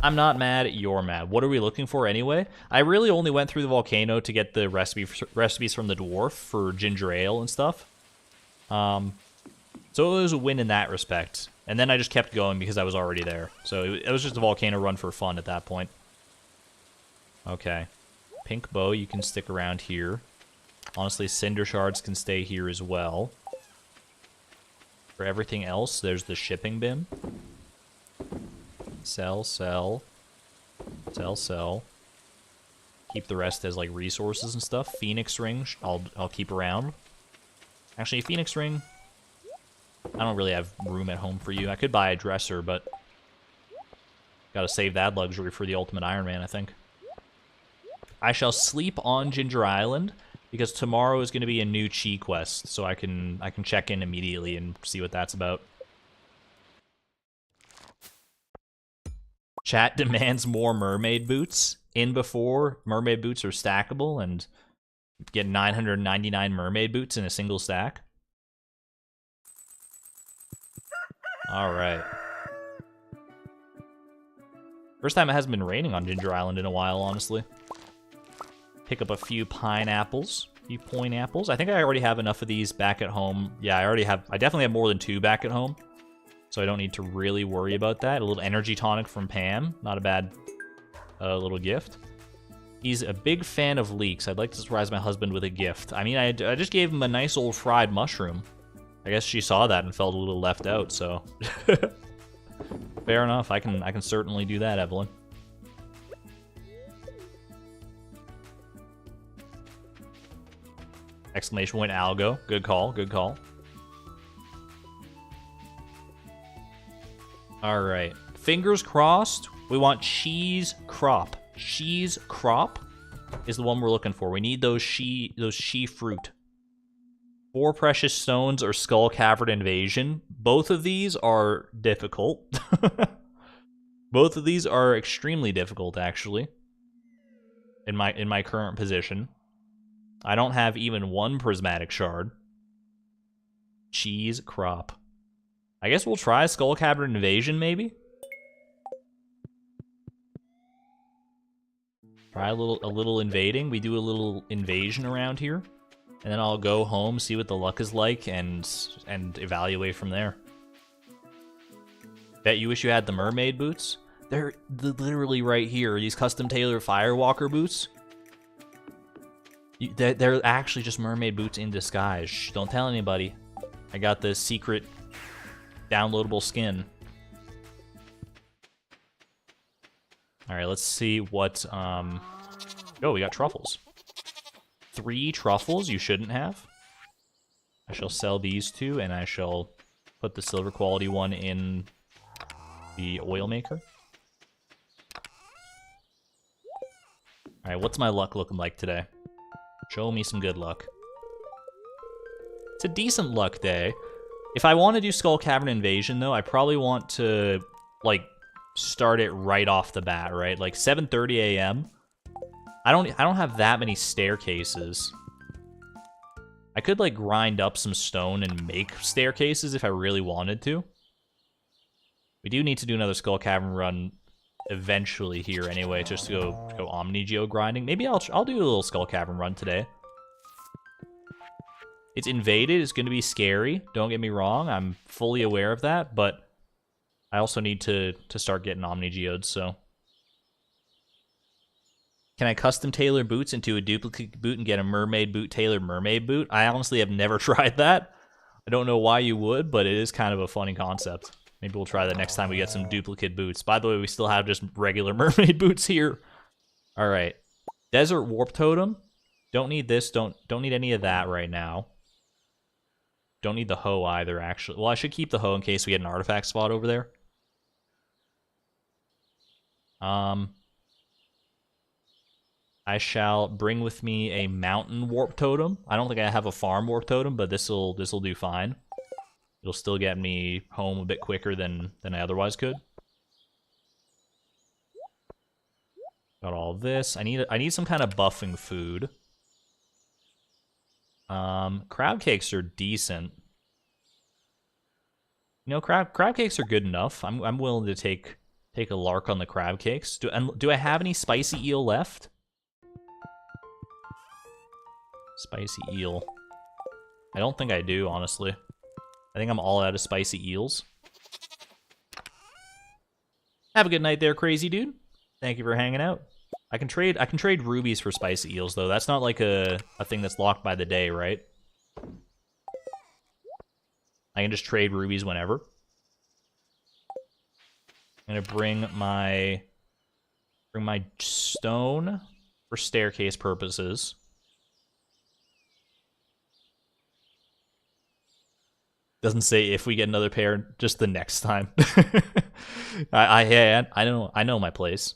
I'm not mad. You're mad. What are we looking for anyway? I really only went through the volcano to get the recipes from the Dwarf for ginger ale and stuff. So it was a win in that respect. And then I just kept going because I was already there. So it was just a volcano run for fun at that point. Okay. Pink bow, you can stick around here. Honestly, cinder shards can stay here as well. For everything else, there's the shipping bin. Sell, sell. Sell, sell. Keep the rest as, like, resources and stuff. Phoenix ring, I'll keep around. Actually, Phoenix ring... I don't really have room at home for you. I could buy a dresser, but gotta save that luxury for the Ultimate Iron Man, I think. I shall sleep on Ginger Island because tomorrow is going to be a new Chi quest, so I can check in immediately and see what that's about. Chat demands more mermaid boots. In before, mermaid boots are stackable and get 999 mermaid boots in a single stack. Alright. First time it hasn't been raining on Ginger Island in a while, honestly. Pick up a few pineapples. A few pineapples. I think I already have enough of these back at home. Yeah, I definitely have more than 2 back at home. So I don't need to really worry about that. A little energy tonic from Pam. Not a bad little gift. He's a big fan of leeks. I'd like to surprise my husband with a gift. I mean, I just gave him a nice old fried mushroom. I guess she saw that and felt a little left out, so... Fair enough, I can certainly do that, Evelyn. Exclamation point algo. Good call, good call. Alright. Fingers crossed. We want cheese crop. Cheese crop is the one we're looking for. We need those she fruit. 4 precious stones or skull cavern invasion. Both of these are difficult. Both of these are extremely difficult, actually. In my current position. I don't have even 1 prismatic shard. Cheese crop. I guess we'll try skull cavern invasion, maybe? Try a little invading. We do a little invasion around here. And then I'll go home, see what the luck is like, and evaluate from there. Bet you wish you had the mermaid boots? They're literally right here. These custom tailored Firewalker boots. They're actually just mermaid boots in disguise. Shh, don't tell anybody. I got the secret downloadable skin. Alright, let's see what, Oh, we got truffles. 3 truffles you shouldn't have. I shall sell these 2, and I shall put the silver quality one in the oil maker. Alright, what's my luck looking like today? Show me some good luck. It's a decent luck day. If I want to do Skull Cavern Invasion, though, I probably want to, like, start it right off the bat, right? Like 7:30 a.m. I don't have that many staircases. I could like grind up some stone and make staircases if I really wanted to. We do need to do another Skull Cavern run eventually here anyway, just to go Omni-Geo grinding. Maybe I'll do a little Skull Cavern run today. It's invaded, it's going to be scary, don't get me wrong, I'm fully aware of that, but I also need to start getting Omni-Geoed, so. Can I custom tailor boots into a duplicate boot and get a mermaid boot tailored mermaid boot? I honestly have never tried that. I don't know why you would, but it is kind of a funny concept. Maybe we'll try that next time we get some duplicate boots. By the way, we still have just regular mermaid boots here. All right. Desert warp totem. Don't need this. Don't need any of that right now. Don't need the hoe either, actually. Well, I should keep the hoe in case we get an artifact spot over there. I shall bring with me a mountain warp totem. I don't think I have a farm warp totem, but this'll do fine. It'll still get me home a bit quicker than I otherwise could. Got all this. I need some kind of buffing food. Crab cakes are decent. You know, crab cakes are good enough. I'm willing to take a lark on the crab cakes. Do I have any spicy eel left? Spicy eel. I don't think I do, honestly. I think I'm all out of spicy eels. Have a good night there, crazy dude. Thank you for hanging out. I can trade rubies for spicy eels, though. That's not like a thing that's locked by the day, right? I can just trade rubies whenever. I'm gonna bring my stone for staircase purposes. Doesn't say if we get another pair, just the next time. I know my place.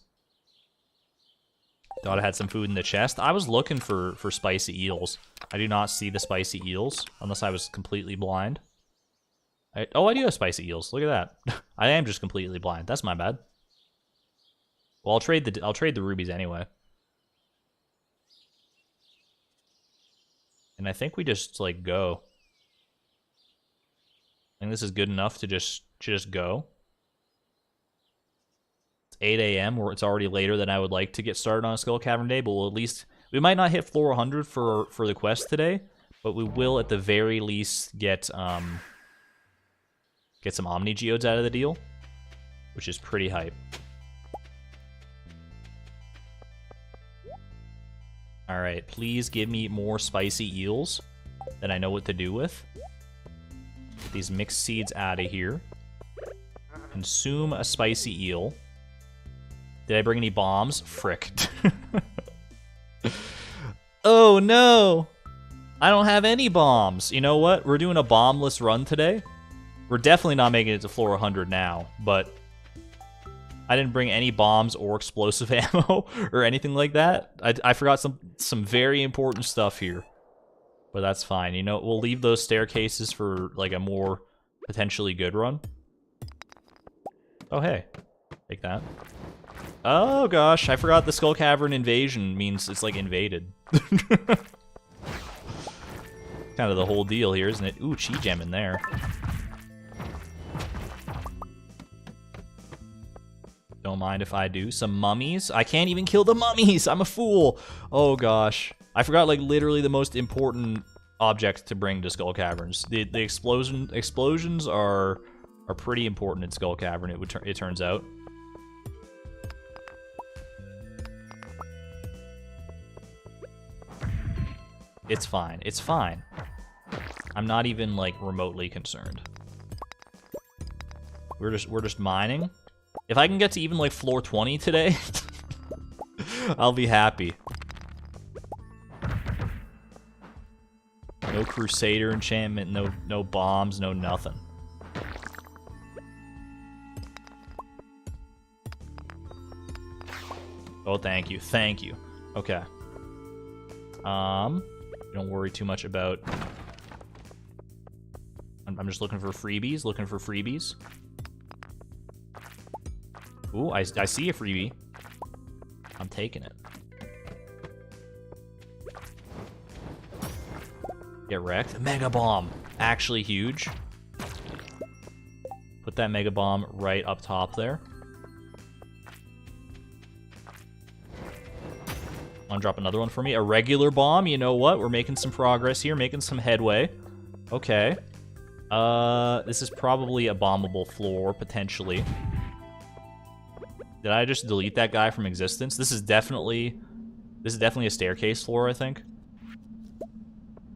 Thought I had some food in the chest. I was looking for spicy eels. I do not see the spicy eels unless I was completely blind. Oh, I do have spicy eels. Look at that. I am just completely blind. That's my bad. Well, I'll trade the rubies anyway. And I think we just like go. I think this is good enough to just go. It's 8 a.m. or it's already later than I would like to get started on a Skull Cavern day, but we'll at least we might not hit floor 100 for the quest today, but we will at the very least get some Omni-Geodes out of the deal, which is pretty hype. All right, please give me more spicy eels that I know what to do with. Get these mixed seeds out of here. Consume a spicy eel. Did I bring any bombs? Frick. Oh no! I don't have any bombs. You know what? We're doing a bombless run today. We're definitely not making it to floor 100 now, but I didn't bring any bombs or explosive ammo or anything like that. I forgot some very important stuff here, but that's fine. You know, we'll leave those staircases for like a more potentially good run. Oh, hey. Take that. Oh, gosh. I forgot the Skull Cavern invasion means it's, like, invaded. Kind of the whole deal here, isn't it? Ooh, Chi Gem in there. Don't mind if I do. Some mummies. I can't even kill the mummies. I'm a fool. Oh, gosh. I forgot, like, literally the most important object to bring to Skull Caverns. The explosions are pretty important in Skull Cavern, it turns out. It's fine. It's fine. I'm not even, like, remotely concerned. We're just mining. If I can get to even, like, floor 20 today, I'll be happy. No Crusader enchantment, no bombs, no nothing. Oh, thank you. Thank you. Okay. Don't worry too much about... I'm just looking for freebies, Ooh, I see a freebie. I'm taking it. Get wrecked. Mega Bomb. Actually huge. Put that Mega Bomb right up top there. Want to drop another one for me? A regular bomb? You know what? We're making some progress here, making some headway. Okay. This is probably a bombable floor, potentially. Did I just delete that guy from existence? This is definitely a staircase floor, I think.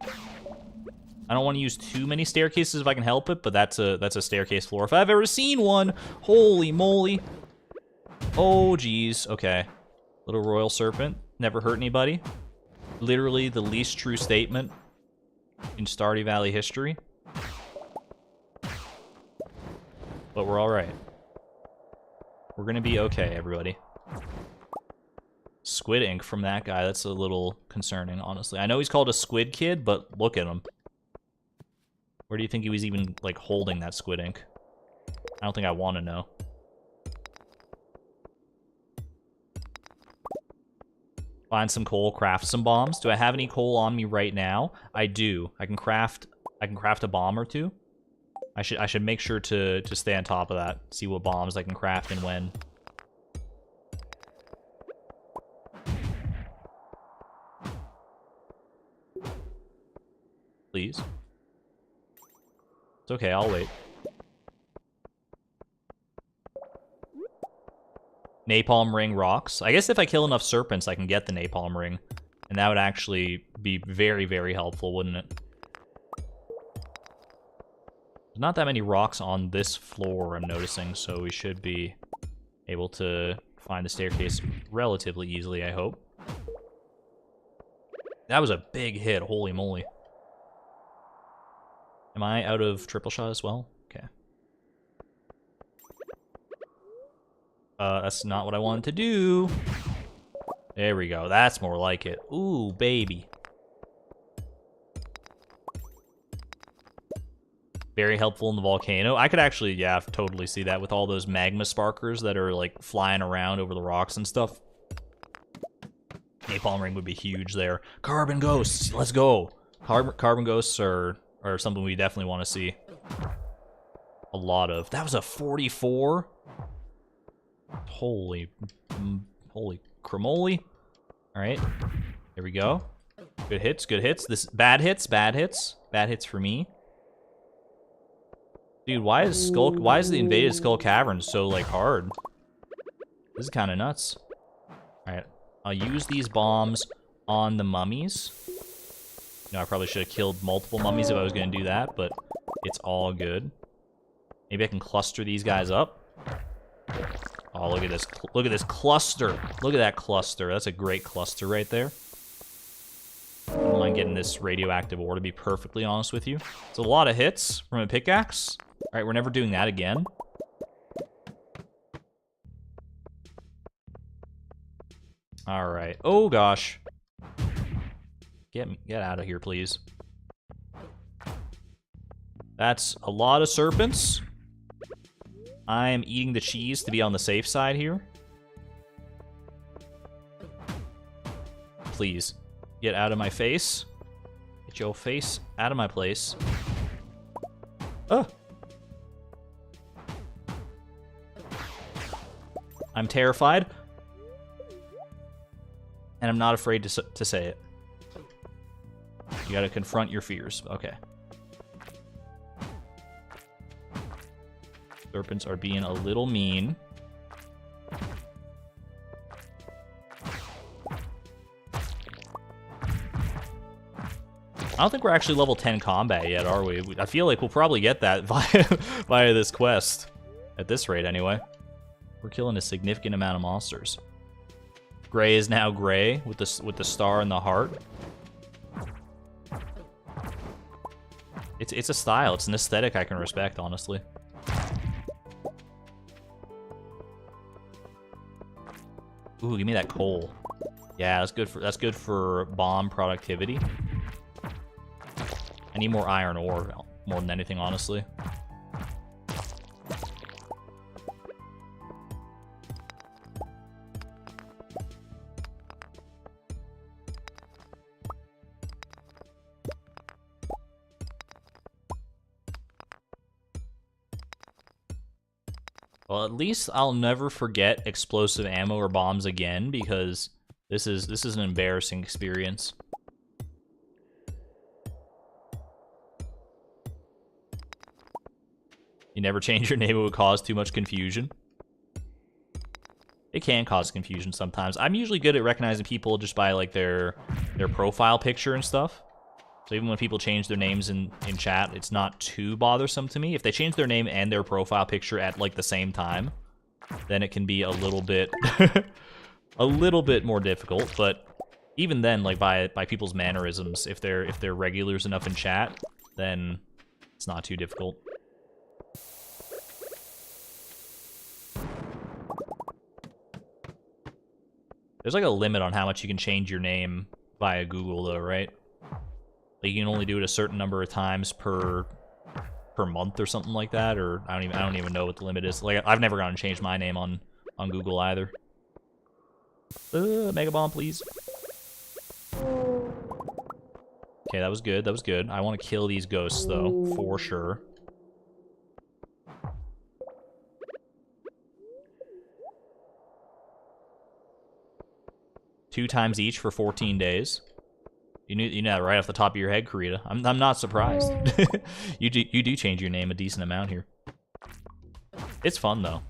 I don't want to use too many staircases if I can help it, but that's a staircase floor if I've ever seen one. Holy moly. Oh, geez. Okay. Little Royal Serpent. Never hurt anybody. Literally the least true statement in Stardew Valley history. But we're alright. We're gonna be okay, everybody. Squid ink from that guy, that's a little concerning, honestly. I know he's called a squid kid, but look at him. Where do you think he was even, like, holding that squid ink? I don't think I want to know. Find some coal, craft some bombs. Do I have any coal on me right now? I do. I can craft a bomb or two. I should make sure to stay on top of that. See what bombs I can craft and when. Please. It's okay, I'll wait. Napalm ring rocks. I guess if I kill enough serpents, I can get the napalm ring. And that would actually be very, very helpful, wouldn't it? There's not that many rocks on this floor, I'm noticing, so we should be able to find the staircase relatively easily, I hope. That was a big hit, holy moly. Am I out of triple shot as well? Okay. That's not what I wanted to do. There we go. That's more like it. Ooh, baby. Very helpful in the volcano. I could actually, yeah, totally see that with all those magma sparkers that are, like, flying around over the rocks and stuff. Napalm ring would be huge there. Carbon ghosts, let's go. Carbon ghosts are something we definitely want to see. A lot of. That was a 44? Holy cramoly. Alright, here we go. Good hits, good hits. Bad hits for me. Dude, why is the invaded Skull Cavern so, like, hard? This is kind of nuts. Alright, I'll use these bombs on the mummies. You know, I probably should have killed multiple mummies if I was going to do that, but it's all good. Maybe I can cluster these guys up. Oh, look at this. Look at this cluster. Look at that cluster. That's a great cluster right there. I don't mind getting this radioactive ore, to be perfectly honest with you. It's a lot of hits from a pickaxe. Alright, we're never doing that again. Alright. Oh, gosh. Get out of here, please. That's a lot of serpents. I'm eating the cheese to be on the safe side here. Please, get out of my face. Get your face out of my place. Oh! I'm terrified. And I'm not afraid to say it. You gotta confront your fears. Okay. Serpents are being a little mean. I don't think we're actually level 10 combat yet, are we? I feel like we'll probably get that via this quest. At this rate, anyway. We're killing a significant amount of monsters. Gray is now gray with the star and the heart. It's a style. It's an aesthetic I can respect, honestly. Ooh, give me that coal. Yeah, that's good for bomb productivity. I need more iron ore more than anything, honestly. Well, at least I'll never forget explosive ammo or bombs again, because this is an embarrassing experience. You never change your name, it would cause too much confusion. It can cause confusion sometimes. I'm usually good at recognizing people just by like their profile picture and stuff. So even when people change their names in chat, it's not too bothersome to me. If they change their name and their profile picture at like the same time, then it can be a little bit a little bit more difficult. But even then, like by people's mannerisms, if they're regulars enough in chat, then it's not too difficult. There's like a limit on how much you can change your name via Google though, right? Like you can only do it a certain number of times per month or something like that, or I don't even know what the limit is. Like I've never gone and changed my name on Google either. Mega bomb, please. Okay, that was good. That was good. I want to kill these ghosts though, for sure. Two times each for 14 days. You know that right off the top of your head, Karita. I'm not surprised. You do change your name a decent amount here. It's fun though.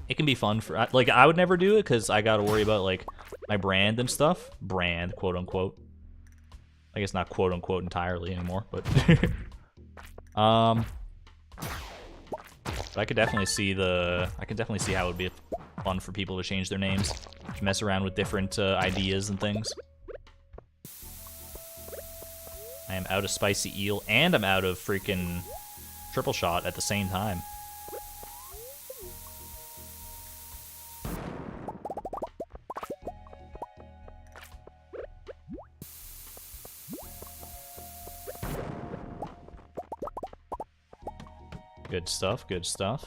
It can be fun for like I would never do it because I gotta worry about like my brand and stuff. Brand, quote unquote. I guess not quote unquote entirely anymore, but but I could definitely see how it would be fun for people to change their names, to mess around with different ideas and things. I am out of spicy eel, and I'm out of freaking triple shot at the same time. Good stuff, good stuff.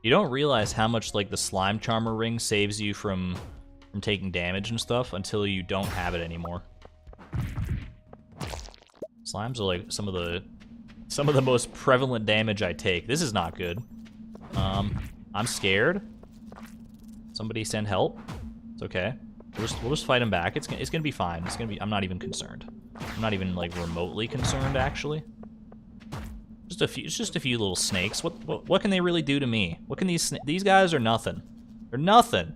You don't realize how much like the slime charmer ring saves you from taking damage and stuff until you don't have it anymore. Slimes are like some of the most prevalent damage I take. This is not good. I'm scared. Somebody send help. It's okay. We'll just fight him back. It's gonna be fine. I'm not even concerned. I'm not even like remotely concerned actually. It's just a few little snakes. What can they really do to me? What can these guys are nothing. They're nothing.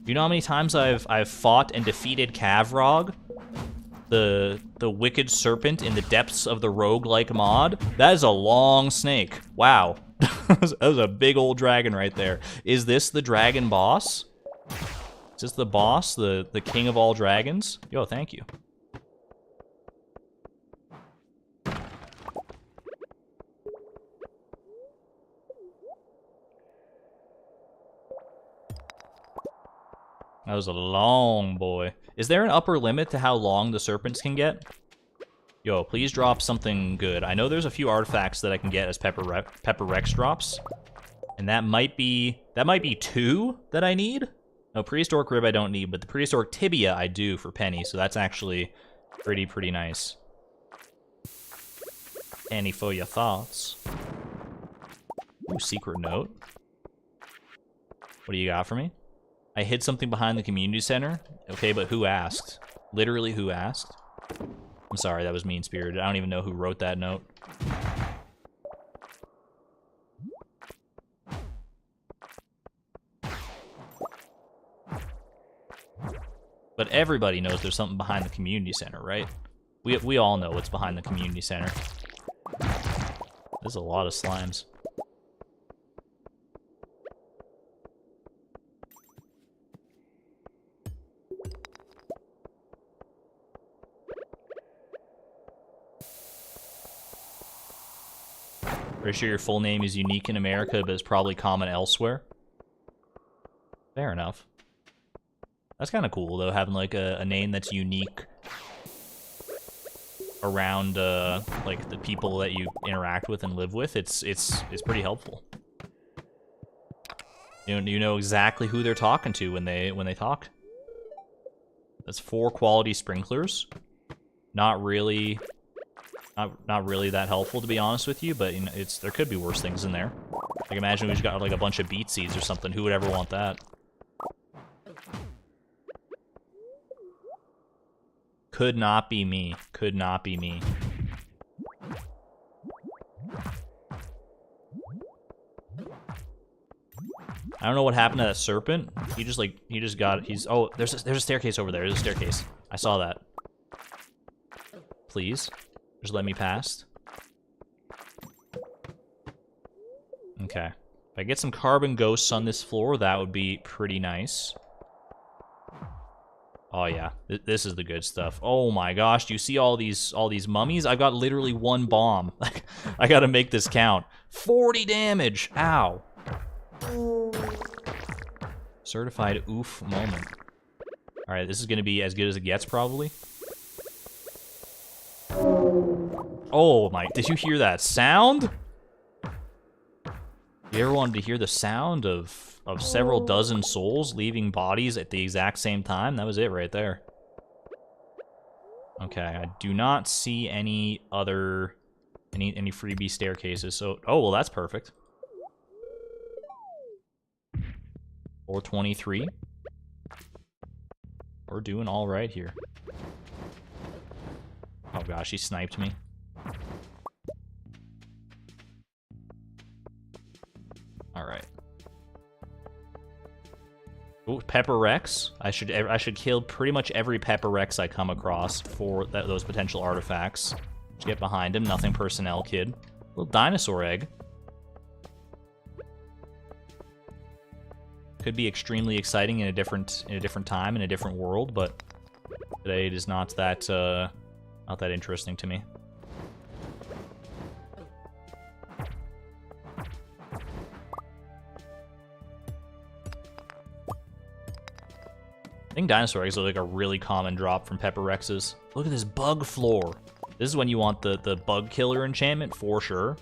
You know how many times I've fought and defeated Cavern, the wicked serpent in the depths of the roguelike mod? That is a long snake. Wow. That was a big old dragon right there. Is this the dragon boss? Is this the boss, the king of all dragons? Yo, thank you. That was a long boy. Is there an upper limit to how long the serpents can get? Yo, please drop something good. I know there's a few artifacts that I can get as Pepper Rex drops. And that might be 2 that I need? No, prehistoric rib I don't need, but the prehistoric tibia I do for Penny, so that's actually pretty nice. Penny for your thoughts. Ooh, secret note. What do you got for me? I hid something behind the community center. Okay, but who asked? Literally, who asked? I'm sorry, that was mean-spirited. I don't even know who wrote that note. But everybody knows there's something behind the community center, right? We all know what's behind the community center. There's a lot of slimes. Pretty sure your full name is unique in America, but it's probably common elsewhere. Fair enough. That's kind of cool, though, having, like, a name that's unique around, like, the people that you interact with and live with. It's pretty helpful. You know exactly who they're talking to when they talk. That's 4 quality sprinklers. Not really that helpful, to be honest with you, but you know, there could be worse things in there. Like, imagine we just got like a bunch of beet seeds or something. Who would ever want that? Could not be me. Could not be me. I don't know what happened to that serpent. He just got. Oh, there's a staircase over there. There's a staircase. I saw that. Please. Just let me past. Okay. If I get some carbon ghosts on this floor, that would be pretty nice. Oh yeah, this is the good stuff. Oh my gosh, do you see all these mummies? I've got literally 1 bomb. I gotta make this count. 40 damage. Ow. Certified oof moment. All right, this is gonna be as good as it gets, probably. Oh my, did you hear that sound? You ever wanted to hear the sound of several dozen souls leaving bodies at the exact same time? That was it right there. Okay, I do not see any other, any freebie staircases, so, oh, well, that's perfect. 423. We're doing all right here. Oh gosh, he sniped me. All right. Ooh, Pepper Rex. I should kill pretty much every Pepper Rex I come across for those potential artifacts. Just get behind him. Nothing personnel, kid. Little dinosaur egg. Could be extremely exciting in a different time in a different world, but today it is not that interesting to me. I think dinosaur eggs are like a really common drop from Pepper Rexes. Look at this bug floor. This is when you want the bug killer enchantment for sure.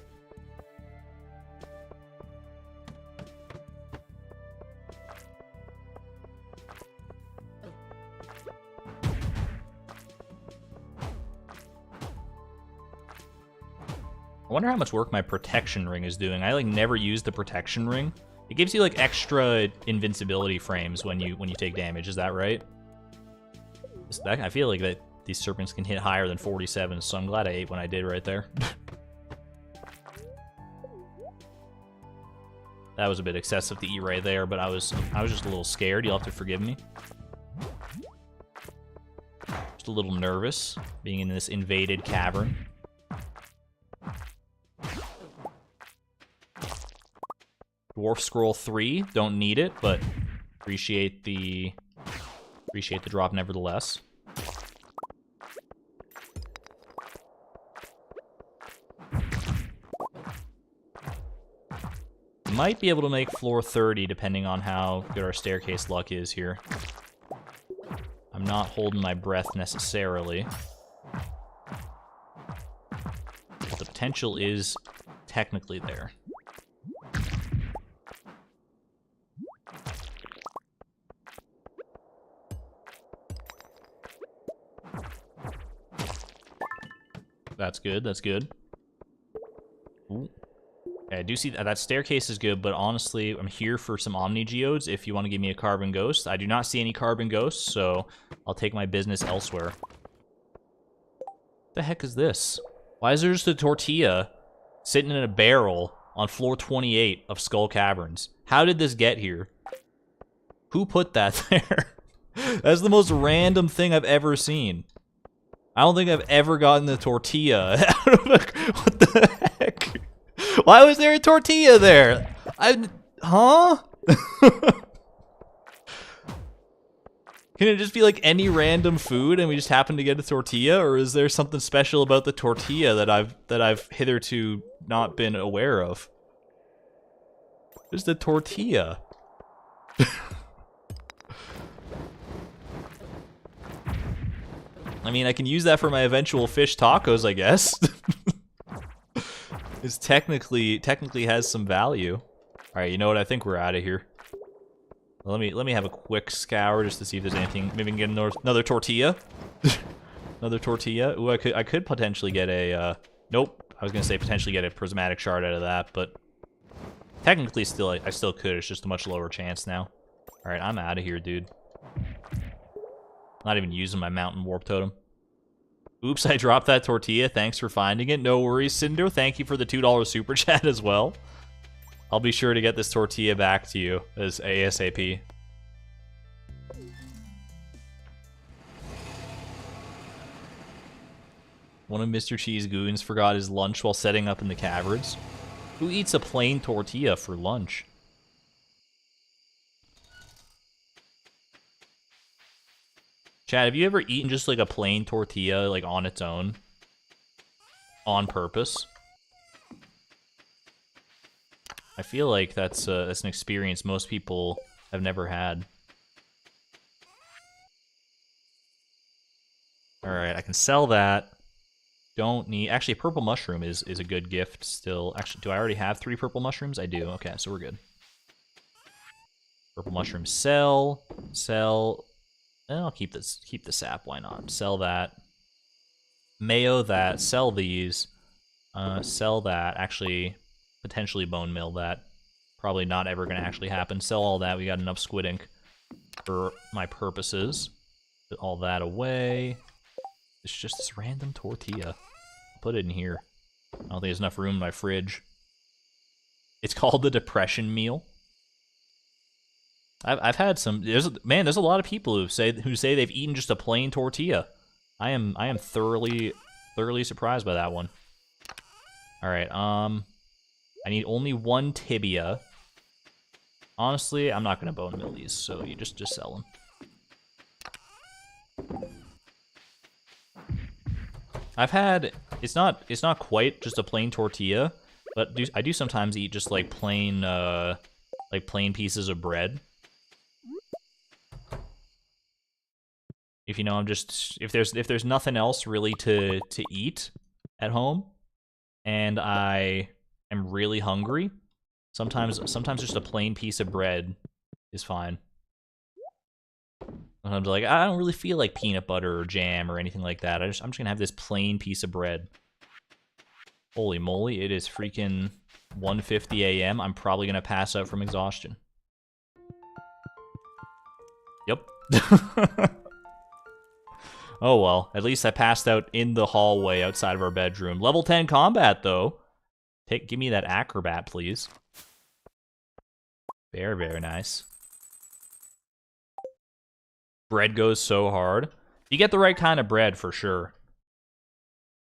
I wonder how much work my protection ring is doing. I like never use the protection ring. It gives you like extra invincibility frames when you take damage. Is that right? I feel like that these serpents can hit higher than 47, so I'm glad I ate when I did right there. That was a bit excessive to eat right there, but I was just a little scared. You'll have to forgive me. Just a little nervous being in this invaded cavern. Dwarf scroll 3. Don't need it, but appreciate the drop nevertheless. Might be able to make floor 30 depending on how good our staircase luck is here. I'm not holding my breath necessarily. But the potential is technically there. That's good, that's good. Ooh. Okay, I do see that staircase is good, but honestly, I'm here for some Omni Geodes if you want to give me a Carbon Ghost. I do not see any Carbon Ghosts, so I'll take my business elsewhere. What the heck is this? Why is there just a tortilla sitting in a barrel on floor 28 of Skull Caverns? How did this get here? Who put that there? That's the most random thing I've ever seen. I don't think I've ever gotten the tortilla. What the heck? Why was there a tortilla there? Huh? Can it just be like any random food and we just happen to get a tortilla, or is there something special about the tortilla that I've hitherto not been aware of? Just a tortilla. I mean, I can use that for my eventual fish tacos, I guess. It's technically has some value. All right, you know what? I think we're out of here. Let me have a quick scour just to see if there's anything. Maybe we can get another tortilla. Another tortilla. Ooh, I could potentially get a. Nope. I was gonna say potentially get a prismatic shard out of that, but technically I still could. It's just a much lower chance now. All right, I'm out of here, dude. Not even using my mountain warp totem. Oops, I dropped that tortilla. Thanks for finding it. No worries, Cinder. Thank you for the $2 super chat as well. I'll be sure to get this tortilla back to you as ASAP. One of Mr. Cheese Goons forgot his lunch while setting up in the caverns. Who eats a plain tortilla for lunch? Chad, have you ever eaten just like a plain tortilla, like on its own? On purpose? I feel like that's an experience most people have never had. Alright, I can sell that. Don't need... Actually, a purple mushroom is a good gift still. Actually, do I already have 3 purple mushrooms? I do. Okay, so we're good. Purple mushroom, sell. Sell... I'll keep the sap, why not? Sell that. Mayo that, sell these. Sell that, actually, potentially bone mill that. Probably not ever gonna actually happen. Sell all that, we got enough squid ink for my purposes. Put all that away. It's just this random tortilla. I'll put it in here. I don't think there's enough room in my fridge. It's called the depression meal. I've had some. There's a lot of people who say they've eaten just a plain tortilla. I am thoroughly surprised by that one. All right, I need only 1 tibia. Honestly, I'm not gonna bone mill these, so you just sell them. I've had it's not quite just a plain tortilla, but I do sometimes eat just like plain pieces of bread. If you know, I'm just if there's nothing else really to eat at home, and I am really hungry, sometimes just a plain piece of bread is fine. Sometimes like I don't really feel like peanut butter or jam or anything like that. I'm just gonna have this plain piece of bread. Holy moly! It is freaking 1:50 a.m. I'm probably gonna pass out from exhaustion. Yep. Oh well, at least I passed out in the hallway outside of our bedroom. Level 10 combat, though. Give me that acrobat, please. Very, very nice. Bread goes so hard. You get the right kind of bread, for sure.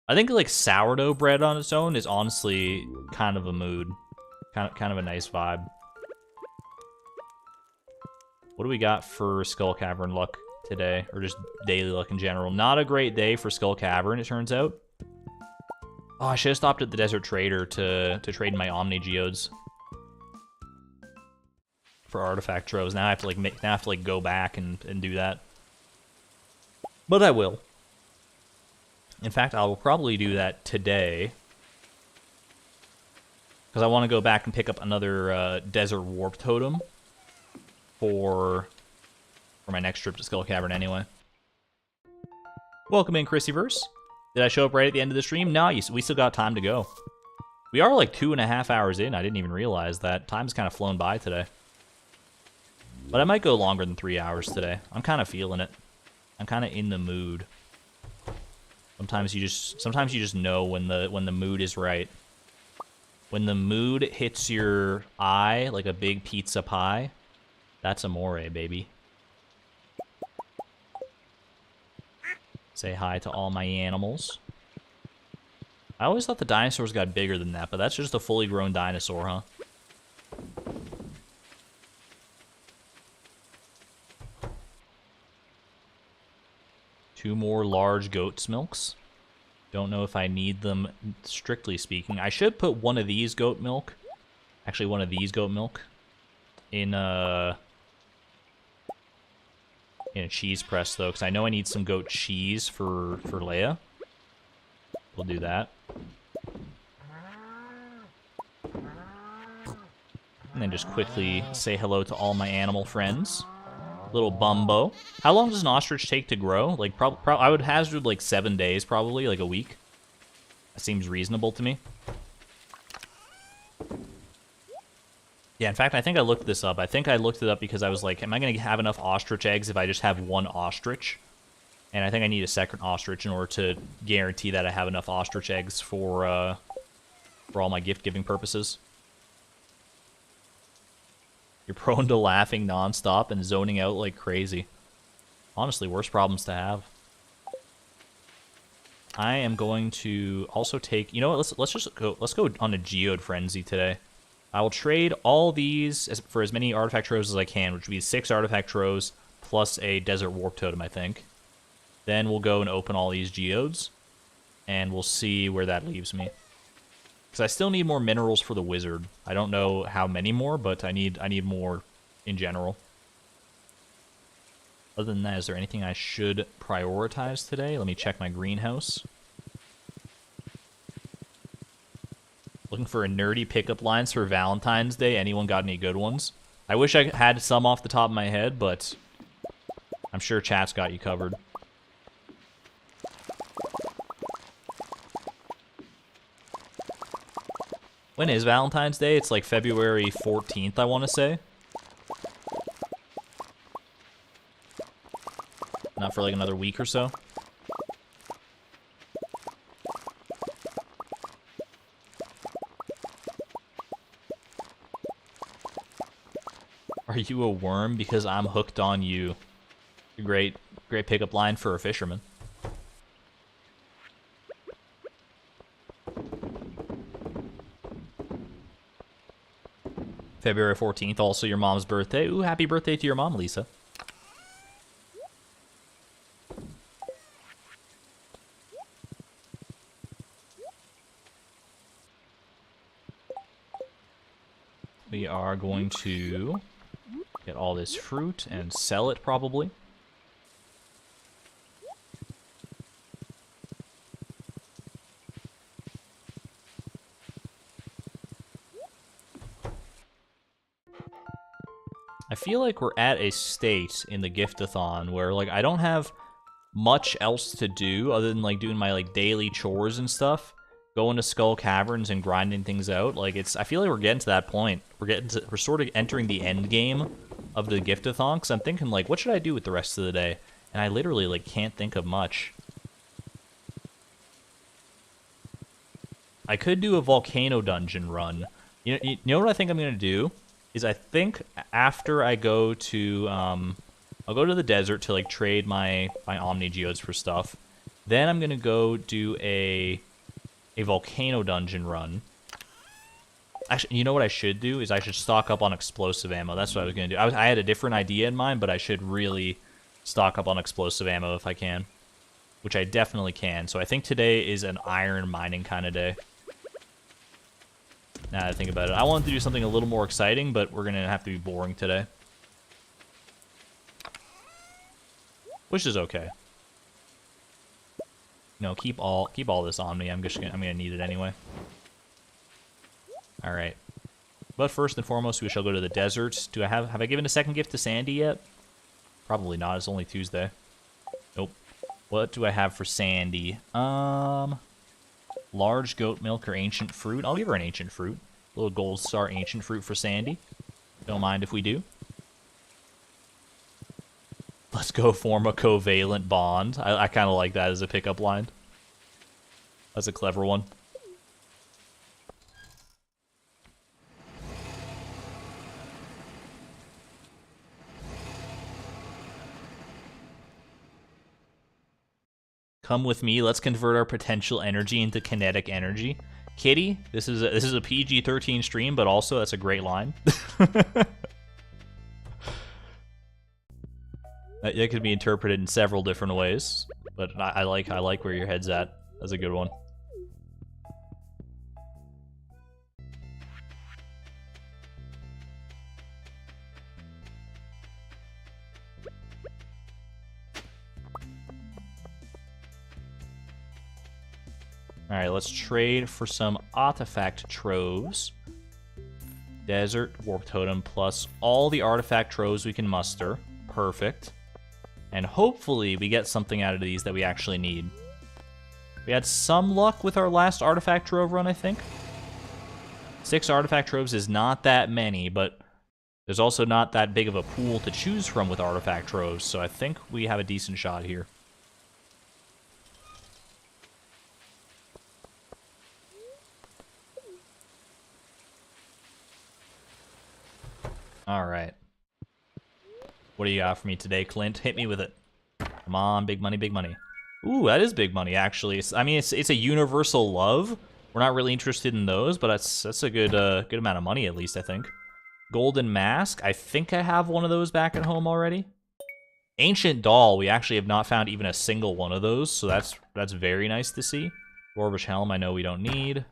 I think, like, sourdough bread on its own is honestly kind of a mood. Kind of a nice vibe. What do we got for Skull Cavern luck today? Or just daily luck in general? Not a great day for Skull Cavern, it turns out. Oh, I should have stopped at the Desert Trader to trade my Omni Geodes for artifact troves. Now I have to like go back and do that. But I will. In fact, I will probably do that today. Because I want to go back and pick up another Desert Warp Totem for my next trip to Skull Cavern anyway. Welcome in, Chrissyverse. Did I show up right at the end of the stream? No, we still got time to go. We are like 2.5 hours in. I didn't even realize that. Time's kind of flown by today. But I might go longer than 3 hours today. I'm kind of feeling it. I'm kind of in the mood. Sometimes you just know when the mood is right. When the mood hits your eye like a big pizza pie, that's amore, baby. Say hi to all my animals. I always thought the dinosaurs got bigger than that, but that's just a fully grown dinosaur, huh? Two more large goat's milks. Don't know if I need them, strictly speaking. I should put one of these goat milk, actually one of these goat milk, in a cheese press, though, because I know I need some goat cheese for Leia. We'll do that. And then just quickly say hello to all my animal friends. Little Bumbo. How long does an ostrich take to grow? Like, I would hazard like 7 days, probably, like a week. That seems reasonable to me. Yeah, in fact, I think I looked this up. I think I looked it up because I was like, am I going to have enough ostrich eggs if I just have one ostrich? And I think I need a second ostrich in order to guarantee that I have enough ostrich eggs for all my gift-giving purposes. You're prone to laughing nonstop and zoning out like crazy. Honestly, worse problems to have. I am going to also take... You know what? Let's go on a geode frenzy today. I will trade all these for as many artifact troves as I can, which would be 6 artifact troves plus a desert warp totem, I think. Then we'll go and open all these geodes, and we'll see where that leaves me. Because I still need more minerals for the wizard. I don't know how many more, but I need more in general. Other than that, is there anything I should prioritize today? Let me check my greenhouse. Looking for a nerdy pickup lines for Valentine's Day. Anyone got any good ones? I wish I had some off the top of my head, but I'm sure chat's got you covered. When is Valentine's Day? It's like February 14th, I want to say. Not for like another week or so. Are you a worm? Because I'm hooked on you. Great pickup line for a fisherman. February 14th, also your mom's birthday. Ooh, happy birthday to your mom, Lisa. We are going to get all this fruit and sell it, probably. I feel like we're at a state in the Gift-a-Thon where, like, I don't have much else to do other than, like, doing my, like, daily chores and stuff. Going to Skull Caverns and grinding things out. Like, I feel like we're getting to that point. We're sort of entering the end game of the Gift-a-Thon, because I'm thinking, like, what should I do with the rest of the day? And I literally, like, can't think of much. I could do a Volcano dungeon run. You know what I think I'm going to do? Is I think after I go to, I'll go to the desert to, like, trade my Omni Geodes for stuff. Then I'm going to go do a Volcano dungeon run. Actually, you know what I should do is I should stock up on explosive ammo. That's what I was going to do. I had a different idea in mind, but I should really stock up on explosive ammo if I can. Which I definitely can. So I think today is an iron mining kind of day. Now that I think about it. I wanted to do something a little more exciting, but we're going to have to be boring today. Which is okay. No, keep all this on me. I'm gonna need it anyway. All right. But first and foremost, we shall go to the desert. Have I given a second gift to Sandy yet? Probably not. It's only Tuesday. Nope. What do I have for Sandy? Large goat milk or ancient fruit. I'll give her an ancient fruit. A little gold star ancient fruit for Sandy. Don't mind if we do. Let's go form a covalent bond. I kind of like that as a pickup line. That's a clever one. Come with me. Let's convert our potential energy into kinetic energy. Kitty, this is a PG-13 stream, but also that's a great line. That could be interpreted in several different ways, but I like where your head's at. That's a good one. All right, let's trade for some artifact troves. Desert, warp totem, plus all the artifact troves we can muster. Perfect. And hopefully we get something out of these that we actually need. We had some luck with our last artifact trove run, I think. 6 artifact troves is not that many, but there's also not that big of a pool to choose from with artifact troves, so I think we have a decent shot here. All right. What do you got for me today, Clint? Hit me with it. Come on, big money, big money. Ooh, that is big money, actually. It's a universal love. We're not really interested in those, but that's a good amount of money, at least, I think. Golden Mask. I think I have one of those back at home already. Ancient Doll. We actually have not found even a single one of those, so that's very nice to see. Dwarvish Helm, I know we don't need.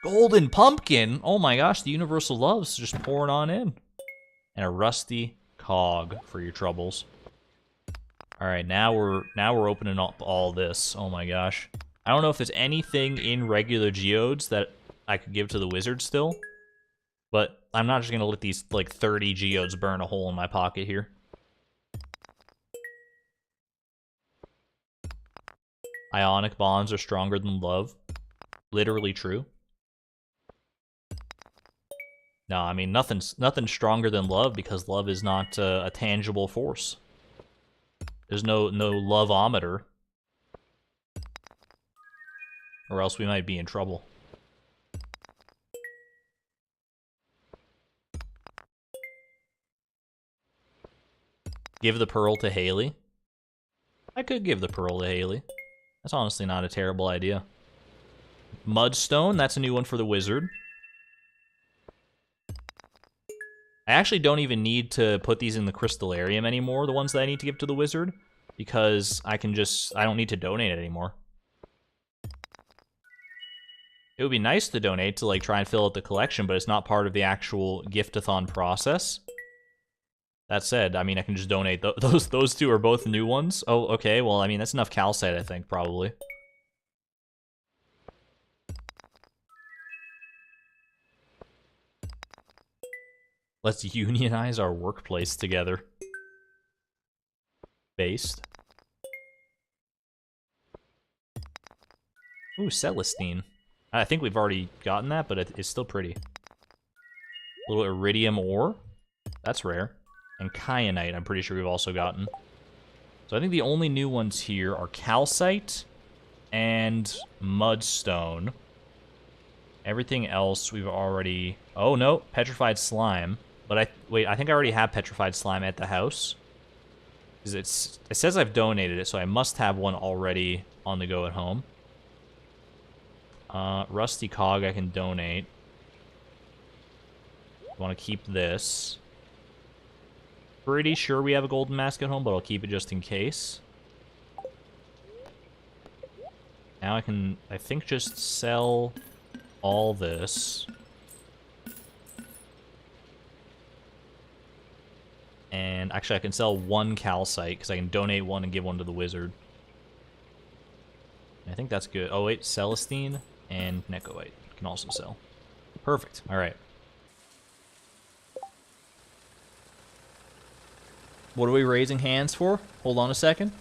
Golden Pumpkin. Oh my gosh, the universal love's just pouring on in. And a rusty cog for your troubles. All right, now we're opening up all this. Oh my gosh. I don't know if there's anything in regular geodes that I could give to the wizard still, but I'm not just gonna let these like 30 geodes burn a hole in my pocket here. Ionic bonds are stronger than love. Literally true. No, I mean, nothing's stronger than love because love is not a tangible force. There's no love-ometer. Or else we might be in trouble. Give the pearl to Haley. I could give the pearl to Haley. That's honestly not a terrible idea. Mudstone, that's a new one for the wizard. I actually don't even need to put these in the crystallarium anymore, the ones that I need to give to the wizard, because I don't need to donate it anymore. It would be nice to donate to like try and fill out the collection, but it's not part of the actual Gift-a-Thon process. That said, I mean, I can just donate those two are both new ones. Oh, okay, well, I mean, that's enough calcite, I think, probably. Let's unionize our workplace together. Based. Ooh, Celestine. I think we've already gotten that, but it's still pretty. A little iridium ore. That's rare. And kyanite, I'm pretty sure we've also gotten. So I think the only new ones here are calcite and mudstone. Everything else we've already... Oh, no, petrified slime. But I think I already have petrified slime at the house. Because it says I've donated it, so I must have one already on the go at home. Rusty cog I can donate. want to keep this. Pretty sure we have a golden mask at home, but I'll keep it just in case. Now I can, I think, just sell all this. And actually, I can sell one calcite, because I can donate one and give one to the wizard. I think that's good. Oh, wait, Celestine and Nekoite can also sell. Perfect. All right. What are we raising hands for? Hold on a second.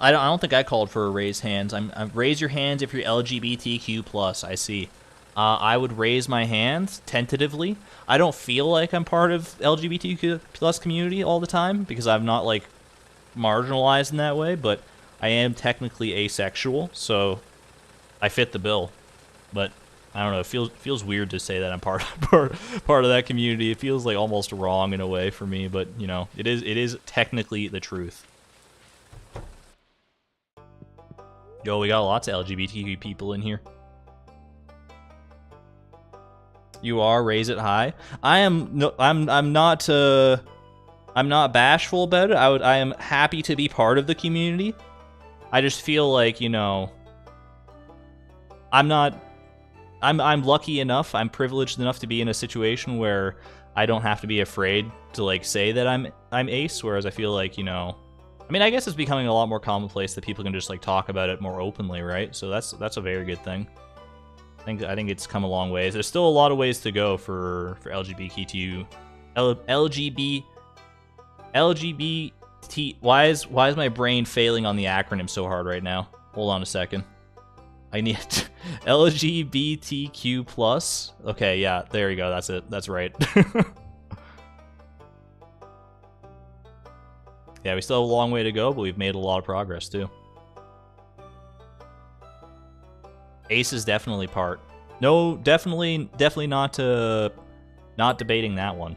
I don't think I called for a raise hands. I'm raise your hands if you're LGBTQ+. I see. I would raise my hand tentatively. I don't feel like I'm part of LGBTQ+ community all the time because I'm not like marginalized in that way, but I am technically asexual, so I fit the bill. But I don't know. It feels weird to say that I'm part of that community. It feels like almost wrong in a way for me, but you know, it is technically the truth. Yo, we got lots of LGBTQ people in here. You are, raise it high. I'm not bashful about it. I am happy to be part of the community. I just feel like, you know, I'm lucky enough, I'm privileged enough to be in a situation where I don't have to be afraid to like say that I'm ace, whereas I feel like, you know, I mean, I guess it's becoming a lot more commonplace that people can just like talk about it more openly, right? So that's a very good thing. I think it's come a long ways. There's still a lot of ways to go for LGBT. Why is my brain failing on the acronym so hard right now? Hold on a second. I need LGBTQ+. Okay, yeah, there you go. That's it. That's right. Yeah, we still have a long way to go, but we've made a lot of progress too. Ace is definitely part. No, definitely not debating that one.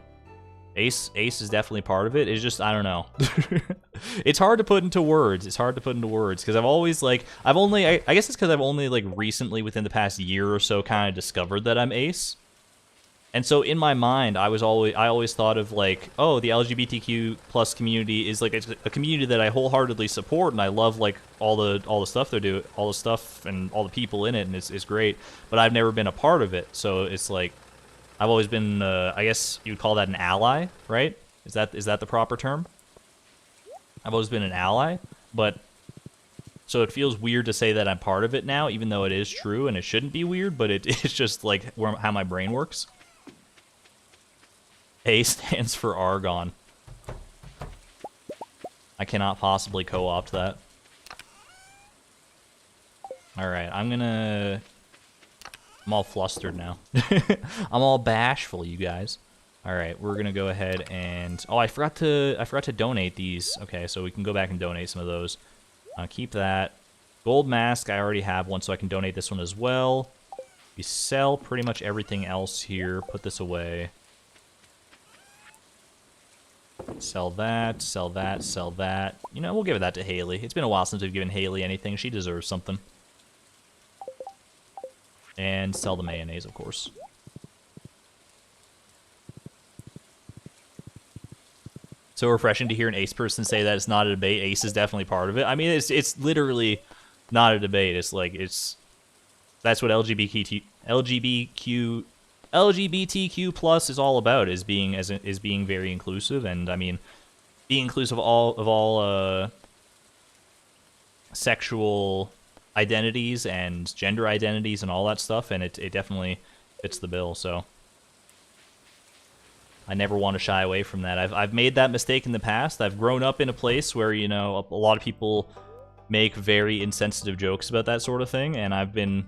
Ace is definitely part of it. It's just, I don't know. It's hard to put into words. It's hard to put into words because I've always like I guess it's because I've only like recently within the past year or so kind of discovered that I'm ace. And so in my mind, I always thought of like, oh, the LGBTQ plus community is like a community that I wholeheartely support, and I love like all the stuff they do, all the stuff and all the people in it, and it's great. But I've never been a part of it, so it's like I've always been, I guess you'd call that an ally, right? Is that the proper term? I've always been an ally, but so it feels weird to say that I'm part of it now, even though it is true and it shouldn't be weird. But it's just like how my brain works. A stands for Argon. I cannot possibly co-opt that. Alright, I'm all flustered now. I'm all bashful, you guys. Alright, we're gonna go ahead and... Oh, I forgot to donate these. Okay, so we can go back and donate some of those. Keep that. Gold mask, I already have one, so I can donate this one as well. We sell pretty much everything else here. Put this away. Sell that, sell that, sell that. You know, we'll give that to Haley. It's been a while since we've given Haley anything. She deserves something. And sell the mayonnaise, of course. So refreshing to hear an ace person say that it's not a debate. Ace is definitely part of it. I mean, it's literally not a debate. It's like, that's what LGBTQ plus is all about, is being very inclusive, and I mean, being inclusive of all sexual identities and gender identities and all that stuff, and it definitely fits the bill. So I never want to shy away from that. I've made that mistake in the past. I've grown up in a place where, you know, a lot of people make very insensitive jokes about that sort of thing, and I've been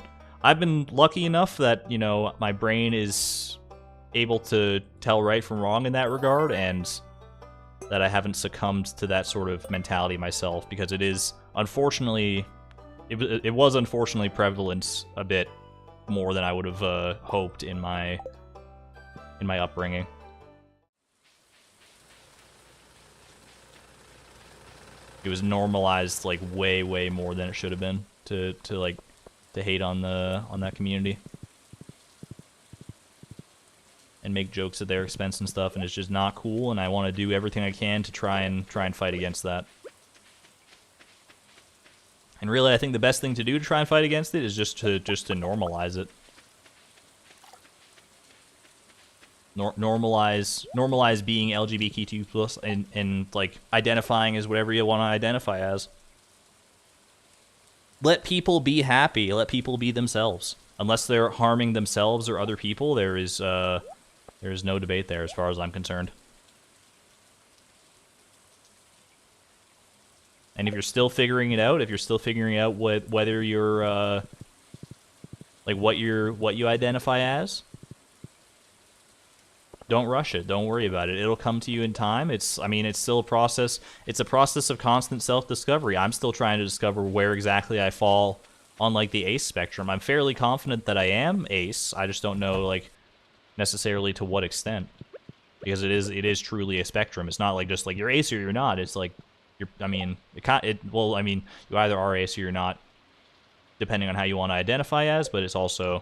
lucky enough that, you know, my brain is able to tell right from wrong in that regard, and that I haven't succumbed to that sort of mentality myself, because it is, unfortunately, it was unfortunately prevalent a bit more than I would have hoped in my upbringing. It was normalized like way more than it should have been to hate on that community. make jokes at their expense and stuff, and it's just not cool, and I want to do everything I can to try and fight against that. And really, I think the best thing to do to try and fight against it is just to normalize it. Normalize being LGBTQ+ and like identifying as whatever you want to identify as. Let people be happy. Let people be themselves. Unless they're harming themselves or other people, there is no debate there as far as I'm concerned. And if you're still figuring it out, whether you're like what you identify as, don't rush it. Don't worry about it. It'll come to you in time. I mean, it's still a process. It's a process of constant self-discovery. I'm still trying to discover where exactly I fall on like the ace spectrum. I'm fairly confident that I am ace. I just don't know like necessarily to what extent, because it is truly a spectrum. It's not like just like you're ace or you're not. It's like you either are ace or you're not, depending on how you want to identify as. But it's also,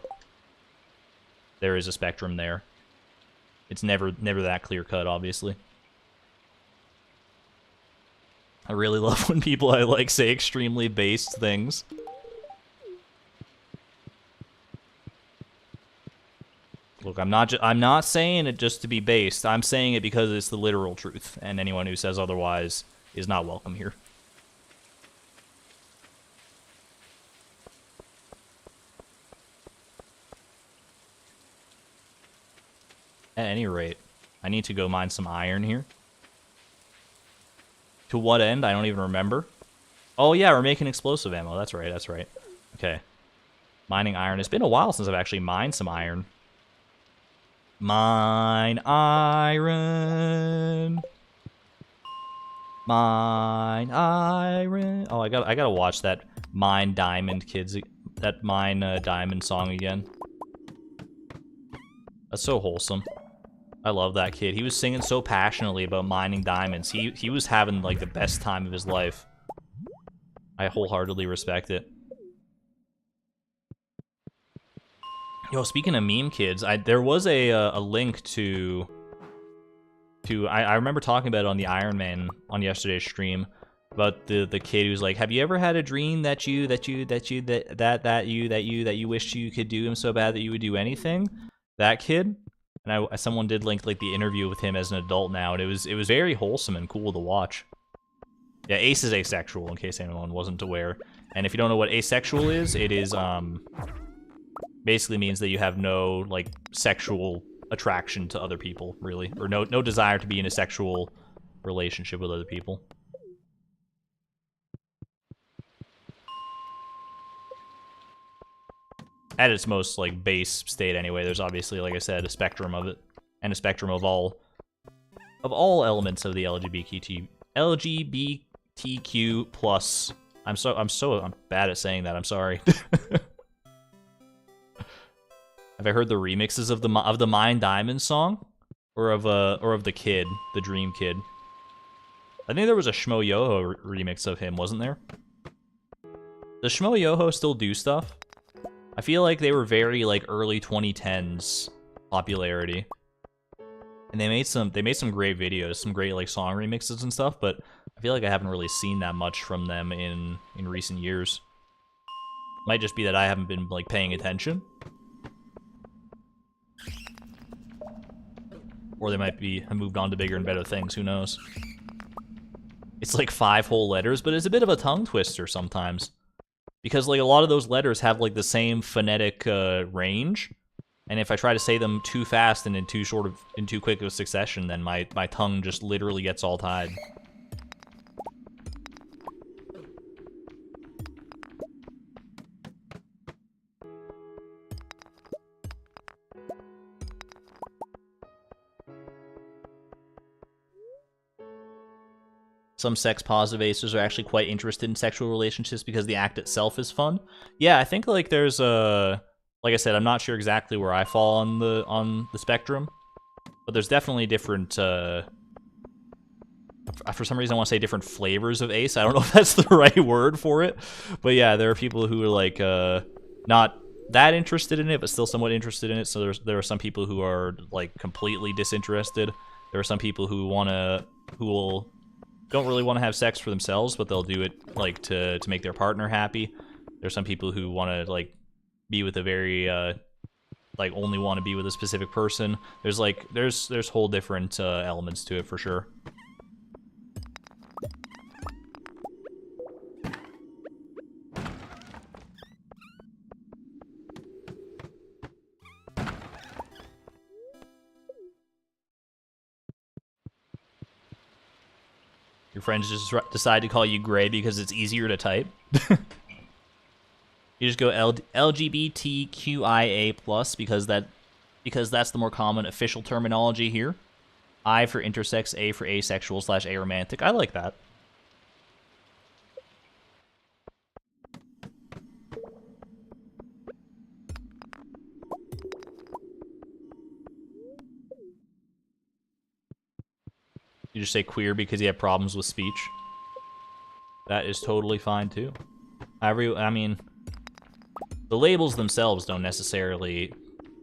there is a spectrum there. It's never that clear cut, obviously. I really love when people say extremely based things. Look, I'm not saying it just to be based. I'm saying it because it's the literal truth, and anyone who says otherwise is not welcome here. At any rate, I need to go mine some iron here. To what end? I don't even remember. Oh yeah, we're making explosive ammo. That's right, that's right. Okay. Mining iron. It's been a while since I've actually mined some iron. Mine iron. Mine iron. Oh, I gotta watch that Mine Diamond kids, that Mine Diamond song again. That's so wholesome. I love that kid. He was singing so passionately about mining diamonds. He was having like the best time of his life. I wholeheartedly respect it. Yo, speaking of meme kids, there was a link to I remember talking about it on the Iron Man on yesterday's stream about the kid who's like, have you ever had a dream that you wished you could do him so bad that you would do anything? That kid. And someone did link like the interview with him as an adult now, and it was very wholesome and cool to watch. Yeah, Ace is asexual, in case anyone wasn't aware. And if you don't know what asexual is, it is basically means that you have no like sexual attraction to other people, really, or no desire to be in a sexual relationship with other people. At its most like base state anyway, there's obviously, like I said, a spectrum of it, and a spectrum of all elements of the LGBTQ plus. I'm bad at saying that. I'm sorry. Have I heard the remixes of the Mine Diamond song, or of the kid, the Dream Kid? I think there was a Shmo Yoho remix of him, wasn't there? Does Shmo Yoho still do stuff? I feel like they were very like early 2010s popularity, and they made some great videos, some great like song remixes and stuff. But I feel like I haven't really seen that much from them in recent years. Might just be that I haven't been like paying attention, or they might have moved on to bigger and better things. Who knows? It's like 5 whole letters, but it's a bit of a tongue twister sometimes. Because like a lot of those letters have like the same phonetic range, and if I try to say them too fast and in too quick of a succession, then my tongue just literally gets all tied. Some sex-positive acers are actually quite interested in sexual relationships because the act itself is fun. Yeah, I think like there's like I said, I'm not sure exactly where I fall on the spectrum, but there's definitely different. For some reason, I want to say different flavors of ace. I don't know if that's the right word for it, but yeah, there are people who are like not that interested in it, but still somewhat interested in it. So there are some people who are like completely disinterested. There are some people who don't really want to have sex for themselves, but they'll do it like to make their partner happy. There's some people who want to like be with a very like only want to be with a specific person. There's whole different elements to it for sure. Your friends just decide to call you gray because it's easier to type. You just go LGBTQIA+ because that's the more common official terminology here. I for intersex, A for asexual / aromantic. I like that. You just say queer because you have problems with speech. That is totally fine too. I mean, the labels themselves don't necessarily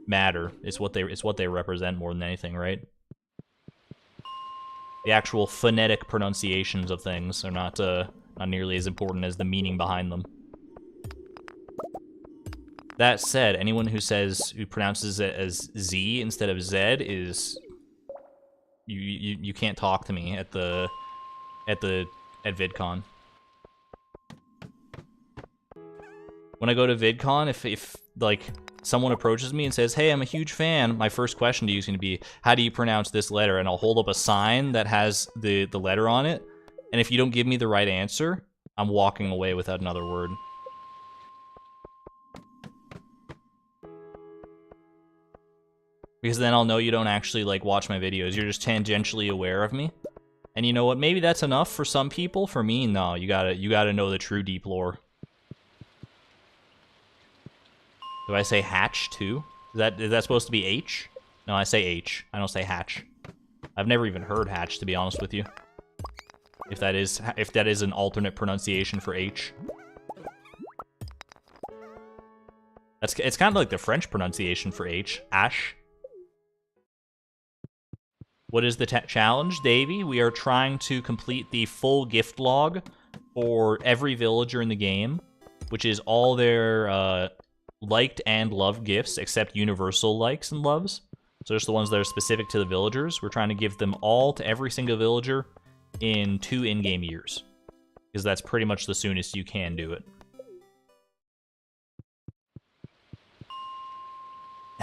matter. It's what they represent more than anything, right? The actual phonetic pronunciations of things are not nearly as important as the meaning behind them. That said, anyone who pronounces it as Z instead of Z is you can't talk to me at VidCon. When I go to VidCon, if like someone approaches me and says, "Hey, I'm a huge fan," my first question to you is going to be, "How do you pronounce this letter?" And I'll hold up a sign that has the letter on it. And if you don't give me the right answer, I'm walking away without another word. Because then I'll know you don't actually like watch my videos. You're just tangentially aware of me. And you know what? Maybe that's enough for some people. For me, no. You gotta know the true deep lore. Do I say hatch too? Is that supposed to be H? No, I say H. I don't say hatch. I've never even heard hatch, to be honest with you. If that is an alternate pronunciation for H. It's kind of like the French pronunciation for H. Ash. What is the challenge, Davey? We are trying to complete the full gift log for every villager in the game, which is all their liked and loved gifts, except universal likes and loves. So just the ones that are specific to the villagers. We're trying to give them all to every single villager in 2 in-game years, because that's pretty much the soonest you can do it.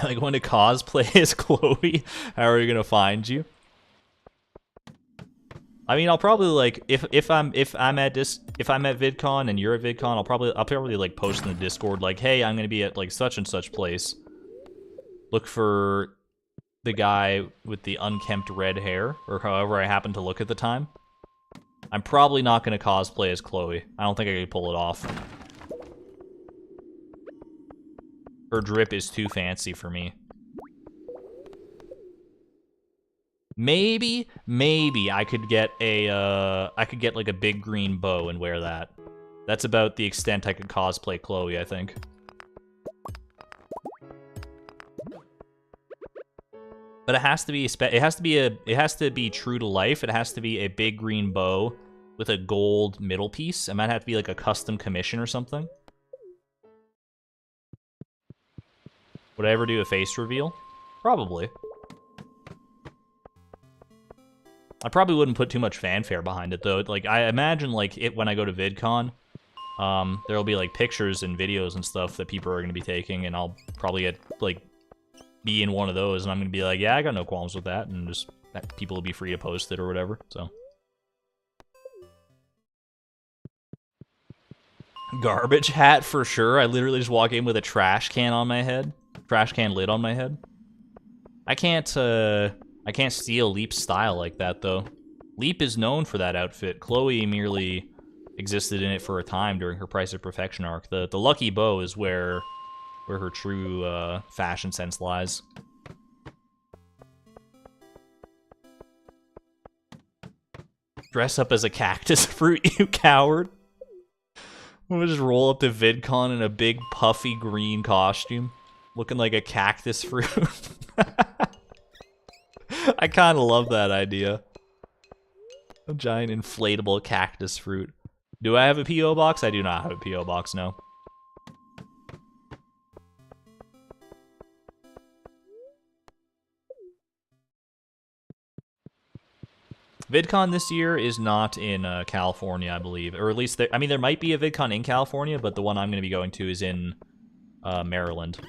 Like, when to cosplay as Chloe, how are we gonna find you? I mean, I'll probably like if I'm at VidCon and you're at VidCon, I'll probably like post in the Discord like, hey, I'm gonna be at like such and such place. Look for the guy with the unkempt red hair, or however I happen to look at the time. I'm probably not gonna cosplay as Chloe. I don't think I could pull it off. Her drip is too fancy for me. Maybe I could get like a big green bow and wear that. That's about the extent I could cosplay Chloe, I think. But it has to be true to life. It has to be a big green bow with a gold middle piece. It might have to be like a custom commission or something. Would I ever do a face reveal? Probably. I probably wouldn't put too much fanfare behind it, though. Like, I imagine, like, when I go to VidCon, there'll be, like, pictures and videos and stuff that people are going to be taking, and I'll probably be in one of those, and I'm going to be like, yeah, I got no qualms with that, and just people will be free to post it or whatever, so. Garbage hat, for sure. I literally just walk in with a trash can on my head. Trash can lid on my head. I can't steal Leap's style like that, though. Leap is known for that outfit. Chloe merely existed in it for a time during her Price of Perfection arc. The lucky bow is where her true fashion sense lies. Dress up as a cactus fruit, you coward. We'll just roll up to VidCon in a big puffy green costume, looking like a cactus fruit. I kind of love that idea. A giant inflatable cactus fruit. Do I have a P.O. box? I do not have a P.O. box, no. VidCon this year is not in California, I believe. Or at least, I mean, there might be a VidCon in California, but the one I'm going to be going to is in Maryland.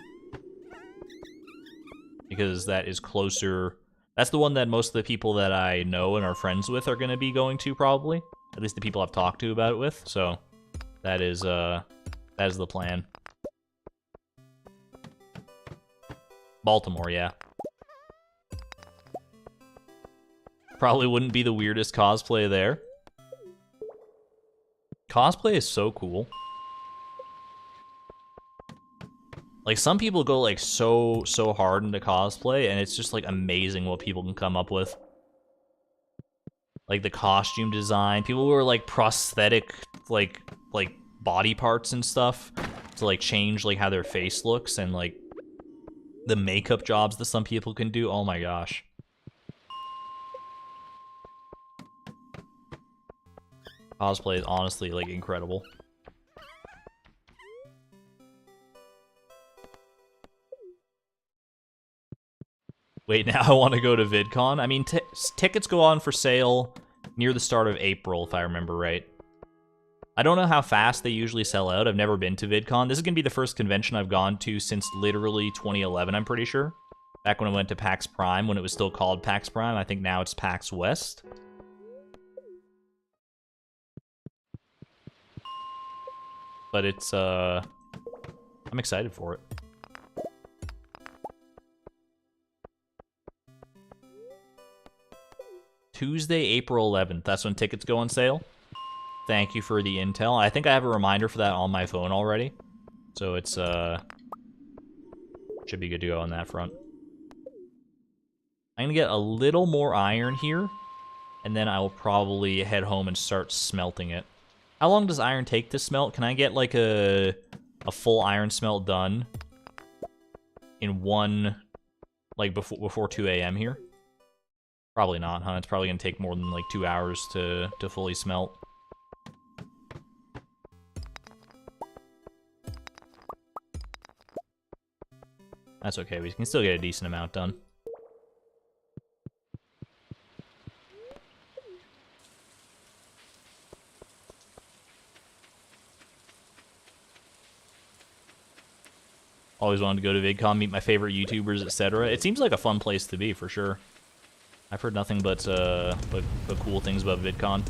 Because that is closer. That's the one that most of the people that I know and are friends with are going to be going to, probably. At least the people I've talked to about it with. So, that is the plan. Baltimore, yeah. Probably wouldn't be the weirdest cosplay there. Cosplay is so cool. Like, some people go, like, so hard into cosplay, and it's just, like, amazing what people can come up with. Like, the costume design. People who are, like, prosthetic, like body parts and stuff to, like, change, like, how their face looks, and, like, the makeup jobs that some people can do. Oh my gosh. Cosplay is honestly, like, incredible. Wait, now I want to go to VidCon? I mean, tickets go on for sale near the start of April, if I remember right. I don't know how fast they usually sell out. I've never been to VidCon. This is going to be the first convention I've gone to since literally 2011, I'm pretty sure. Back when I went to PAX Prime, when it was still called PAX Prime. I think now it's PAX West. But it's, I'm excited for it. Tuesday, April 11th. That's when tickets go on sale. Thank you for the intel. I think I have a reminder for that on my phone already. So it's, should be good to go on that front. I'm gonna get a little more iron here, and then I will probably head home and start smelting it. How long does iron take to smelt? Can I get, like, a full iron smelt done in one, like, before 2 a.m. here? Probably not, huh? It's probably gonna take more than, like, 2 hours to fully smelt. That's okay, we can still get a decent amount done. Always wanted to go to VidCon, meet my favorite YouTubers, etc. It seems like a fun place to be, for sure. I've heard nothing but cool things about VidCon.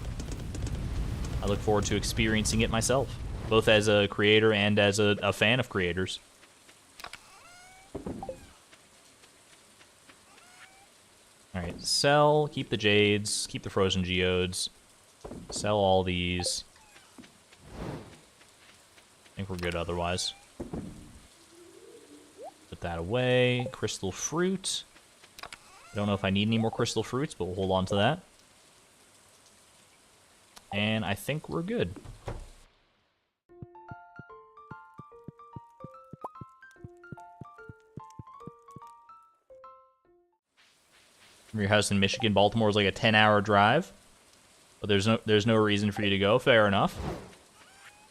I look forward to experiencing it myself, both as a creator and as a fan of creators. Alright, sell, keep the jades, keep the frozen geodes, sell all these. I think we're good otherwise. Put that away. Crystal fruit. I don't know if I need any more crystal fruits, but we'll hold on to that. And I think we're good. From your house in Michigan, Baltimore is like a 10-hour drive. But there's no reason for you to go. Fair enough.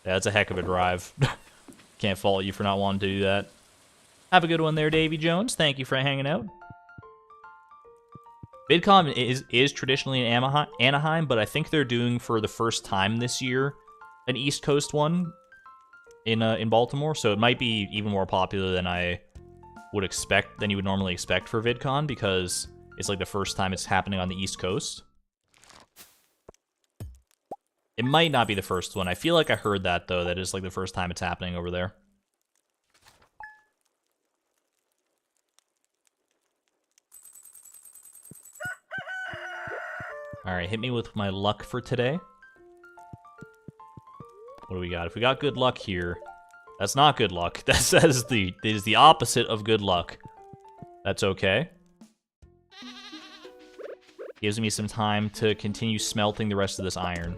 Yeah, that's a heck of a drive. Can't fault you for not wanting to do that. Have a good one there, Davy Jones. Thank you for hanging out. VidCon is traditionally in Anaheim, but I think they're doing, for the first time this year, an East Coast one in Baltimore, so it might be even more popular than I would expect, than you would normally expect for VidCon, because it's like the first time it's happening on the East Coast. It might not be the first one. I feel like I heard that, though, that it's like the first time it's happening over there. Alright, hit me with my luck for today. What do we got? If we got good luck here, that's not good luck. That says it is the opposite of good luck. That's okay. Gives me some time to continue smelting the rest of this iron.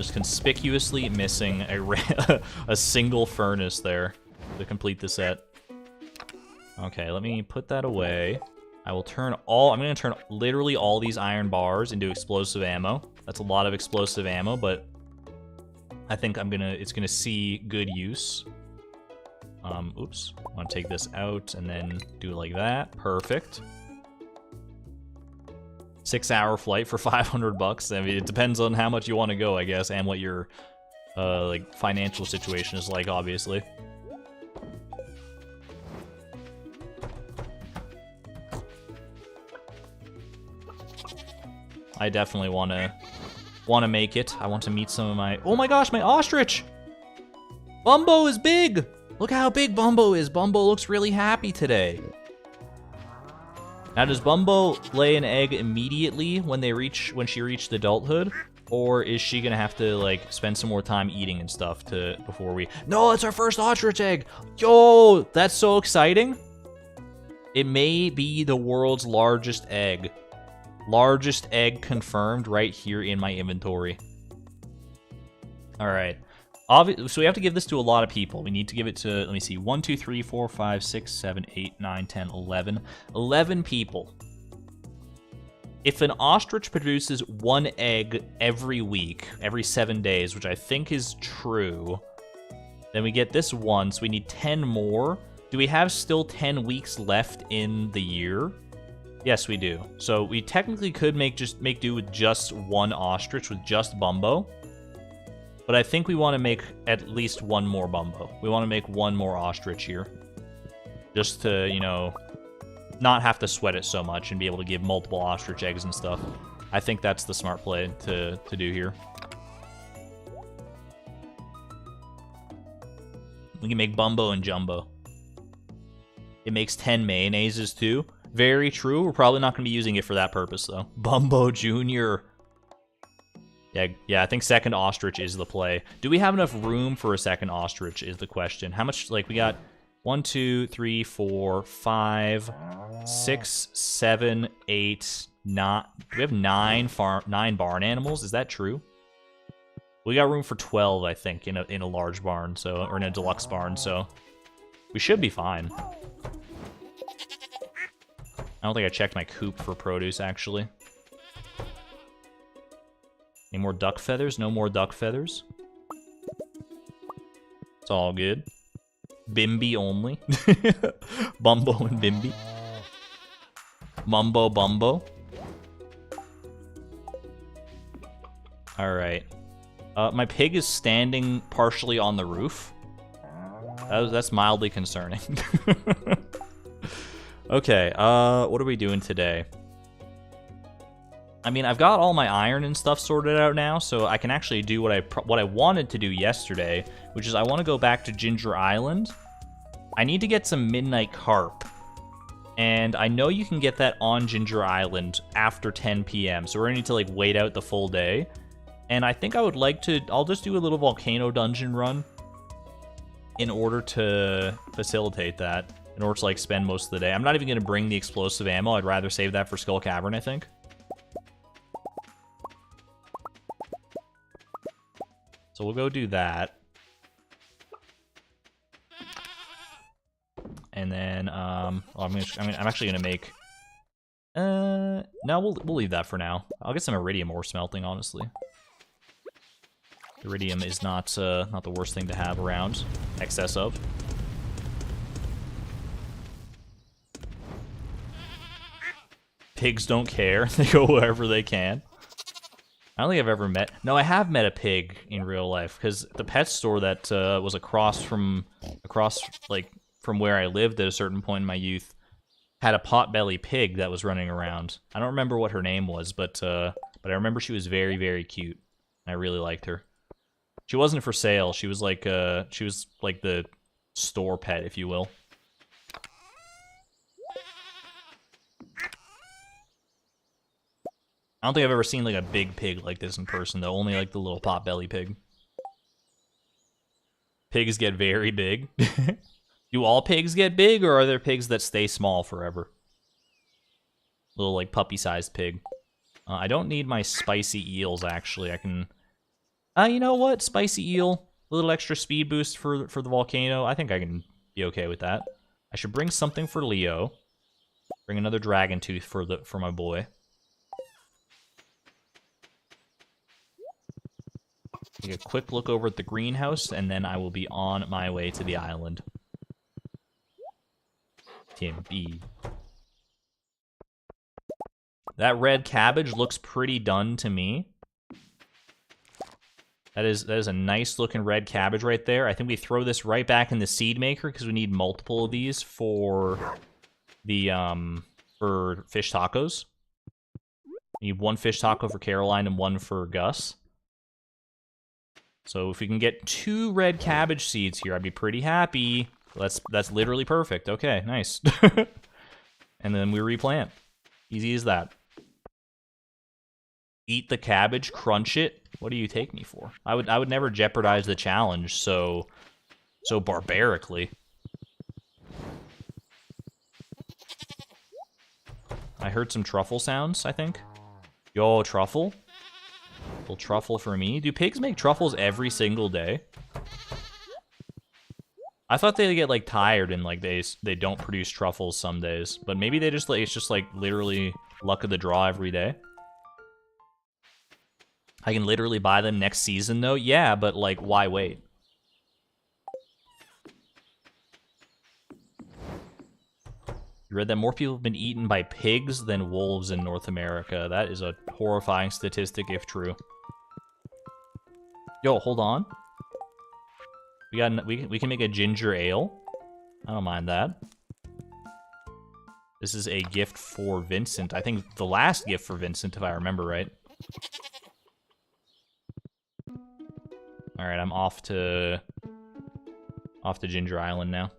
Just conspicuously missing a, a single furnace there to complete the set. Okay, let me put that away. I will turn all... I'm going to turn literally all these iron bars into explosive ammo. That's a lot of explosive ammo, but I think it's going to see good use. Oops. I want to take this out and then do it like that. Perfect. 6-hour flight for 500 bucks. I mean, it depends on how much you want to go, I guess, and what your like financial situation is like, obviously. I definitely want to make it. I want to meet some of my... Oh my gosh, my ostrich! Bumbo is big! Look how big Bumbo is. Bumbo looks really happy today. Now, does Bumbo lay an egg immediately when she reached adulthood? Or is she gonna have to, like, spend some more time eating and stuff before we... No, it's our first ostrich egg! Yo, that's so exciting! It may be the world's largest egg. Largest egg confirmed right here in my inventory. Alright. So we have to give this to a lot of people. We need to give it to, let me see, 1, 2, 3, 4, 5, 6, 7, 8, 9, 10, 11. 11 people. If an ostrich produces 1 egg every week, every 7 days, which I think is true, then we get this one, so we need 10 more. Do we have still 10 weeks left in the year? Yes, we do. So we technically could make do with just 1 ostrich, with just Bumbo. But I think we want to make at least 1 more Bumbo. We want to make 1 more ostrich here. Just to, you know, not have to sweat it so much and be able to give multiple ostrich eggs and stuff. I think that's the smart play to do here. We can make Bumbo and Jumbo. It makes 10 mayonnaises too. Very true. We're probably not going to be using it for that purpose, though. Bumbo Jr. Yeah, I think second ostrich is the play. Do we have enough room for a second ostrich is the question. How much, like, we got 1, 2, 3, 4, 5, 6, 7, 8, 9. Do we have 9 barn animals? Is that true? We got room for 12, I think, in a large barn, so, or in a deluxe barn, so we should be fine. I don't think I checked my coop for produce, actually. Any more duck feathers? No more duck feathers. It's all good. Bimby only. Bumbo and Bimby. Mumbo Bumbo. Alright. My pig is standing partially on the roof. That's mildly concerning. Okay, what are we doing today? I mean, I've got all my iron and stuff sorted out now, so I can actually do what I wanted to do yesterday, which is I want to go back to Ginger Island. I need to get some midnight carp, and I know you can get that on Ginger Island after 10 p.m., so we're gonna need to, like, wait out the full day. And I think I would like to... I'll just do a little Volcano dungeon run in order to facilitate that, in order to, like, spend most of the day. I'm not even gonna bring the explosive ammo. I'd rather save that for Skull Cavern, I think. So we'll go do that. And then, I'm actually gonna make... no, we'll leave that for now. I'll get some iridium ore smelting, honestly. Iridium is not the worst thing to have around. Excess of. Pigs don't care. They go wherever they can. I don't think I've ever met... No, I have met a pig in real life, because the pet store that was across from where I lived at a certain point in my youth had a potbelly pig that was running around. I don't remember what her name was, but I remember she was very, very cute. I really liked her. She wasn't for sale. She was like the store pet, if you will. I don't think I've ever seen, like, a big pig like this in person, though. Only, like, the little potbelly pig. Pigs get very big. Do all pigs get big, or are there pigs that stay small forever? Little, like, puppy-sized pig. I don't need my spicy eels, actually. I can You know what? Spicy eel, a little extra speed boost for the volcano. I think I can be okay with that. I should bring something for Leo. Bring another dragon tooth for my boy. Take a quick look over at the greenhouse, and then I will be on my way to the island. Tim B. That red cabbage looks pretty done to me. That is a nice looking red cabbage right there. I think we throw this right back in the seed maker because we need multiple of these for the for fish tacos. We need one fish taco for Caroline and one for Gus. So if we can get 2 red cabbage seeds here, I'd be pretty happy. That's literally perfect. Okay, nice. And then we replant. Easy as that. Eat the cabbage, crunch it. What do you take me for? I would never jeopardize the challenge so barbarically. I heard some truffle sounds, I think. Yo, truffle? Little truffle for me. Do pigs make truffles every single day? I thought they get like tired and like they don't produce truffles some days, but maybe they just like it's just like literally luck of the draw every day. I can literally buy them next season though. Yeah, but like why wait? You read that more people have been eaten by pigs than wolves in North America. That is a horrifying statistic if true. Yo, hold on. We can make a ginger ale. I don't mind that. This is a gift for Vincent. I think the last gift for Vincent, if I remember right. All right, I'm off to Ginger Island now.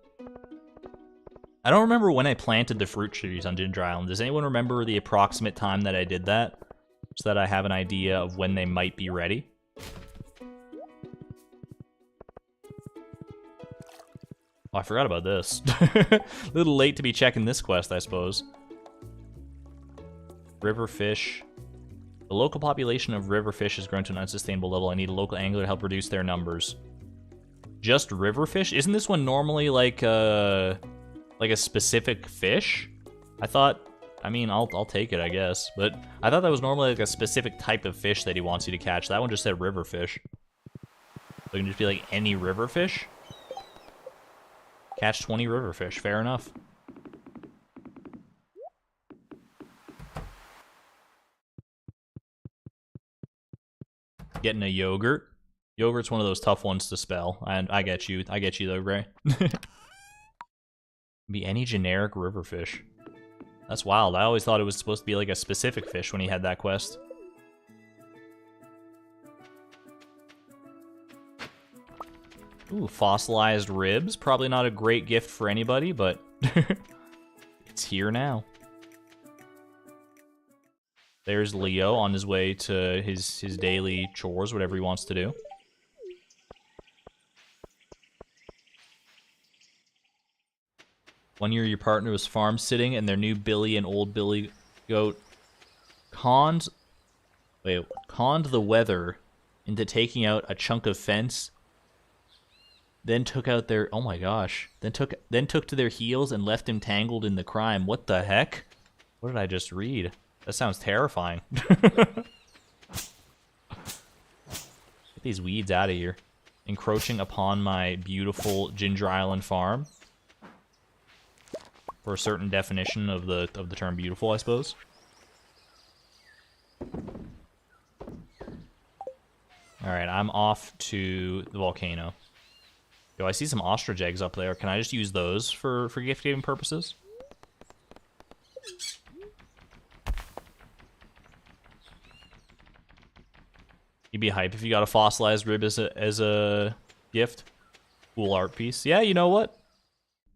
I don't remember when I planted the fruit trees on Ginger Island. Does anyone remember the approximate time that I did that? So that I have an idea of when they might be ready. Oh, I forgot about this. A little late to be checking this quest, I suppose. River fish. The local population of river fish has grown to an unsustainable level. I need a local angler to help reduce their numbers. Just river fish? Isn't this one normally like a specific fish? I thought, I mean, I'll take it, I guess. But I thought that was normally like a specific type of fish that he wants you to catch. That one just said river fish. So it can just be like any river fish? Catch 20 river fish, fair enough. Getting a yogurt. Yogurt's one of those tough ones to spell. I get you. I get you though, Gray. Be any generic river fish. That's wild. I always thought it was supposed to be like a specific fish when he had that quest. Ooh, fossilized ribs. Probably not a great gift for anybody, but it's here now. There's Leo on his way to his daily chores, whatever he wants to do. One year your partner was farm sitting and their new Billy and old Billy goat conned the weather into taking out a chunk of fence. Then took out their, oh my gosh, then took to their heels and left him tangled in the crime. What the heck? What did I just read? That sounds terrifying. Get these weeds out of here. Encroaching upon my beautiful Ginger Island farm. For a certain definition of the term beautiful, I suppose. Alright, I'm off to the volcano. Yo, I see some ostrich eggs up there. Can I just use those for gift-giving purposes? You'd be hype if you got a fossilized rib as a gift. Cool art piece. Yeah, you know what?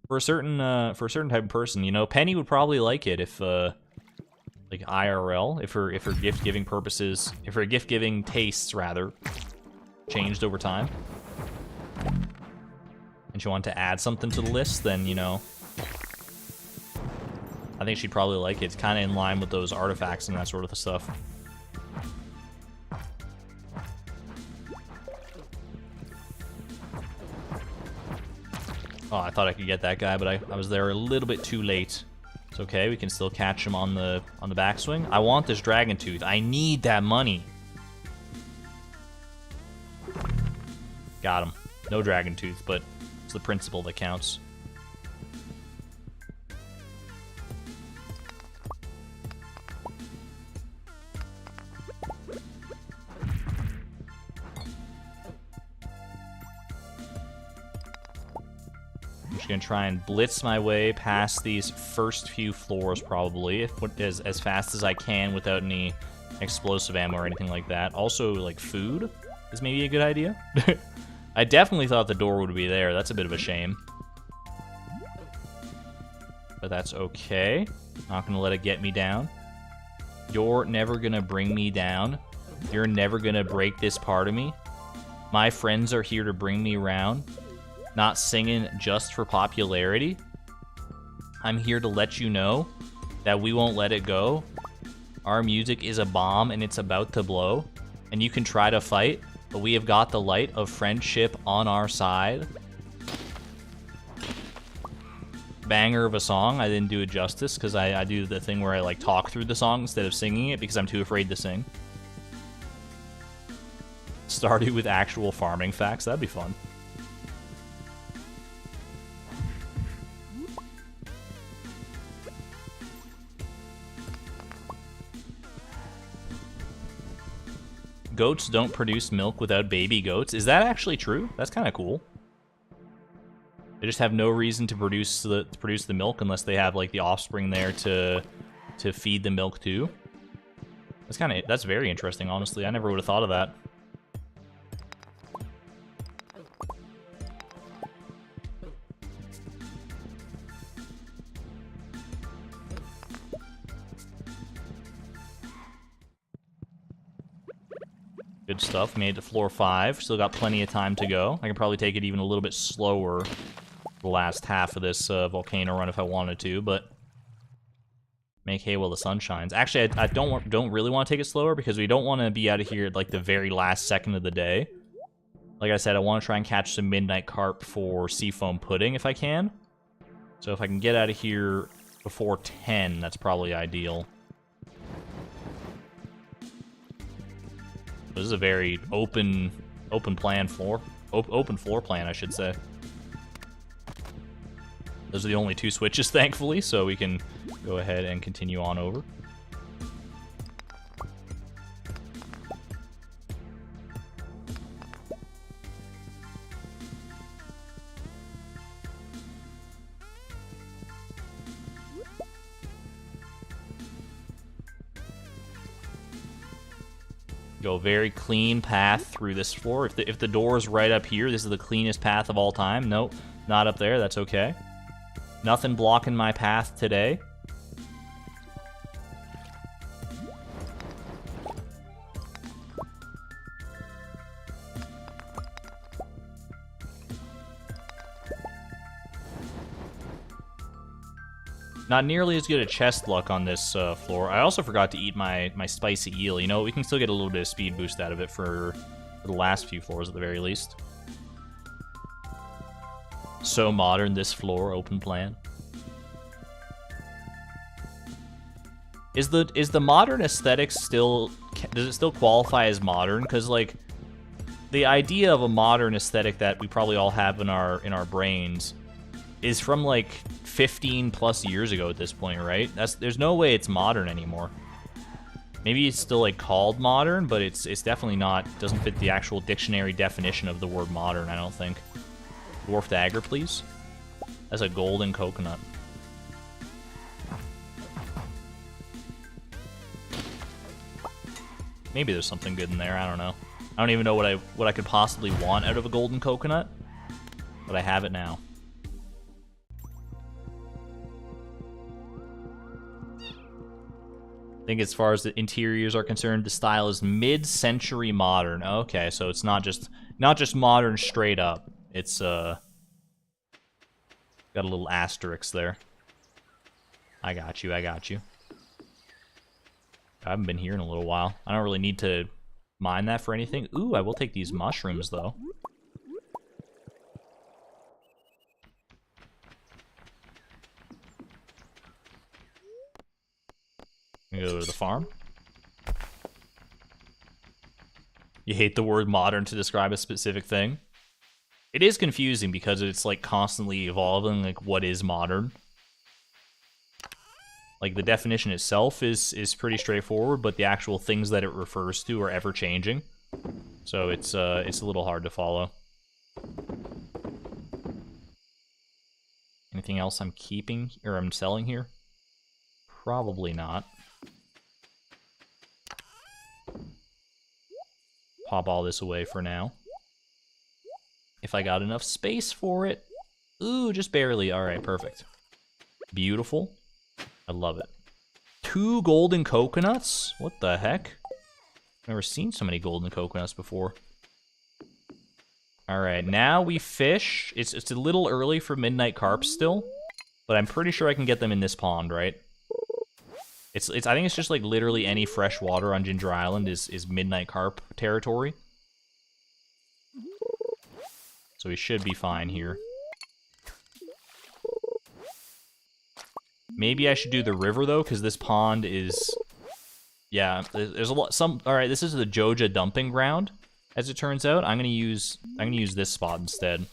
For a certain type of person, you know, Penny would probably like it if like IRL, if her gift-giving purposes, if her gift-giving tastes rather changed over time. And she wanted to add something to the list, then, you know, I think she'd probably like it. It's kind of in line with those artifacts and that sort of stuff. Oh, I thought I could get that guy, but I was there a little bit too late. It's okay, we can still catch him on the backswing. I want this dragon tooth. I need that money. Got him. No dragon tooth, but it's the principle that counts. I'm just gonna try and blitz my way past these first few floors, probably, as fast as I can without any explosive ammo or anything like that. Also, like, food is maybe a good idea. I definitely thought the door would be there. That's a bit of a shame. But that's okay. Not gonna let it get me down. You're never gonna bring me down. You're never gonna break this part of me. My friends are here to bring me around. Not singing just for popularity. I'm here to let you know that we won't let it go. Our music is a bomb and it's about to blow. And you can try to fight, but we have got the light of friendship on our side. Banger of a song. I didn't do it justice because I do the thing where I like talk through the song instead of singing it because I'm too afraid to sing. Stardew with actual farming facts. That'd be fun. Goats don't produce milk without baby goats. Is that actually true? That's kind of cool. They just have no reason to produce the milk unless they have like the offspring there to feed the milk to. That's very interesting, honestly. I never would have thought of that. Good stuff. Made it to floor 5. Still got plenty of time to go. I can probably take it even a little bit slower the last half of this volcano run if I wanted to, but make hay while the sun shines. Actually, I don't really want to take it slower because we don't want to be out of here at like the very last second of the day. Like I said, I want to try and catch some midnight carp for seafoam pudding if I can. So if I can get out of here before 10, that's probably ideal. This is a very open floor plan, I should say. Those are the only 2 switches, thankfully, so we can go ahead and continue on over. Go very clean path through this floor. If the door is right up here, this is the cleanest path of all time. Nope, not up there. That's okay. Nothing blocking my path today. Not nearly as good a chest luck on this floor. I also forgot to eat my spicy eel. You know, we can still get a little bit of speed boost out of it for the last few floors at the very least. So modern, this floor, open plan. Is the modern aesthetic still... Does it still qualify as modern? Because, like, the idea of a modern aesthetic that we probably all have in our brains is from, like, 15 plus years ago at this point, right? There's no way it's modern anymore. Maybe it's still like called modern, but it's definitely not, doesn't fit the actual dictionary definition of the word modern, I don't think. Dwarf dagger, please. That's a golden coconut. Maybe there's something good in there, I don't know. I don't even know what I could possibly want out of a golden coconut, but I have it now. I think as far as the interiors are concerned, the style is mid-century modern. Okay, so it's not just modern straight up. It's got a little asterisk there. I got you. I haven't been here in a little while. I don't really need to mine that for anything. Ooh, I will take these mushrooms though. go to the farm. You hate the word modern to describe a specific thing. It is confusing because it's like constantly evolving, like what is modern. Like the definition itself is pretty straightforward, but the actual things that it refers to are ever changing. So it's a little hard to follow. Anything else I'm keeping or I'm selling here? Probably not. Pop all this away for now. If I got enough space for it. Ooh, just barely. All right, perfect. Beautiful. I love it. 2 golden coconuts? What the heck? Never seen so many golden coconuts before. All right, now we fish. It's a little early for midnight carp still, but I'm pretty sure I can get them in this pond, right? I think it's just like literally any fresh water on Ginger Island is midnight carp territory. So we should be fine here. Maybe I should do the river though, because this pond is, yeah, there's a lot. All right, this is the Joja dumping ground. As it turns out, I'm gonna use this spot instead.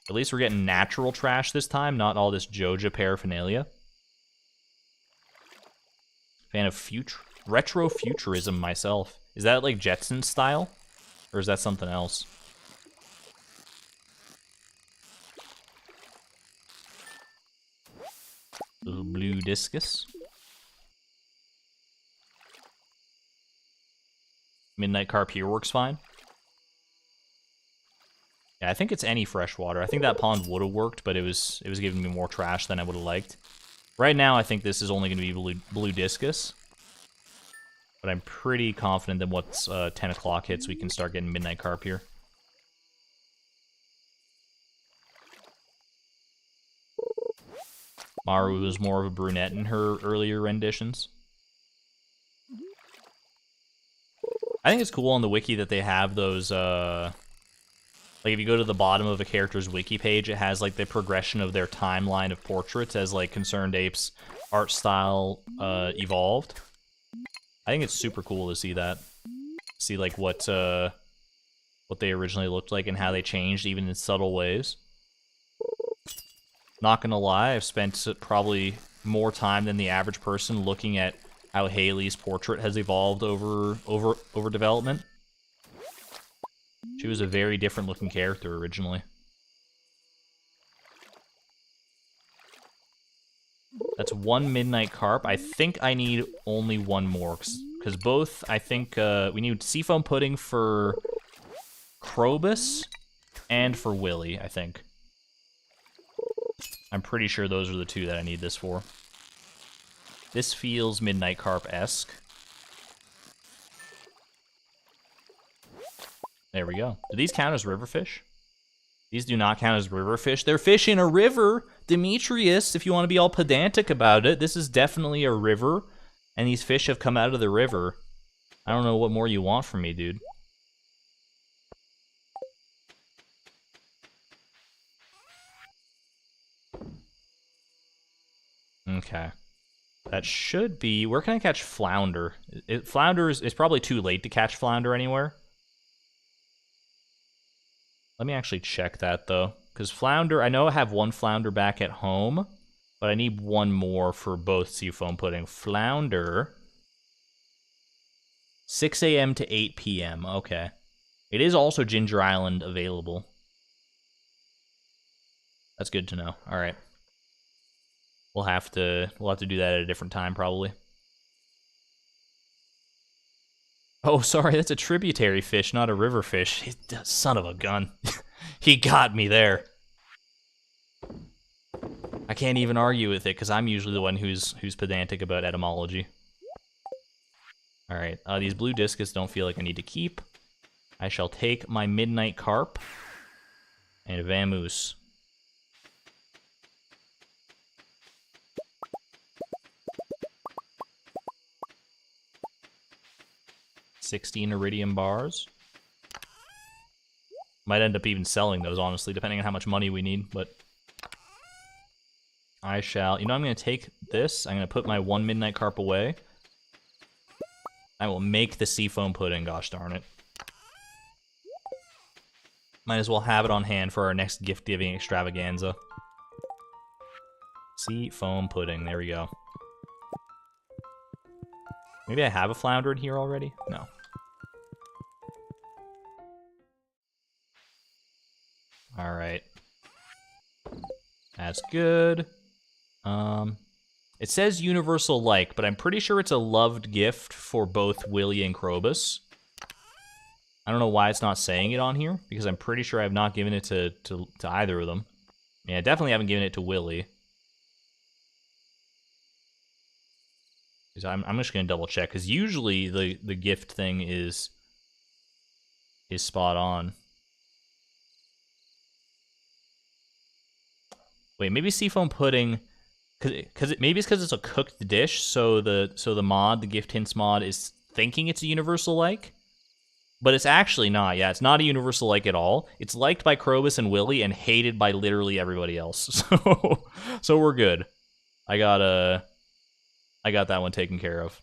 At least we're getting natural trash this time, not all this Joja paraphernalia. Fan of retro futurism myself. Is that like Jetson style, or is that something else? Little blue discus. Midnight carp here works fine. Yeah, I think it's any fresh water. I think that pond would have worked, but it was giving me more trash than I would have liked. Right now, I think this is only going to be blue discus. But I'm pretty confident that once 10 o'clock hits, we can start getting midnight carp here. Maru was more of a brunette in her earlier renditions. I think it's cool on the wiki that they have those, like if you go to the bottom of a character's wiki page, it has like the progression of their timeline of portraits as like Concerned Ape's art style evolved. I think it's super cool to see that. See like what they originally looked like and how they changed even in subtle ways. Not gonna lie, I've spent probably more time than the average person looking at how Haley's portrait has evolved over development. She was a very different looking character originally. That's 1 midnight carp. I think I need only 1 more, because both, I think, we need seafoam pudding for Krobus and for Willy, I think. I'm pretty sure those are the 2 that I need this for. This feels midnight carp-esque. There we go. Do these count as river fish? These do not count as river fish. They're fish in a river! Demetrius, if you want to be all pedantic about it, this is definitely a river, and these fish have come out of the river. I don't know what more you want from me, dude. Okay. That should be... Where can I catch flounder? Flounder is probably too late to catch flounder anywhere. Let me actually check that, though. Because flounder... I know I have 1 flounder back at home, but I need 1 more for both seafoam pudding. Flounder... 6 a.m. to 8 p.m. Okay. It is also Ginger Island available. That's good to know. All right. We'll have to do that at a different time, probably. Oh, sorry, that's a tributary fish, not a river fish. Son of a gun. He got me there. I can't even argue with it, because I'm usually the one who's pedantic about etymology. Alright, these blue discus don't feel like I need to keep. I shall take my midnight carp and vamoose. $16 iridium bars. Might end up even selling those, honestly, depending on how much money we need, but I shall... You know, I'm going to take this. I'm gonna put my 1 midnight carp away. I will make the seafoam pudding, gosh darn it. Might as well have it on hand for our next gift-giving extravaganza. Seafoam pudding, there we go. Maybe I have a flounder in here already? No. Alright. That's good. It says universal like, but I'm pretty sure it's a loved gift for both Willy and Krobus. I don't know why it's not saying it on here, because I'm pretty sure I have not given it to either of them. Yeah, I definitely haven't given it to Willy. I'm just gonna double check, because usually the gift thing is spot on. Wait, maybe seafoam pudding, maybe it's because it's a cooked dish, so the mod, the gift hints mod, is thinking it's a universal like, but it's actually not. Yeah, it's not a universal like at all. It's liked by Krobus and Willy and hated by literally everybody else. So we're good. I got that one taken care of.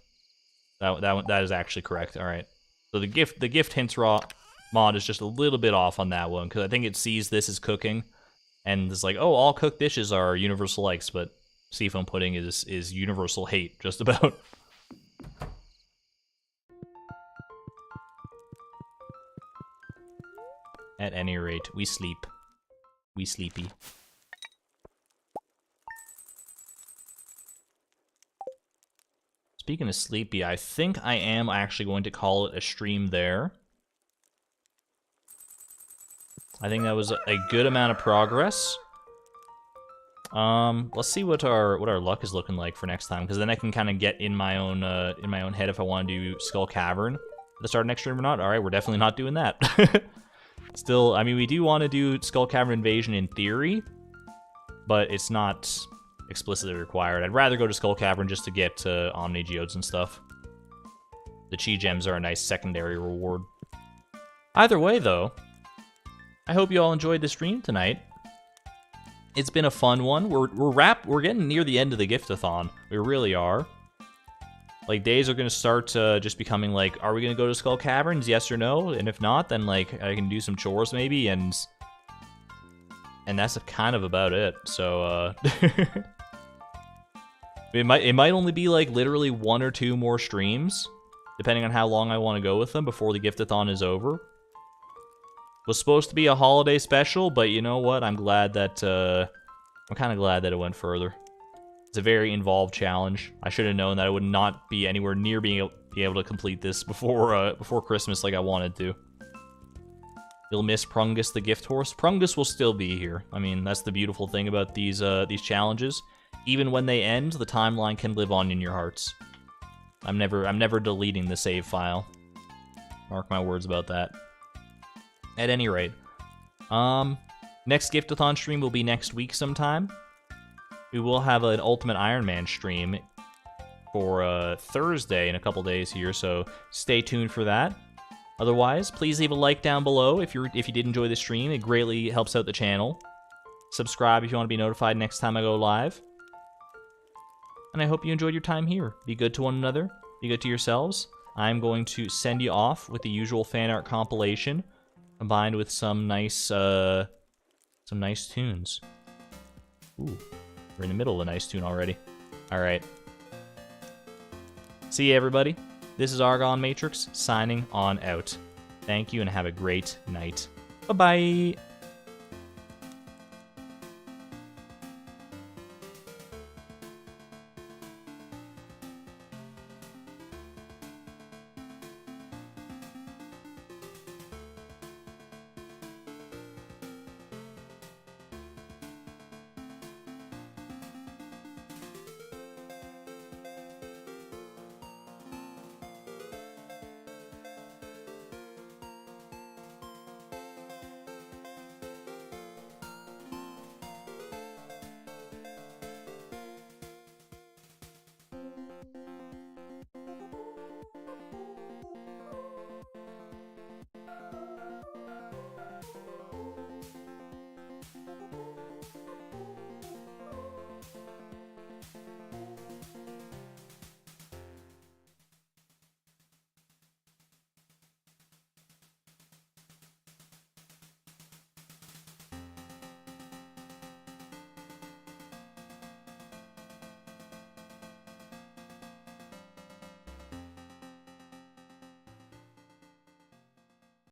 That is actually correct. All right. So the gift hints raw mod is just a little bit off on that one, because I think it sees this as cooking, and it's like, oh, all cooked dishes are universal likes, but seafoam pudding is universal hate, just about. At any rate, we sleep. We sleepy. Speaking of sleepy, I think I am actually going to call it a stream there. I think that was a good amount of progress. Let's see what our luck is looking like for next time, because then I can kind of get in my own head if I want to do Skull Cavern at the start of next stream or not. All right, we're definitely not doing that. Still, I mean, we do want to do Skull Cavern Invasion in theory, but it's not explicitly required. I'd rather go to Skull Cavern just to get Omni Geodes and stuff. The Chi Gems are a nice secondary reward. Either way, though, I hope you all enjoyed the stream tonight. It's been a fun one. We're getting near the end of the Gift-a-Thon. We really are. Like, days are gonna start just becoming like, are we gonna go to Skull Caverns? Yes or no? And if not, then like I can do some chores maybe, and that's kind of about it. So it might only be like literally 1 or 2 more streams, depending on how long I want to go with them before the Gift-a-Thon is over. It was supposed to be a holiday special, but you know what? I'm glad that I'm kind of glad that it went further. It's a very involved challenge. I should have known that I would not be anywhere near being able to complete this before Christmas like I wanted to. You'll miss Prungus the gift horse. Prungus will still be here. I mean, that's the beautiful thing about these challenges. Even when they end, the timeline can live on in your hearts. I'm never deleting the save file. Mark my words about that. At any rate, next Gift-a-Thon stream will be next week sometime. We will have an Ultimate Iron Man stream for Thursday in a couple days here, so stay tuned for that. Otherwise, please leave a like down below if you did enjoy the stream. It greatly helps out the channel. Subscribe if you want to be notified next time I go live. And I hope you enjoyed your time here. Be good to one another. Be good to yourselves. I'm going to send you off with the usual fan art compilation, combined with some nice tunes. Ooh, we're in the middle of a nice tune already. All right. See you, everybody. This is Argon Matrix signing on out. Thank you and have a great night. Bye-bye.